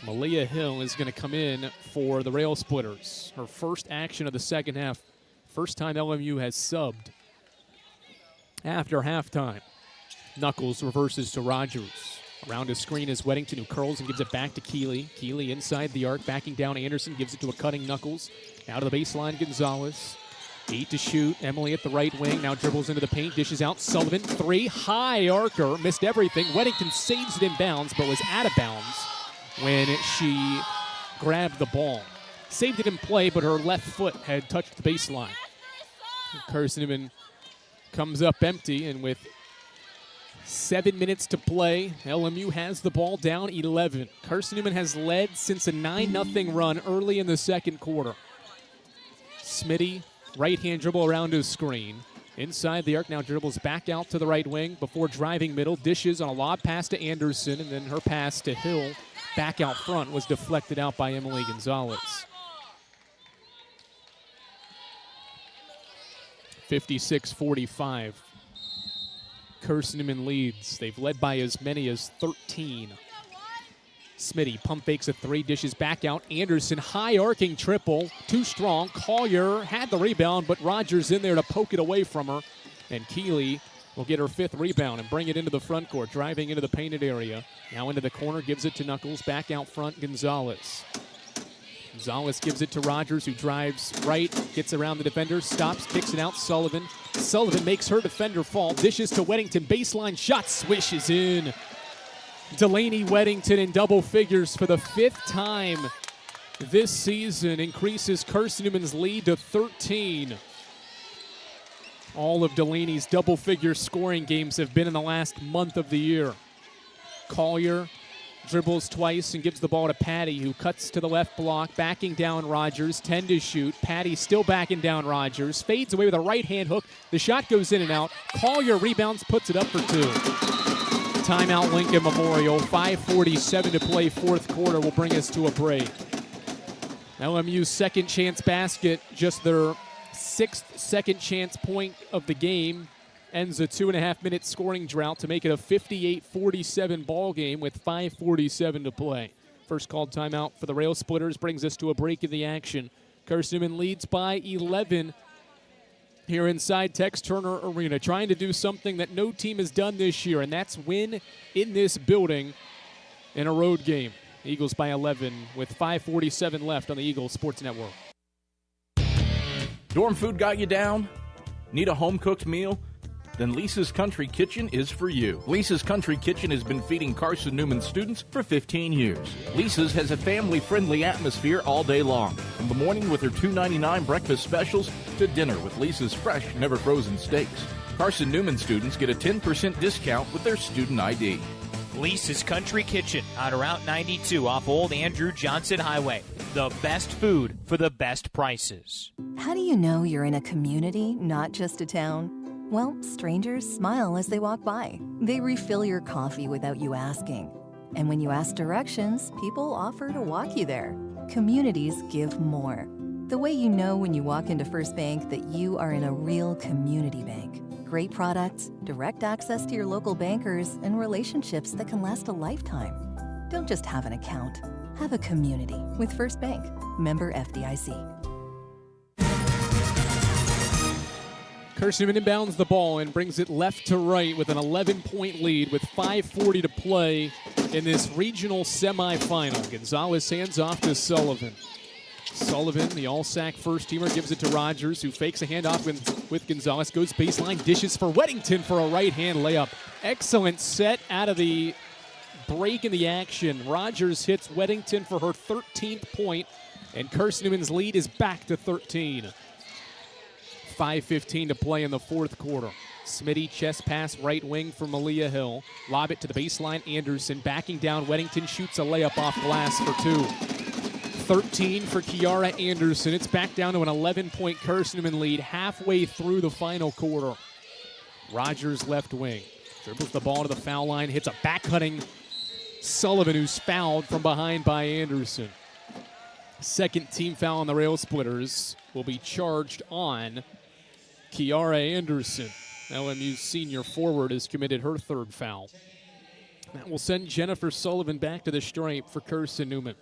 Malia Hill is going to come in for the Rail Splitters. Her first action of the second half. First time LMU has subbed after halftime. Knuckles reverses to Rogers. Around his screen is Weddington, who curls and gives it back to Keeley. Keeley inside the arc, backing down Anderson, gives it to a cutting Knuckles. Out of the baseline, Gonzalez. 8 to shoot. Emily at the right wing. Now dribbles into the paint. Dishes out. Sullivan. 3. High arcer. Missed everything. Weddington saves it in bounds, but was out of bounds when she grabbed the ball. Saved it in play, but her left foot had touched the baseline. Carson-Newman comes up empty, and with 7 minutes to play, LMU has the ball down 11. Carson-Newman has led since a 9-0 run early in the second quarter. Smitty, right-hand dribble around his screen. Inside the arc, now dribbles back out to the right wing before driving middle. Dishes on a lob pass to Anderson, and then her pass to Hill back out front was deflected out by Emily Gonzalez. 56-45. Carson-Newman leads. They've led by as many as 13. Smitty pump fakes a 3, dishes back out. Anderson, high arcing triple, too strong. Collier had the rebound, but Rogers in there to poke it away from her. And Keeley will get her 5th rebound and bring it into the front court, driving into the painted area. Now into the corner, gives it to Knuckles. Back out front, Gonzalez. Gonzalez gives it to Rogers, who drives right, gets around the defender, stops, kicks it out. Sullivan. Sullivan makes her defender fall. Dishes to Weddington. Baseline shot swishes in. Delaney Weddington in double figures for the 5th time this season. Increases Carson-Newman's lead to 13. All of Delaney's double-figure scoring games have been in the last month of the year. Collier dribbles twice and gives the ball to Patty, who cuts to the left block, backing down Rogers. 10 to shoot. Patty still backing down Rogers. Fades away with a right-hand hook. The shot goes in and out. Collier rebounds, puts it up for 2. Timeout Lincoln Memorial. 5:47 to play, fourth quarter will bring us to a break. LMU's second chance basket, just their 6th second chance point of the game, ends a 2.5-minute scoring drought to make it a 58-47 ball game with 5:47 to play. First called timeout for the Rail Splitters brings us to a break in the action. Carson-Newman leads by 11 here inside Tex Turner Arena, trying to do something that no team has done this year, and that's win in this building in a road game. Eagles by 11 with 5:47 left on the Eagles Sports Network. Dorm food got you down? Need a home-cooked meal? Then Lisa's Country Kitchen is for you. Lisa's Country Kitchen has been feeding Carson-Newman students for 15 years. Lisa's has a family-friendly atmosphere all day long, from the morning with her $2.99 breakfast specials to dinner with Lisa's fresh, never-frozen steaks. Carson-Newman students get a 10% discount with their student ID. Lisa's Country Kitchen on Route 92 off Old Andrew Johnson Highway. The best food for the best prices. How do you know you're in a community, not just a town? Well, strangers smile as they walk by. They refill your coffee without you asking. And when you ask directions, people offer to walk you there. Communities give more. The way you know when you walk into First Bank that you are in a real community bank. Great products, direct access to your local bankers, and relationships that can last a lifetime. Don't just have an account. Have a community with First Bank. Member FDIC. Carson-Newman inbounds the ball and brings it left to right with an 11-point lead with 5:40 to play in this regional semifinal. Gonzalez hands off to Sullivan. Sullivan, the all-SAC first-teamer, gives it to Rogers, who fakes a handoff with Gonzalez, goes baseline, dishes for Weddington for a right-hand layup. Excellent set out of the break in the action. Rogers hits Weddington for her 13th point, and Carson-Newman's lead is back to 13. 5:15 to play in the fourth quarter. Smitty chest pass right wing for Malia Hill. Lob it to the baseline. Anderson backing down. Weddington shoots a layup off glass for 2. 13 for Kiara Anderson. It's back down to an 11-point Carson-Newman lead halfway through the final quarter. Rogers left wing. Dribbles the ball to the foul line. Hits a back-cutting Sullivan, who's fouled from behind by Anderson. Second team foul on the Rail Splitters will be charged on Kiara Anderson. LMU's senior forward has committed her third foul. That will send Jennifer Sullivan back to the stripe for Carson-Newman.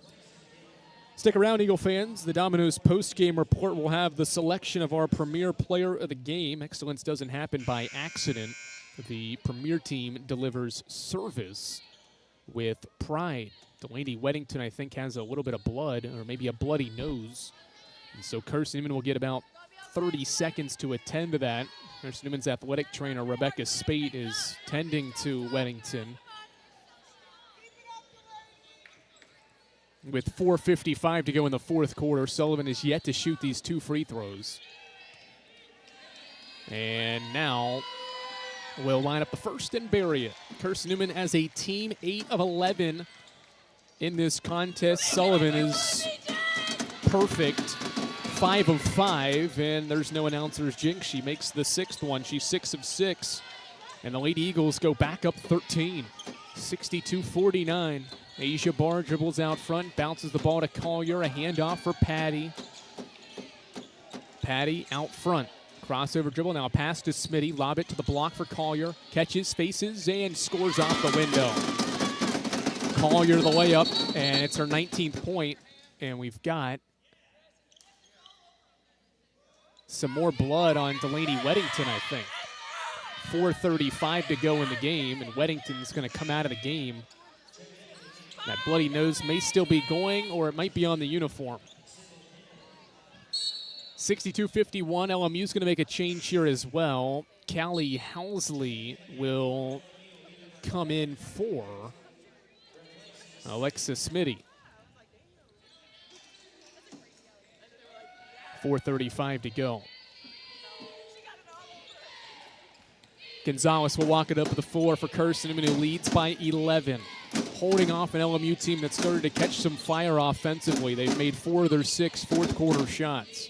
Stick around, Eagle fans. The Domino's post-game report will have the selection of our premier player of the game. Excellence doesn't happen by accident. The premier team delivers service with pride. Delaney Weddington, I think, has a little bit of blood, or maybe a bloody nose. And so Carson-Newman will get about 30 seconds to attend to that. Carson-Newman's athletic trainer, Rebecca Spate, is tending to Weddington. With 4:55 to go in the fourth quarter, Sullivan is yet to shoot these 2 free throws. And now we'll line up the first and bury it. Carson-Newman as a team 8 of 11 in this contest. Sullivan is perfect, 5 of 5, and there's no announcer's jinx. She makes the 6th one. She's 6 of 6, and the Lady Eagles go back up 13, 62-49. Asia Barr dribbles out front, bounces the ball to Collier, a handoff for Patty. Patty out front. Crossover dribble, now a pass to Smitty. Lob it to the block for Collier. Catches, faces, and scores off the window. Collier the layup, and it's her 19th point. And we've got some more blood on Delaney Weddington, I think. 4:35 to go in the game, and Weddington's going to come out of the game. That bloody nose may still be going, or it might be on the uniform. 62-51, LMU's going to make a change here as well. Callie Housley will come in for Alexa Smitty. 4:35 to go. Gonzalez will walk it up to the floor for Carson-Newman, who leads by 11. Holding off an LMU team that started to catch some fire offensively. They've made 4 of their 6 fourth-quarter shots.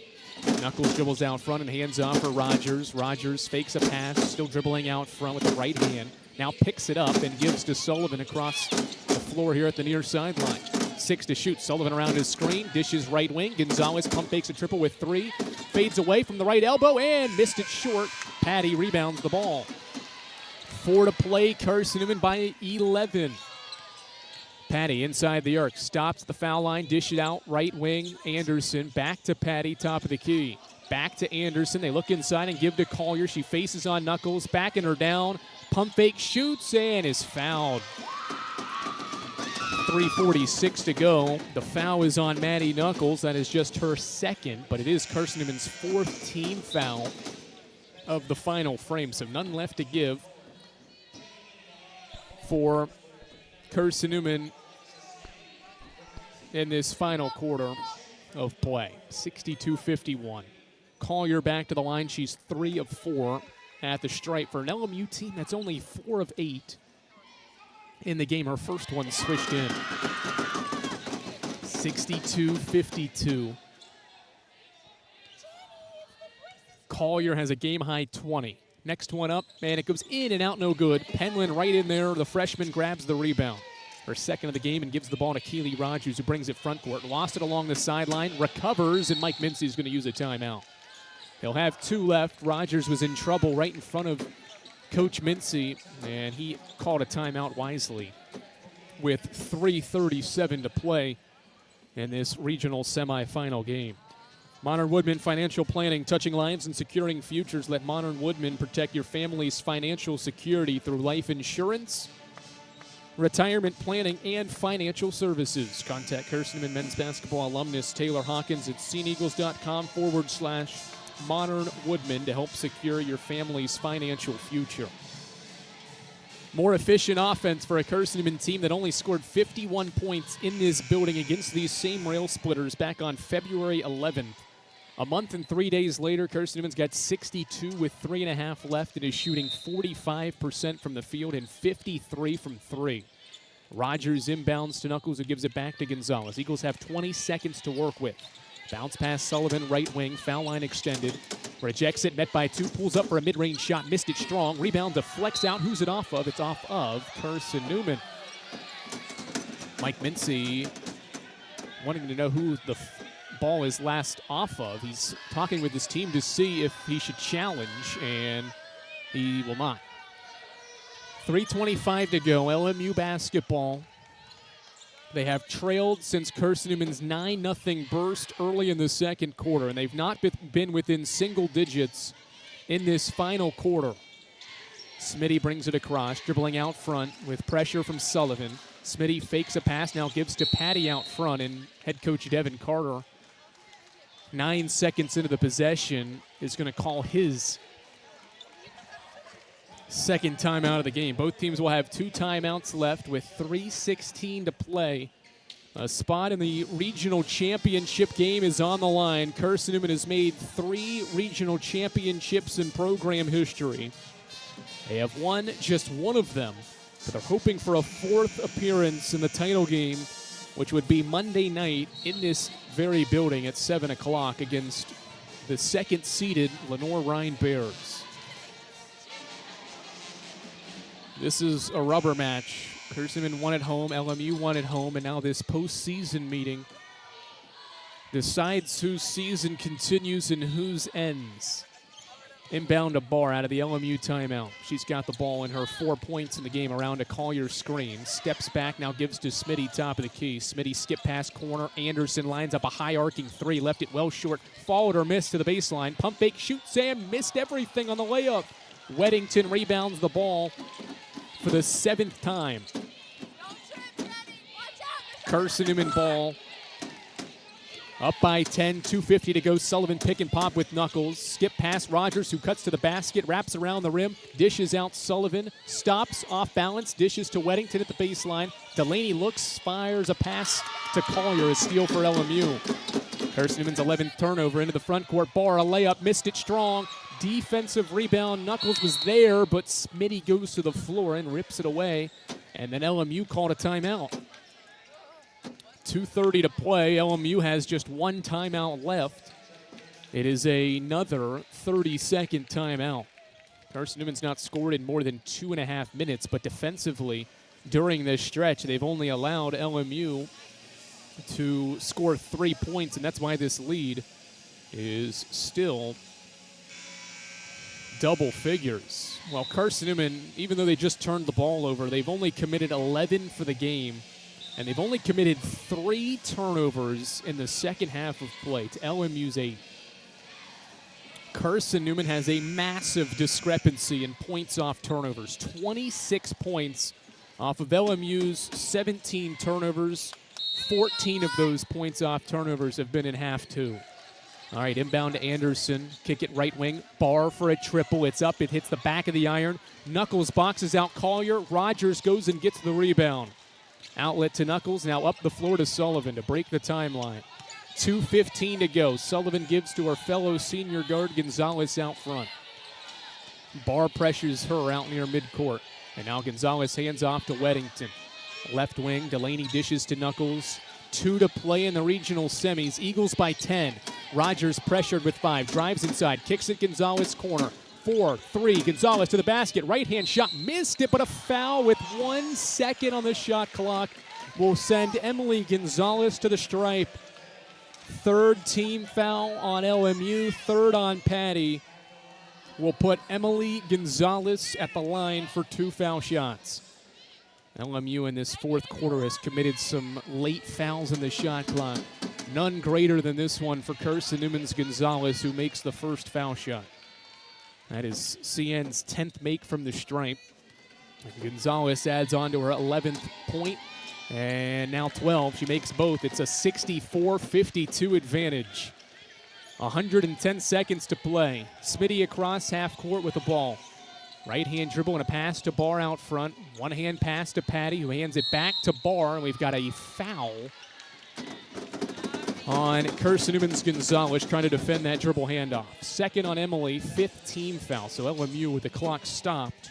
Knuckles dribbles out front and hands off for Rogers. Rogers fakes a pass, still dribbling out front with the right hand. Now picks it up and gives to Sullivan across the floor here at the near sideline. 6 to shoot. Sullivan around his screen, dishes right wing. Gonzalez pump fakes a triple with 3. Fades away from the right elbow and missed it short. Patty rebounds the ball. 4 to play, Carson-Newman by 11. Patty inside the arc, stops the foul line, dish it out, right wing, Anderson, back to Patty, top of the key. Back to Anderson, they look inside and give to Collier. She faces on Knuckles, backing her down, pump fake, shoots, and is fouled. 3:46 to go. The foul is on Maddie Knuckles. That is just her second, but it is Carson-Newman's 4th team foul of the final frame, so none left to give for Carson-Newman in this final quarter of play. 62-51. Collier back to the line. She's 3 of 4 at the stripe for an LMU team that's only 4 of 8 in the game. Her first one switched in. 62-52. Collier has a game-high 20. Next one up, and it goes in and out, no good. Penland right in there. The freshman grabs the rebound. Her second of the game and gives the ball to Keely Rogers, who brings it front court. Lost it along the sideline, recovers, and Mike Mincy is going to use a timeout. He'll have 2 left. Rogers was in trouble right in front of Coach Mincy, and he called a timeout wisely with 3:37 to play in this regional semifinal game. Modern Woodman Financial Planning, touching lives and securing futures. Let Modern Woodman protect your family's financial security through life insurance, retirement planning, and financial services. Contact Carson-Newman men's basketball alumnus Taylor Hawkins at SeneEagles.com/Modern Woodman to help secure your family's financial future. More efficient offense for a Carson-Newman team that only scored 51 points in this building against these same rail splitters back on February 11th. A month and 3 days later, Carson-Newman's got 62 with 3.5 left and is shooting 45% from the field and 53 from three. Rogers inbounds to Knuckles, who gives it back to Gonzalez. Eagles have 20 seconds to work with. Bounce pass Sullivan, right wing, foul line extended. Rejects it, met by two, pulls up for a mid-range shot, missed it strong. Rebound deflects out. Who's it off of? It's off of Carson-Newman. Mike Mincy wanting to know who the ball is last off of. He's talking with his team to see if he should challenge, and he will not. 3:25 to go, LMU basketball. They have trailed since Carson-Newman's 9-0 burst early in the second quarter, and they've not been within single digits in this final quarter. Smitty brings it across, dribbling out front with pressure from Sullivan. Smitty fakes a pass, now gives to Patty out front, and head coach Devin Carter, 9 seconds into the possession, is going to call his second timeout of the game. Both teams will have 2 timeouts left with 3:16 to play. A spot in the regional championship game is on the line. Carson-Newman has made 3 regional championships in program history. They have won just one of them, but they're hoping for a 4th appearance in the title game, which would be Monday night in this very building at 7 o'clock against the second-seeded Lenore-Rhine Bears. This is a rubber match. Carson-Newman won at home, LMU won at home, and now this postseason meeting decides whose season continues and whose ends. Inbound to Barr out of the LMU timeout. She's got the ball in her 4 points in the game around a Collier screen. Steps back, now gives to Smitty, top of the key. Smitty skip past corner. Anderson lines up a high arcing three. Left it well short. Followed or missed to the baseline. Pump fake, shoot, Sam missed everything on the layup. Weddington rebounds the ball for the 7th time. Carson-Newman ball up by 10, 2:50 to go. Sullivan pick and pop with Knuckles. Skip past Rogers, who cuts to the basket, wraps around the rim, dishes out Sullivan, stops off balance, dishes to Weddington at the baseline. Delaney looks, fires a pass to Collier, a steal for LMU. Carson-Newman's 11th turnover into the front court. Barr, a layup, missed it strong. Defensive rebound. Knuckles was there, but Smitty goes to the floor and rips it away. And then LMU called a timeout. 2:30 to play. LMU has just 1 timeout left. It is another 30-second timeout. Carson-Newman's not scored in more than 2.5 minutes, but defensively during this stretch, they've only allowed LMU to score 3 points, and that's why this lead is still double figures. Well, Carson-Newman, even though they just turned the ball over, they've only committed 11 for the game, and they've only committed 3 turnovers in the second half of play to LMU's 8. Carson-Newman has a massive discrepancy in points off turnovers. 26 points off of LMU's 17 turnovers. 14 of those points off turnovers have been in half 2. All right, inbound to Anderson. Kick it right wing. Barr for a triple. It's up. It hits the back of the iron. Knuckles boxes out Collier. Rogers goes and gets the rebound. Outlet to Knuckles. Now up the floor to Sullivan to break the timeline. 2:15 to go. Sullivan gives to her fellow senior guard Gonzalez out front. Barr pressures her out near midcourt. And now Gonzalez hands off to Weddington. Left wing, Delaney dishes to Knuckles. 2 to play in the regional semis. Eagles by 10. Rogers pressured with 5. Drives inside. Kicks it Gonzalez corner. 4-3. Gonzalez to the basket. Right-hand shot. Missed it, but a foul with 1 second on the shot clock will send Emily Gonzalez to the stripe. 3rd team foul on LMU. 3rd on Patty. Will put Emily Gonzalez at the line for 2 foul shots. LMU in this 4th quarter has committed some late fouls in the shot clock. None greater than this one for Carson-Newman's Gonzalez, who makes the first foul shot. That is CN's 10th make from the stripe. And Gonzalez adds on to her 11th point, and now 12. She makes both. It's a 64-52 advantage. 110 seconds to play. Smitty across half court with the ball. Right-hand dribble and a pass to Barr out front. One-hand pass to Patty, who hands it back to Barr, and we've got a foul on Carson-Newman's Gonzalez trying to defend that dribble handoff. Second on Emily, 5th team foul. So LMU, with the clock stopped,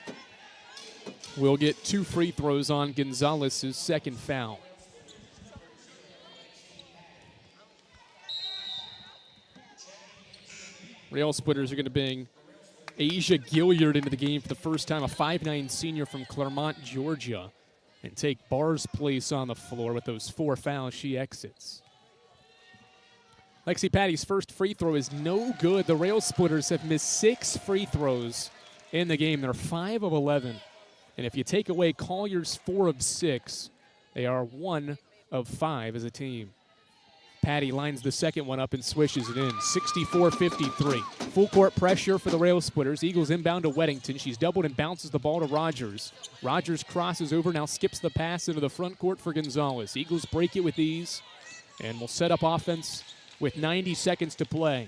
will get 2 free throws on Gonzalez's second foul. Rail splitters are going to bring Asia Gilliard into the game for the first time, a 5'9 senior from Claremont, Georgia, and take Barr's place on the floor. With those 4 fouls, she exits. Lexi Patty's first free throw is no good. The Rail Splitters have missed 6 free throws in the game. They're 5 of 11. And if you take away Collier's 4 of 6, they are 1 of 5 as a team. Patty lines the second one up and swishes it in. 64-53. Full court pressure for the Rail Splitters. Eagles inbound to Weddington. She's doubled and bounces the ball to Rogers. Rogers crosses over, now skips the pass into the front court for Gonzalez. Eagles break it with ease and will set up offense with 90 seconds to play.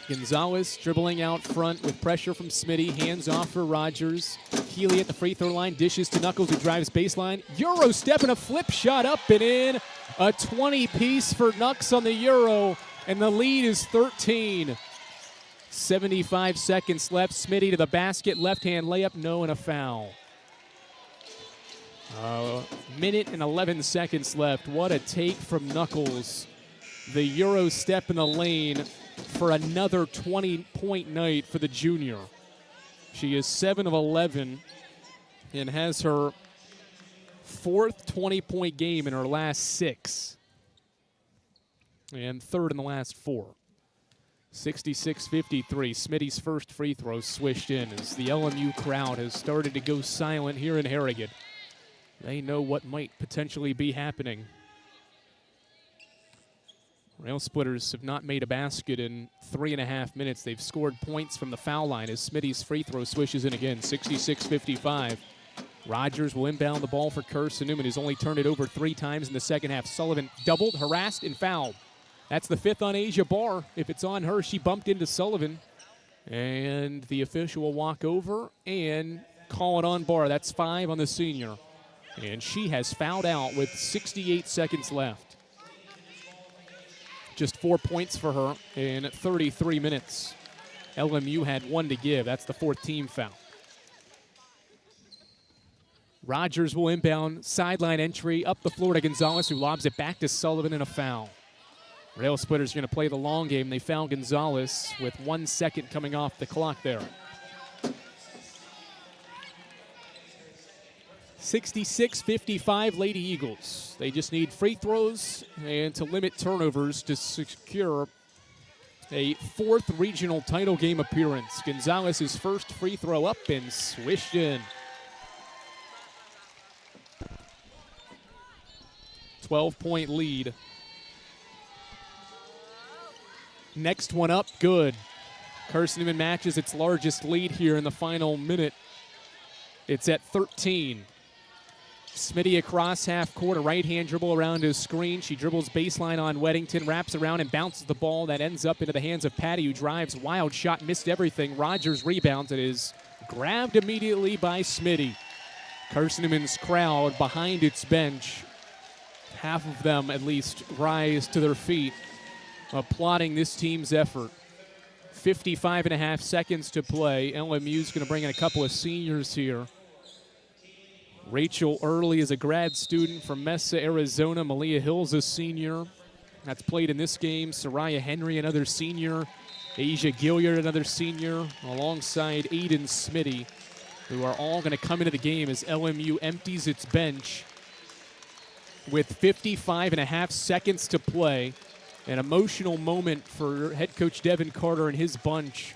Gonzalez dribbling out front with pressure from Smitty. Hands off for Rogers. Keeley at the free throw line. Dishes to Knuckles, who drives baseline. Euro step and a flip shot up and in. A 20-piece for Nux on the Euro. And the lead is 13. 75 seconds left. Smitty to the basket. Left-hand layup. No, and a foul. Minute and 11 seconds left. What a take from Knuckles. The Euro step in the lane for another 20-point night for the junior. She is 7 of 11 and has her 4th 20-point game in her last 6. And 3rd in the last 4. 66-53. Smitty's first free throw swished in as the LMU crowd has started to go silent here in Harrogate. They know what might potentially be happening. Rail Splitters have not made a basket in 3.5 minutes. They've scored points from the foul line as Smitty's free throw swishes in again. 66-55. Rogers will inbound the ball for Carson-Newman, who's only turned it over 3 times in the second half. Sullivan doubled, harassed, and fouled. That's the 5th on Asia Barr. If it's on her, she bumped into Sullivan. And the official will walk over and call it on Barr. That's 5 on the senior. And she has fouled out with 68 seconds left. Just 4 points for her in 33 minutes. LMU had 1 to give. That's the 4th team foul. Rogers will inbound, sideline entry, up the floor to Gonzalez, who lobs it back to Sullivan, and a foul. Rail Splitters are going to play the long game. They foul Gonzalez with 1 second coming off the clock there. 66-55 Lady Eagles. They just need free throws and to limit turnovers to secure a 4th regional title game appearance. Gonzalez's first free throw up and swished in. 12-point lead. Next one up, good. Carson-Newman matches its largest lead here in the final minute. It's at 13. Smitty across half court, a right-hand dribble around his screen. She dribbles baseline on Weddington, wraps around and bounces the ball. That ends up into the hands of Patty, who drives. Wild shot, missed everything. Rogers rebounds. It is grabbed immediately by Smitty. Carson-Newman's crowd behind its bench, half of them at least, rise to their feet, applauding this team's effort. 55.5 seconds to play. LMU's going to bring in a couple of seniors here. Rachel Early is a grad student from Mesa, Arizona. Malia Hill's a senior. That's played in this game. Soraya Henry, another senior. Asia Gilliard, another senior, alongside Aiden Smitty, who are all going to come into the game as LMU empties its bench with 55.5 seconds to play. An emotional moment for head coach Devin Carter and his bunch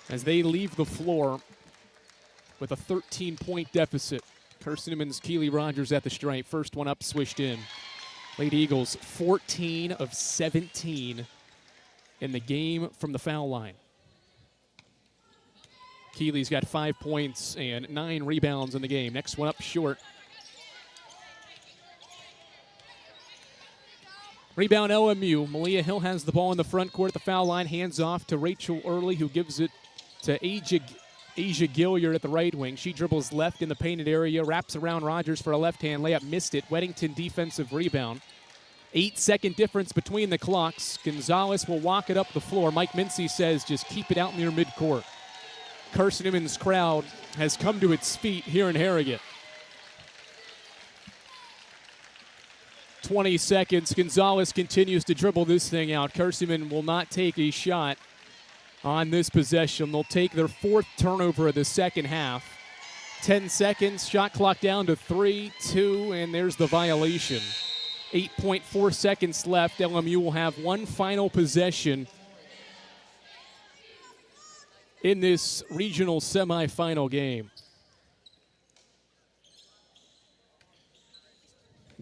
as they leave the floor with a 13-point deficit. Carson-Newman's Keely Rogers at the stripe. First one up, swished in. Lady Eagles 14 of 17 in the game from the foul line. Keeley's got 5 points and 9 rebounds in the game. Next one up short. Rebound LMU. Malia Hill has the ball in the front court at the foul line. Hands off to Rachel Early, who gives it to Asia Gilliard at the right wing. She dribbles left in the painted area, wraps around Rogers for a left-hand layup. Missed it. Weddington defensive rebound. 8-second difference between the clocks. Gonzalez will walk it up the floor. Mike Mincy says just keep it out near midcourt. Carson-Newman's crowd has come to its feet here in Harrogate. 20 seconds. Gonzalez continues to dribble this thing out. Carson-Newman will not take a shot on this possession. They'll take their 4th turnover of the second half. 10 seconds. Shot clock down to 3, 2, and there's the violation. 8.4 seconds left. LMU will have one final possession in this regional semifinal game.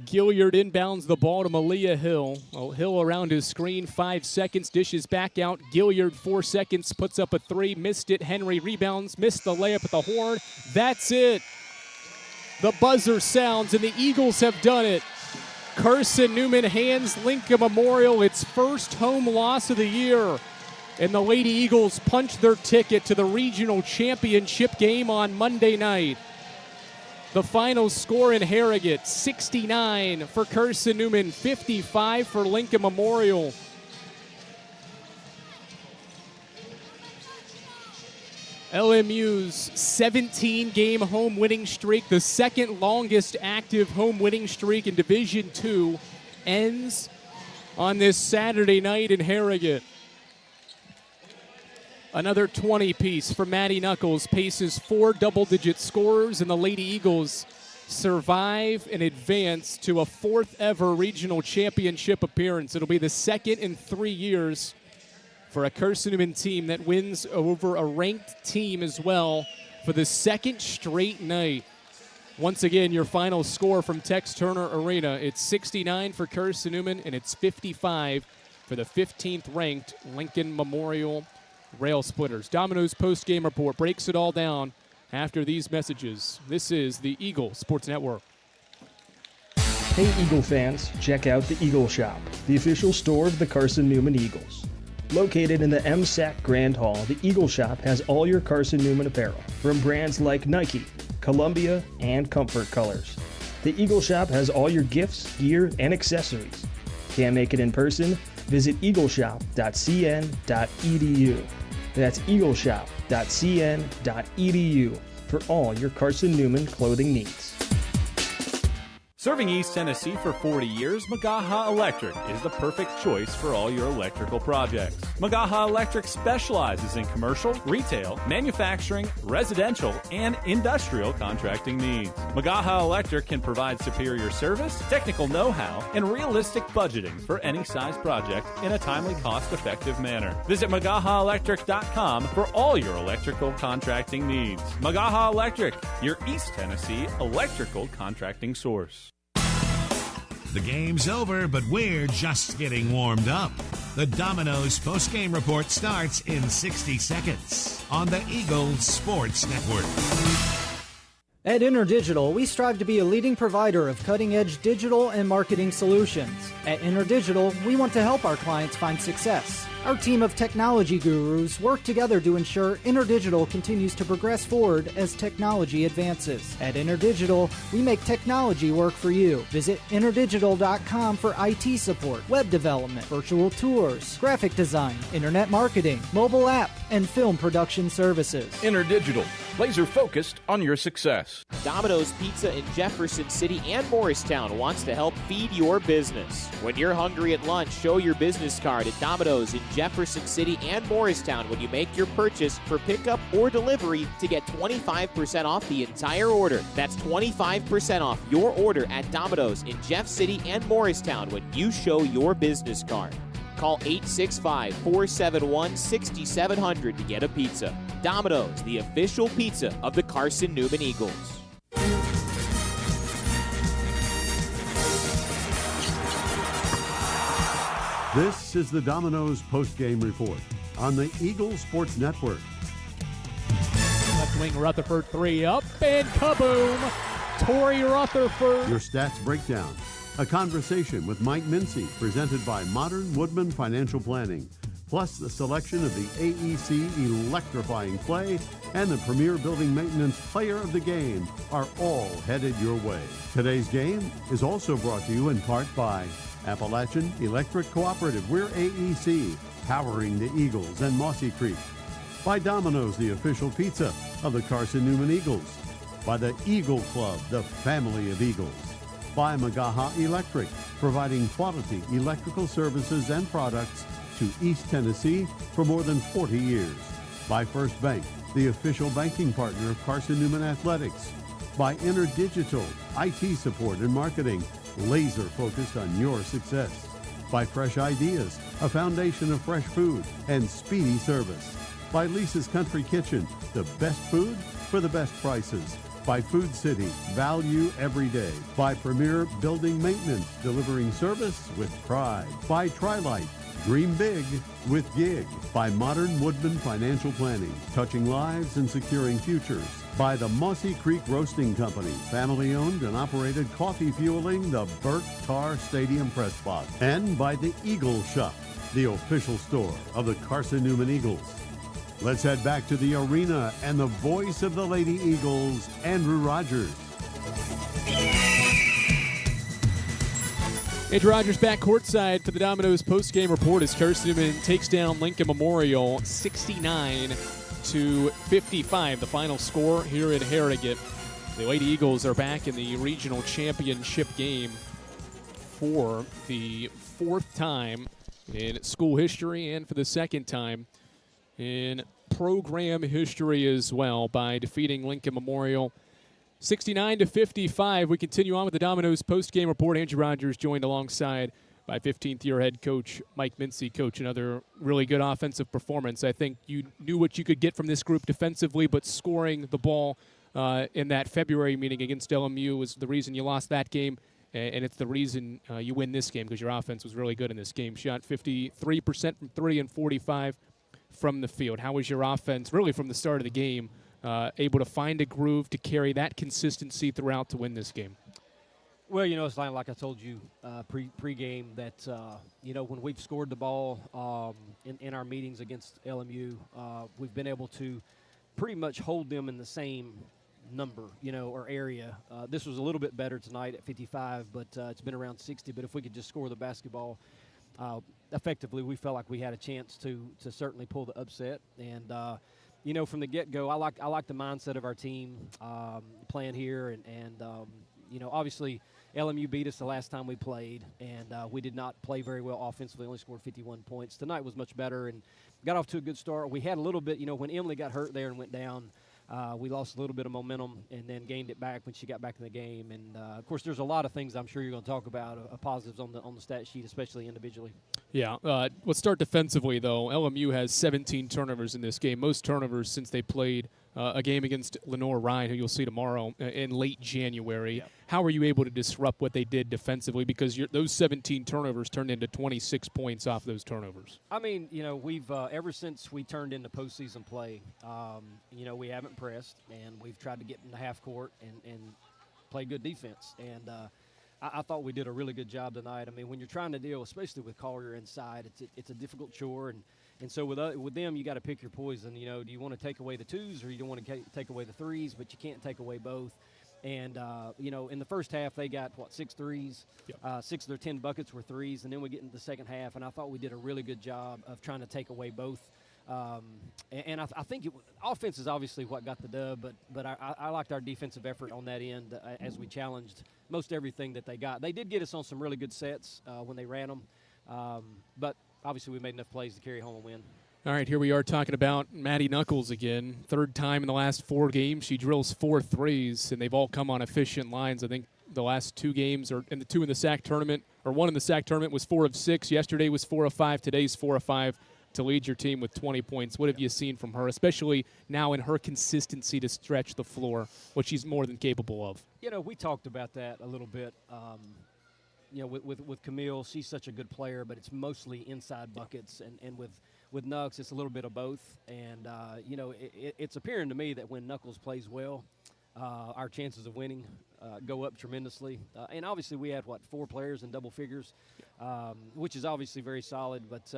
Gilliard inbounds the ball to Malia Hill. Hill around his screen, 5 seconds, dishes back out. Gilliard, 4 seconds, puts up a 3, missed it. Henry rebounds, missed the layup at the horn. That's it. The buzzer sounds, and the Eagles have done it. Carson-Newman hands Lincoln Memorial its first home loss of the year. And the Lady Eagles punch their ticket to the regional championship game on Monday night. The final score in Harrogate, 69 for Carson-Newman, 55 for Lincoln Memorial. LMU's 17-game home winning streak, the second longest active home winning streak in Division II, ends on this Saturday night in Harrogate. Another 20-piece for Maddie Knuckles paces 4 double-digit scorers, and the Lady Eagles survive and advance to a 4th ever regional championship appearance. It'll be the second in 3 years for a Carson-Newman team that wins over a ranked team as well for the second straight night. Once again, your final score from Tex Turner Arena. It's 69 for Carson-Newman, and it's 55 for the 15th ranked Lincoln Memorial Rail Splitters. Domino's post-game report breaks it all down after these messages. This is the Eagle Sports Network. Hey Eagle fans, check out the Eagle Shop, the official store of the Carson-Newman Eagles. Located in the MSAC Grand Hall, the Eagle Shop has all your Carson-Newman apparel from brands like Nike, Columbia, and Comfort Colors. The Eagle Shop has all your gifts, gear, and accessories. Can't make it in person? Visit eagleshop.cn.edu. That's eagleshop.cn.edu for all your Carson-Newman clothing needs. Serving East Tennessee for 40 years, Magaha Electric is the perfect choice for all your electrical projects. Magaha Electric specializes in commercial, retail, manufacturing, residential, and industrial contracting needs. Magaha Electric can provide superior service, technical know-how, and realistic budgeting for any size project in a timely, cost-effective manner. Visit MagahaElectric.com for all your electrical contracting needs. Magaha Electric, your East Tennessee electrical contracting source. The game's over, but we're just getting warmed up. The Domino's post-game report starts in 60 seconds on the Eagle Sports Network. At InterDigital, we strive to be a leading provider of cutting-edge digital and marketing solutions. At InterDigital, we want to help our clients find success. Our team of technology gurus work together to ensure InterDigital continues to progress forward as technology advances. At InterDigital, we make technology work for you. Visit interdigital.com for IT support, web development, virtual tours, graphic design, internet marketing, mobile app, and film production services. InterDigital, laser focused on your success. Domino's Pizza in Jefferson City and Morristown wants to help feed your business. When you're hungry at lunch, show your business card at Domino's in Jefferson City and Morristown when you make your purchase for pickup or delivery to get 25% off the entire order. That's 25% off your order at Domino's in Jeff City and Morristown when you show your business card. Call 865-471-6700 to get a pizza. Domino's, the official pizza of the Carson-Newman Eagles. This is the Domino's post-game report on the Eagles Sports Network. Left wing Rutherford, 3 up, and kaboom! Torrey Rutherford. Your stats breakdown. A conversation with Mike Mincy, presented by Modern Woodman Financial Planning. Plus the selection of the AEC electrifying play and the premier building maintenance player of the game are all headed your way. Today's game is also brought to you in part by Appalachian Electric Cooperative. We're AEC, powering the Eagles and Mossy Creek. By Domino's, the official pizza of the Carson-Newman Eagles. By the Eagle Club, the family of Eagles. By Magaha Electric, providing quality electrical services and products to East Tennessee for more than 40 years. By First Bank, the official banking partner of Carson-Newman Athletics. By InterDigital, IT support and marketing, laser focused on your success. By Fresh Ideas, a foundation of fresh food and speedy service. By Lisa's Country Kitchen, the best food for the best prices. By Food City, value every day. By Premier Building Maintenance, delivering service with pride. By Trilight, dream big with gig. By Modern Woodman Financial Planning, touching lives and securing futures. By the Mossy Creek Roasting Company, family owned and operated, coffee fueling the Burt Carr Stadium press box. And by the Eagle Shop, the official store of the Carson-Newman Eagles. Let's head back to the arena and the voice of the Lady Eagles, Andrew Rogers. Andrew Rogers back courtside for the Domino's post-game report as Carson-Newman takes down Lincoln Memorial 69-55. The final score here at Harrogate. The Lady Eagles are back in the regional championship game for the 4th time in school history and for the 2nd time in program history as well by defeating Lincoln Memorial 69-55. We continue on with the Domino's post-game report. Andrew Rogers joined alongside by 15th-year head coach Mike Mincy. Coach, another really good offensive performance. I think you knew what you could get from this group defensively, but scoring the ball in that February meeting against LMU was the reason you lost that game, and it's the reason you win this game because your offense was really good in this game. Shot 53% from 3 and 45 from the field. How was your offense, really from the start of the game, able to find a groove to carry that consistency throughout to win this game? Well, it's like I told you pre-game that, when we've scored the ball in our meetings against LMU, we've been able to pretty much hold them in the same number, or area. This was a little bit better tonight at 55, but it's been around 60. But if we could just score the basketball effectively, we felt like we had a chance to certainly pull the upset. And from the get-go, I like the mindset of our team playing here, and obviously LMU beat us the last time we played, and we did not play very well offensively. Only scored 51 points. Tonight was much better and got off to a good start. We had a little bit, when Emily got hurt there and went down, we lost a little bit of momentum and then gained it back when she got back in the game. And, of course, there's a lot of things I'm sure you're going to talk about, positives on the stat sheet, especially individually. Yeah. Let's start defensively, though. LMU has 17 turnovers in this game, most turnovers since they played a game against Lenore Ryan, who you'll see tomorrow in late January. Yep. How were you able to disrupt what they did defensively? Because those 17 turnovers turned into 26 points off those turnovers. I mean, we've ever since we turned into postseason play, we haven't pressed, and we've tried to get in the half court and play good defense. And I thought we did a really good job tonight. I mean, when you're trying to deal, especially with Collier inside, it's a difficult chore. And so with them, you got to pick your poison. Do you want to take away the twos or you don't want to take away the threes, but you can't take away both. And, in the first half, they got, 6 threes? Yep. 6 of their 10 buckets were threes. And then we get into the second half, and I thought we did a really good job of trying to take away both. And I think offense is obviously what got the dub, but I liked our defensive effort on that end as we challenged most everything that they got. They did get us on some really good sets when they ran them, but obviously we made enough plays to carry home a win. All right, here we are talking about Maddie Knuckles again. 3rd time in the last 4 games. She drills 4 threes, and they've all come on efficient lines. I think the last 2 games, and the 2 in the SAC tournament, or 1 in the SAC tournament was 4 of 6. Yesterday was 4 of 5. Today's 4 of 5 to lead your team with 20 points. What have you seen from her, especially now in her consistency to stretch the floor, what she's more than capable of? We talked about that a little bit. with Camille, she's such a good player, but it's mostly inside buckets, and with Knucks, it's a little bit of both. And it's appearing to me that when Knuckles plays well, our chances of winning go up tremendously. And obviously, we had 4 players in double figures, which is obviously very solid. But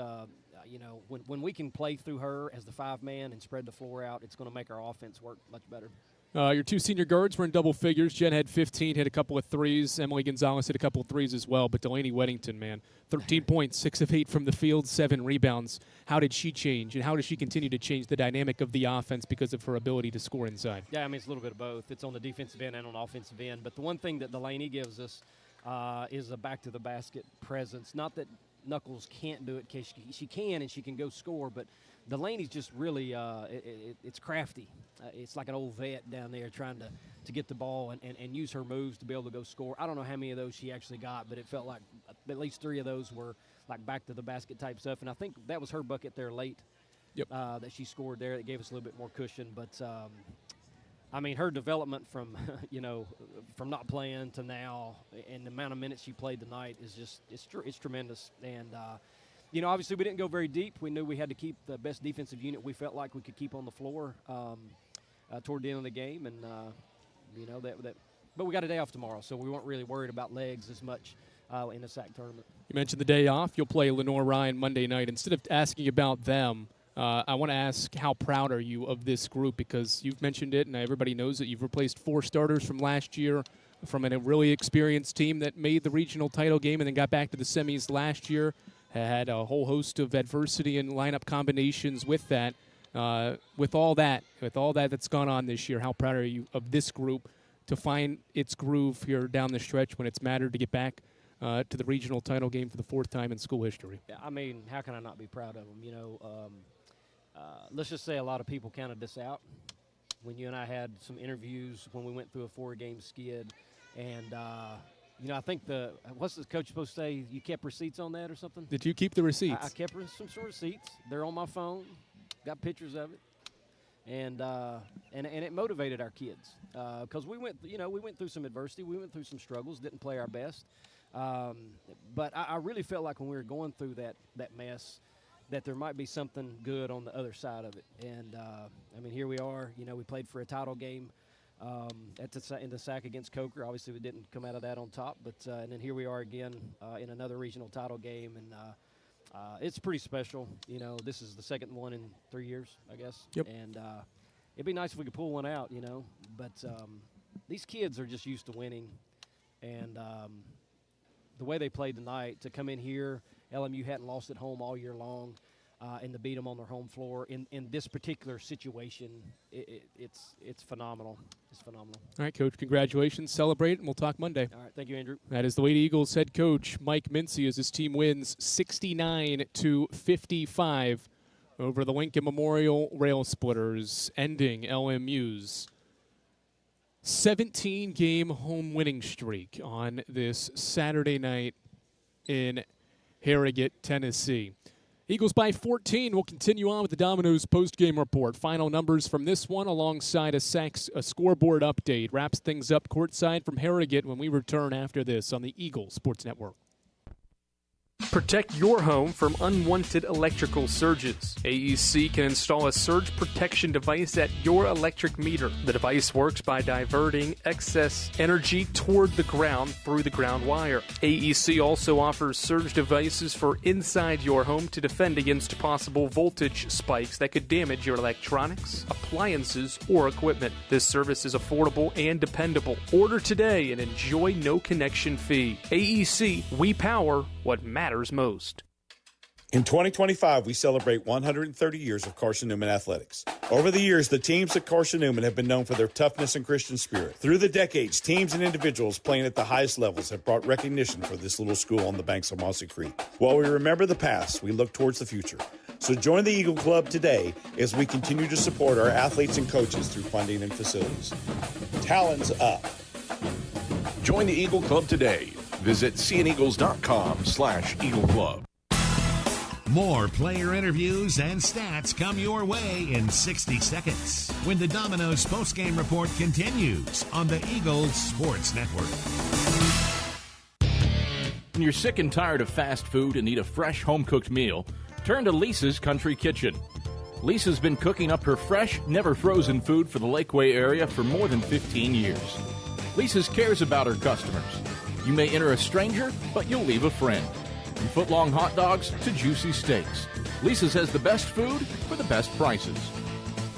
when we can play through her as the 5-man and spread the floor out, it's going to make our offense work much better. Your 2 senior guards were in double figures. Jen had 15, hit a couple of threes. Emily Gonzalez hit a couple of threes as well. But Delaney Weddington, man, 13 points, 6 of 8 from the field, 7 rebounds. How did she change, and how does she continue to change the dynamic of the offense because of her ability to score inside? Yeah, I mean, it's a little bit of both. It's on the defensive end and on the offensive end. But the one thing that Delaney gives us is a back-to-the-basket presence. Not that Knuckles can't do it, because she can, and she can go score, but Delaney's just really it's crafty. It's like an old vet down there trying to get the ball and use her moves to be able to go score. I don't know how many of those she actually got, but it felt like at least 3 of those were like back-to-the-basket type stuff. And I think that was her bucket there late that she scored there that gave us a little bit more cushion. But, I mean, her development from, from not playing to now and the amount of minutes she played tonight is just it's tremendous. And, obviously we didn't go very deep. We knew we had to keep the best defensive unit we felt like we could keep on the floor toward the end of the game. And, but we got a day off tomorrow, so we weren't really worried about legs as much in the SAC tournament. You mentioned the day off. You'll play Lenore Ryan Monday night. Instead of asking about them, I want to ask, how proud are you of this group? Because you've mentioned it, and everybody knows that you've replaced 4 starters from last year from a really experienced team that made the regional title game and then got back to the semis last year. Had a whole host of adversity and lineup combinations with that. With all that that's gone on this year, how proud are you of this group to find its groove here down the stretch when it's mattered to get back to the regional title game for the 4th time in school history? Yeah, I mean, how can I not be proud of them? Let's just say a lot of people counted this out when you and I had some interviews when we went through a 4-game skid. And, I think what's the coach supposed to say? You kept receipts on that or something? Did you keep the receipts? I kept some sort of receipts. They're on my phone. Got pictures of it. And it motivated our kids because we went through some adversity. We went through some struggles, didn't play our best. But I really felt like when we were going through that mess, that there might be something good on the other side of it. And, here we are. We played for a title game in the SAC against Coker. Obviously, we didn't come out of that on top. But and then here we are again in another regional title game. And it's pretty special. This is the second one in 3 years, I guess. Yep. And it'd be nice if we could pull one out, But these kids are just used to winning. And the way they played tonight, to come in here, LMU hadn't lost at home all year long, and to beat them on their home floor in this particular situation, it's phenomenal. It's phenomenal. All right, Coach, congratulations. Celebrate, and we'll talk Monday. All right, thank you, Andrew. That is the Lady Eagles head coach Mike Mincy as his team wins 69-55 over the Lincoln Memorial Rail Splitters, ending LMU's 17-game home winning streak on this Saturday night in Harrogate, Tennessee. Eagles by 14. We'll continue on with the Domino's post-game report. Final numbers from this one alongside a scoreboard update. Wraps things up courtside from Harrogate when we return after this on the Eagles Sports Network. Protect your home from unwanted electrical surges. AEC can install a surge protection device at your electric meter. The device works by diverting excess energy toward the ground through the ground wire. AEC also offers surge devices for inside your home to defend against possible voltage spikes that could damage your electronics, appliances, or equipment. This service is affordable and dependable. Order today and enjoy no connection fee. AEC, we power what matters most. In 2025, we celebrate 130 years of Carson-Newman athletics. Over the years, the teams at Carson-Newman have been known for their toughness and Christian spirit. Through the decades, teams and individuals playing at the highest levels have brought recognition for this little school on the banks of Mossy Creek. While we remember the past, we look towards the future. So join the Eagle Club today as we continue to support our athletes and coaches through funding and facilities. Talons up. Join the Eagle Club today. Visit cneagles.com/Eagle Club. More player interviews and stats come your way in 60 seconds when the Domino's postgame report continues on the Eagles Sports Network. When you're sick and tired of fast food and need a fresh home-cooked meal, turn to Lisa's Country Kitchen. Lisa's been cooking up her fresh, never-frozen food for the Lakeway area for more than 15 years. Lisa's cares about her customers. You may enter a stranger, but you'll leave a friend. From foot-long hot dogs to juicy steaks, Lisa's has the best food for the best prices.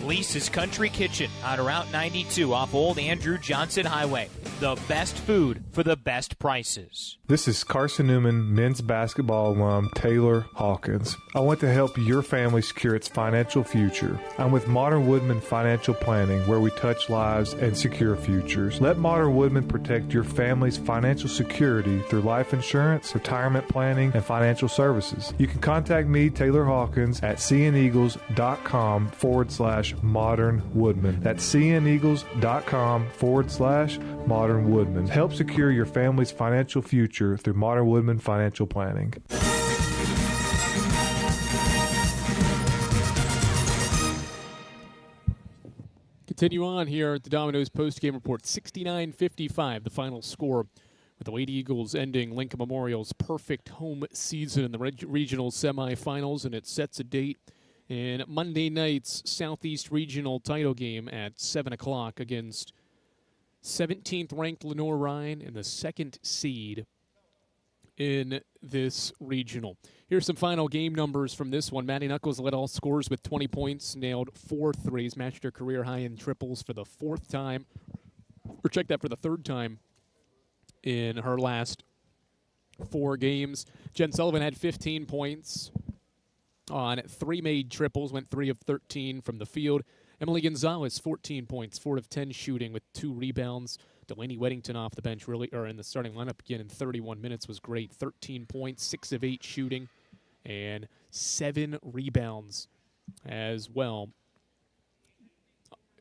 Lisa's Country Kitchen on Route 92 off Old Andrew Johnson Highway. The best food for the best prices. This is Carson-Newman men's basketball alum Taylor Hawkins. I want to help your family secure its financial future. I'm with Modern Woodman Financial Planning, where we touch lives and secure futures. Let Modern Woodman protect your family's financial security through life insurance, retirement planning, and financial services. You can contact me, Taylor Hawkins, at cneagles.com/Modern Woodman. That's cneagles.com/Modern Woodman. Help secure your family's financial future through Modern Woodman Financial Planning. Continue on here at the Domino's postgame report. 69-55, the final score, with the Lady Eagles ending Lincoln Memorial's perfect home season in the regional semifinals, and it sets a date in Monday night's Southeast Regional title game at 7 o'clock against 17th-ranked Lenore-Rhine and the second seed in this regional. Here's some final game numbers from this one. Maddie Knuckles led all scores with 20 points, nailed 4 threes, matched her career high in triples for the fourth time, or check that, for the third time in her last 4 games. Jen Sullivan had 15 points on 3 made triples, went 3 of 13 from the field. Emily Gonzalez, 14 points, 4 of 10 shooting with 2 rebounds. Delaney Weddington off the bench, or in the starting lineup again in 31 minutes, was great. 13 points, 6 of 8 shooting, and 7 rebounds as well.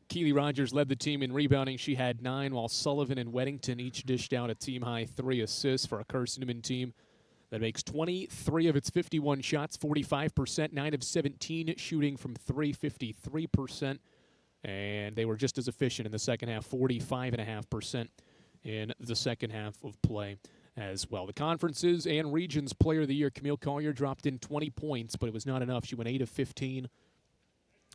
Keely Rogers led the team in rebounding. She had 9, while Sullivan and Weddington each dished out a team-high 3 assists for a Carson-Newman team that makes 23 of its 51 shots, 45%, 9 of 17 shooting from 3, 53%. And they were just as efficient in the second half, 45.5% in the second half of play as well. The conferences and regions player of the year, Camille Collier, dropped in 20 points, but it was not enough. She went 8 of 15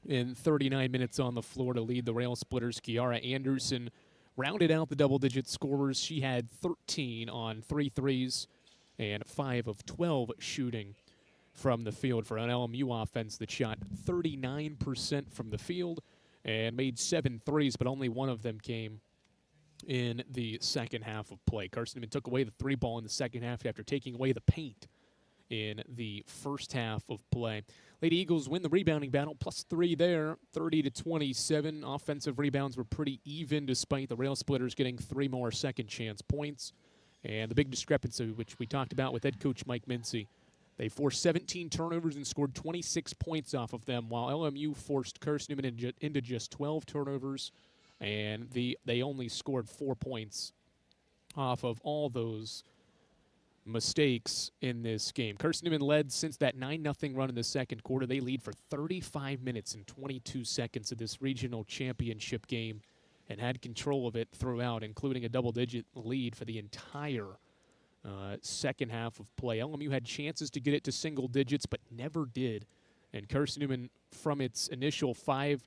in 39 minutes on the floor to lead the Rail Splitters. Kiara Anderson rounded out the double-digit scorers. She had 13 on 3 threes and 5 of 12 shooting from the field for an LMU offense that shot 39% from the field and made 7 threes, but only 1 of them came in the second half of play. Carson-Newman took away the 3-ball in the second half after taking away the paint in the first half of play. Lady Eagles win the rebounding battle, +3 there, 30-27. Offensive rebounds were pretty even despite the Rail Splitters getting 3 more second-chance points. And the big discrepancy, which we talked about with head coach Mike Mincy, they forced 17 turnovers and scored 26 points off of them, while LMU forced Carson-Newman into just 12 turnovers, and they only scored 4 points off of all those mistakes in this game. Carson-Newman led since that 9-0 run in the second quarter. They lead for 35 minutes and 22 seconds of this regional championship game and had control of it throughout, including a double-digit lead for the entire second half of play. LMU had chances to get it to single digits, but never did. And Carson-Newman, from its initial 9-3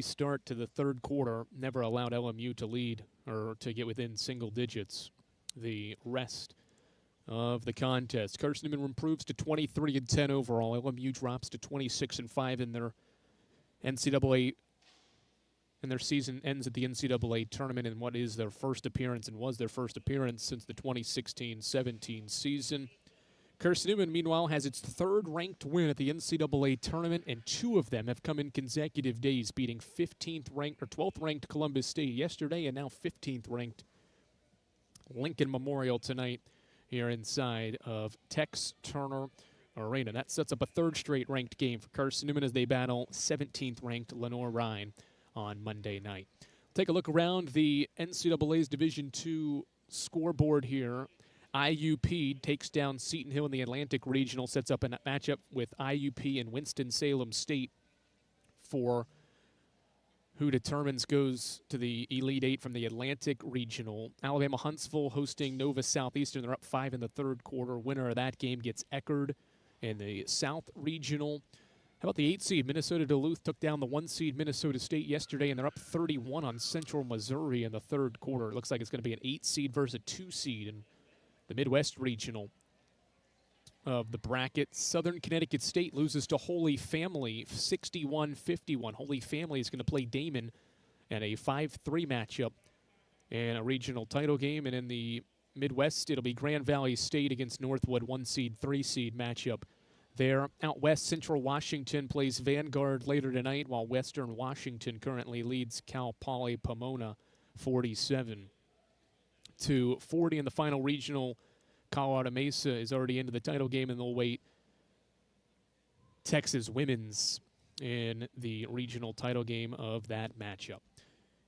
start to the third quarter, never allowed LMU to lead or to get within single digits the rest of the contest. Carson-Newman improves to 23-10 overall. LMU drops to 26-5 in their NCAA. And their season ends at the NCAA tournament in what is their first appearance and was their first appearance since the 2016-17 season. Carson-Newman, meanwhile, has its 3rd-ranked win at the NCAA tournament, and 2 of them have come in consecutive days, beating 12th-ranked Columbus State yesterday and now 15th-ranked Lincoln Memorial tonight here inside of Tex Turner Arena. That sets up a 3rd straight ranked game for Carson-Newman as they battle 17th-ranked Lenore-Rhine on Monday night. Take a look around the NCAA's Division II scoreboard here. IUP takes down Seton Hill in the Atlantic Regional, sets up a matchup with IUP and Winston-Salem State for who determines goes to the Elite Eight from the Atlantic Regional. Alabama Huntsville hosting Nova Southeastern. They're up 5 in the third quarter. Winner of that game gets Eckerd in the South Regional. How about the 8 seed? Minnesota Duluth took down the 1 seed Minnesota State yesterday, and they're up 31 on Central Missouri in the third quarter. It looks like it's going to be an 8 seed versus a 2 seed in the Midwest Regional of the bracket. Southern Connecticut State loses to Holy Family 61-51. Holy Family is going to play Damon in a 5-3 matchup in a regional title game. And in the Midwest, it'll be Grand Valley State against Northwood, 1 seed, 3 seed matchup. There, out west, Central Washington plays Vanguard later tonight, while Western Washington currently leads Cal Poly Pomona 47-40 in the final regional. Colorado Mesa is already into the title game, and they'll wait Texas Women's in the regional title game of that matchup.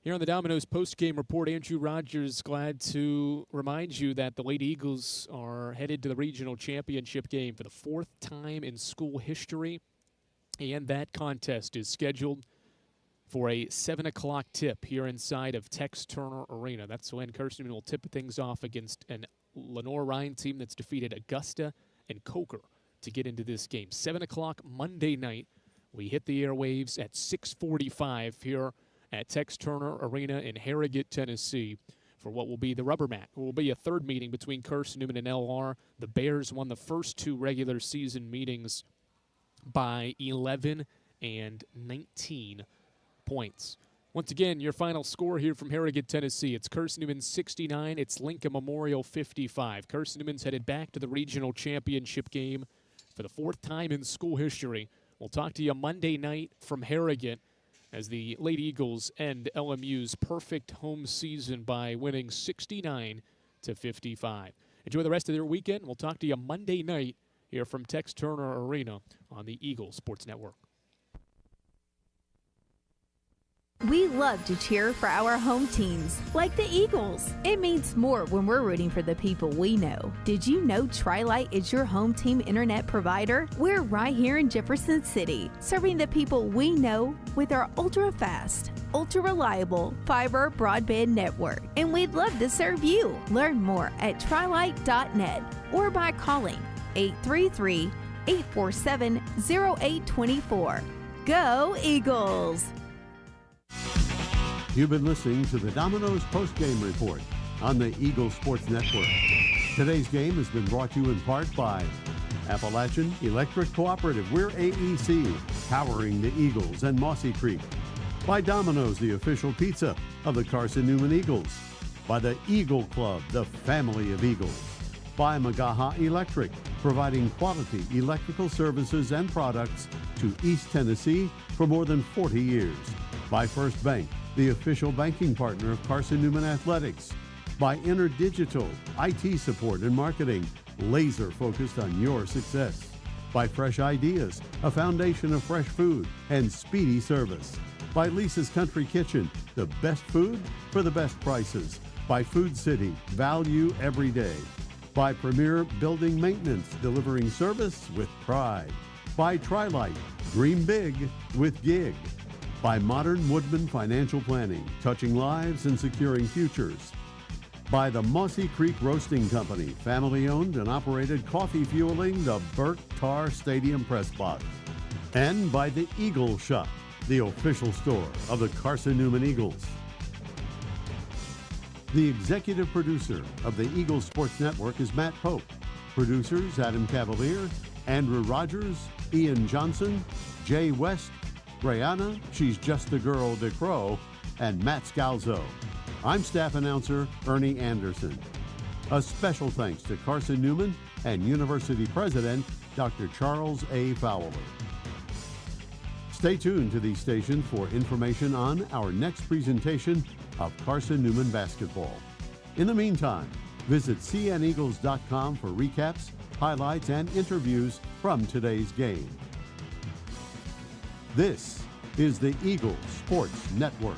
Here on the Domino's post-game report, Andrew Rogers glad to remind you that the Lady Eagles are headed to the regional championship game for the 4th time in school history, and that contest is scheduled for a 7 o'clock tip here inside of Tex Turner Arena. That's when Carson-Newman will tip things off against an Lenore Ryan team that's defeated Augusta and Coker to get into this game. 7 o'clock Monday night. We hit the airwaves at 6:45 here at Tex Turner Arena in Harrogate, Tennessee, for what will be the rubber mat. It will be a third meeting between Carson-Newman and LR. The Bears won the first 2 regular season meetings by 11 and 19 points. Once again, your final score here from Harrogate, Tennessee. It's Carson-Newman 69. It's Lincoln Memorial 55. Carson-Newman's headed back to the regional championship game for the 4th time in school history. We'll talk to you Monday night from Harrogate as the Lady Eagles end LMU's perfect home season by winning 69-55. Enjoy the rest of their weekend. We'll talk to you Monday night here from Tex Turner Arena on the Eagles Sports Network. We love to cheer for our home teams, like the Eagles. It means more when we're rooting for the people we know. Did you know Tri-Lite is your home team internet provider? We're right here in Jefferson City, serving the people we know with our ultra-fast, ultra-reliable fiber broadband network. And we'd love to serve you. Learn more at trilite.net or by calling 833-847-0824. Go Eagles! You've been listening to the Domino's postgame report on the Eagle Sports Network. Today's game has been brought to you in part by Appalachian Electric Cooperative. We're AEC, powering the Eagles and Mossy Creek. By Domino's, the official pizza of the Carson-Newman Eagles. By the Eagle Club, the family of Eagles. By Magaha Electric, providing quality electrical services and products to East Tennessee for more than 40 years. By First Bank, the official banking partner of Carson-Newman Athletics. By InterDigital, IT support and marketing, laser focused on your success. By Fresh Ideas, a foundation of fresh food and speedy service. By Lisa's Country Kitchen, the best food for the best prices. By Food City, value every day. By Premier Building Maintenance, delivering service with pride. By Tri-Lite, dream big with Gig. By Modern Woodman Financial Planning, touching lives and securing futures. By the Mossy Creek Roasting Company, family-owned and operated, coffee fueling the Burt Tarr Stadium Press Box. And by the Eagle Shop, the official store of the Carson-Newman Eagles. The executive producer of the Eagle Sports Network is Matt Pope. Producers Adam Cavalier, Andrew Rogers, Ian Johnson, Jay West, Brianna, she's just a girl, DeCrow, and Matt Scalzo. I'm staff announcer Ernie Anderson. A special thanks to Carson-Newman and University President Dr. Charles A. Fowler. Stay tuned to these stations for information on our next presentation of Carson-Newman basketball. In the meantime, visit cneagles.com for recaps, highlights, and interviews from today's game. This is the Eagle Sports Network.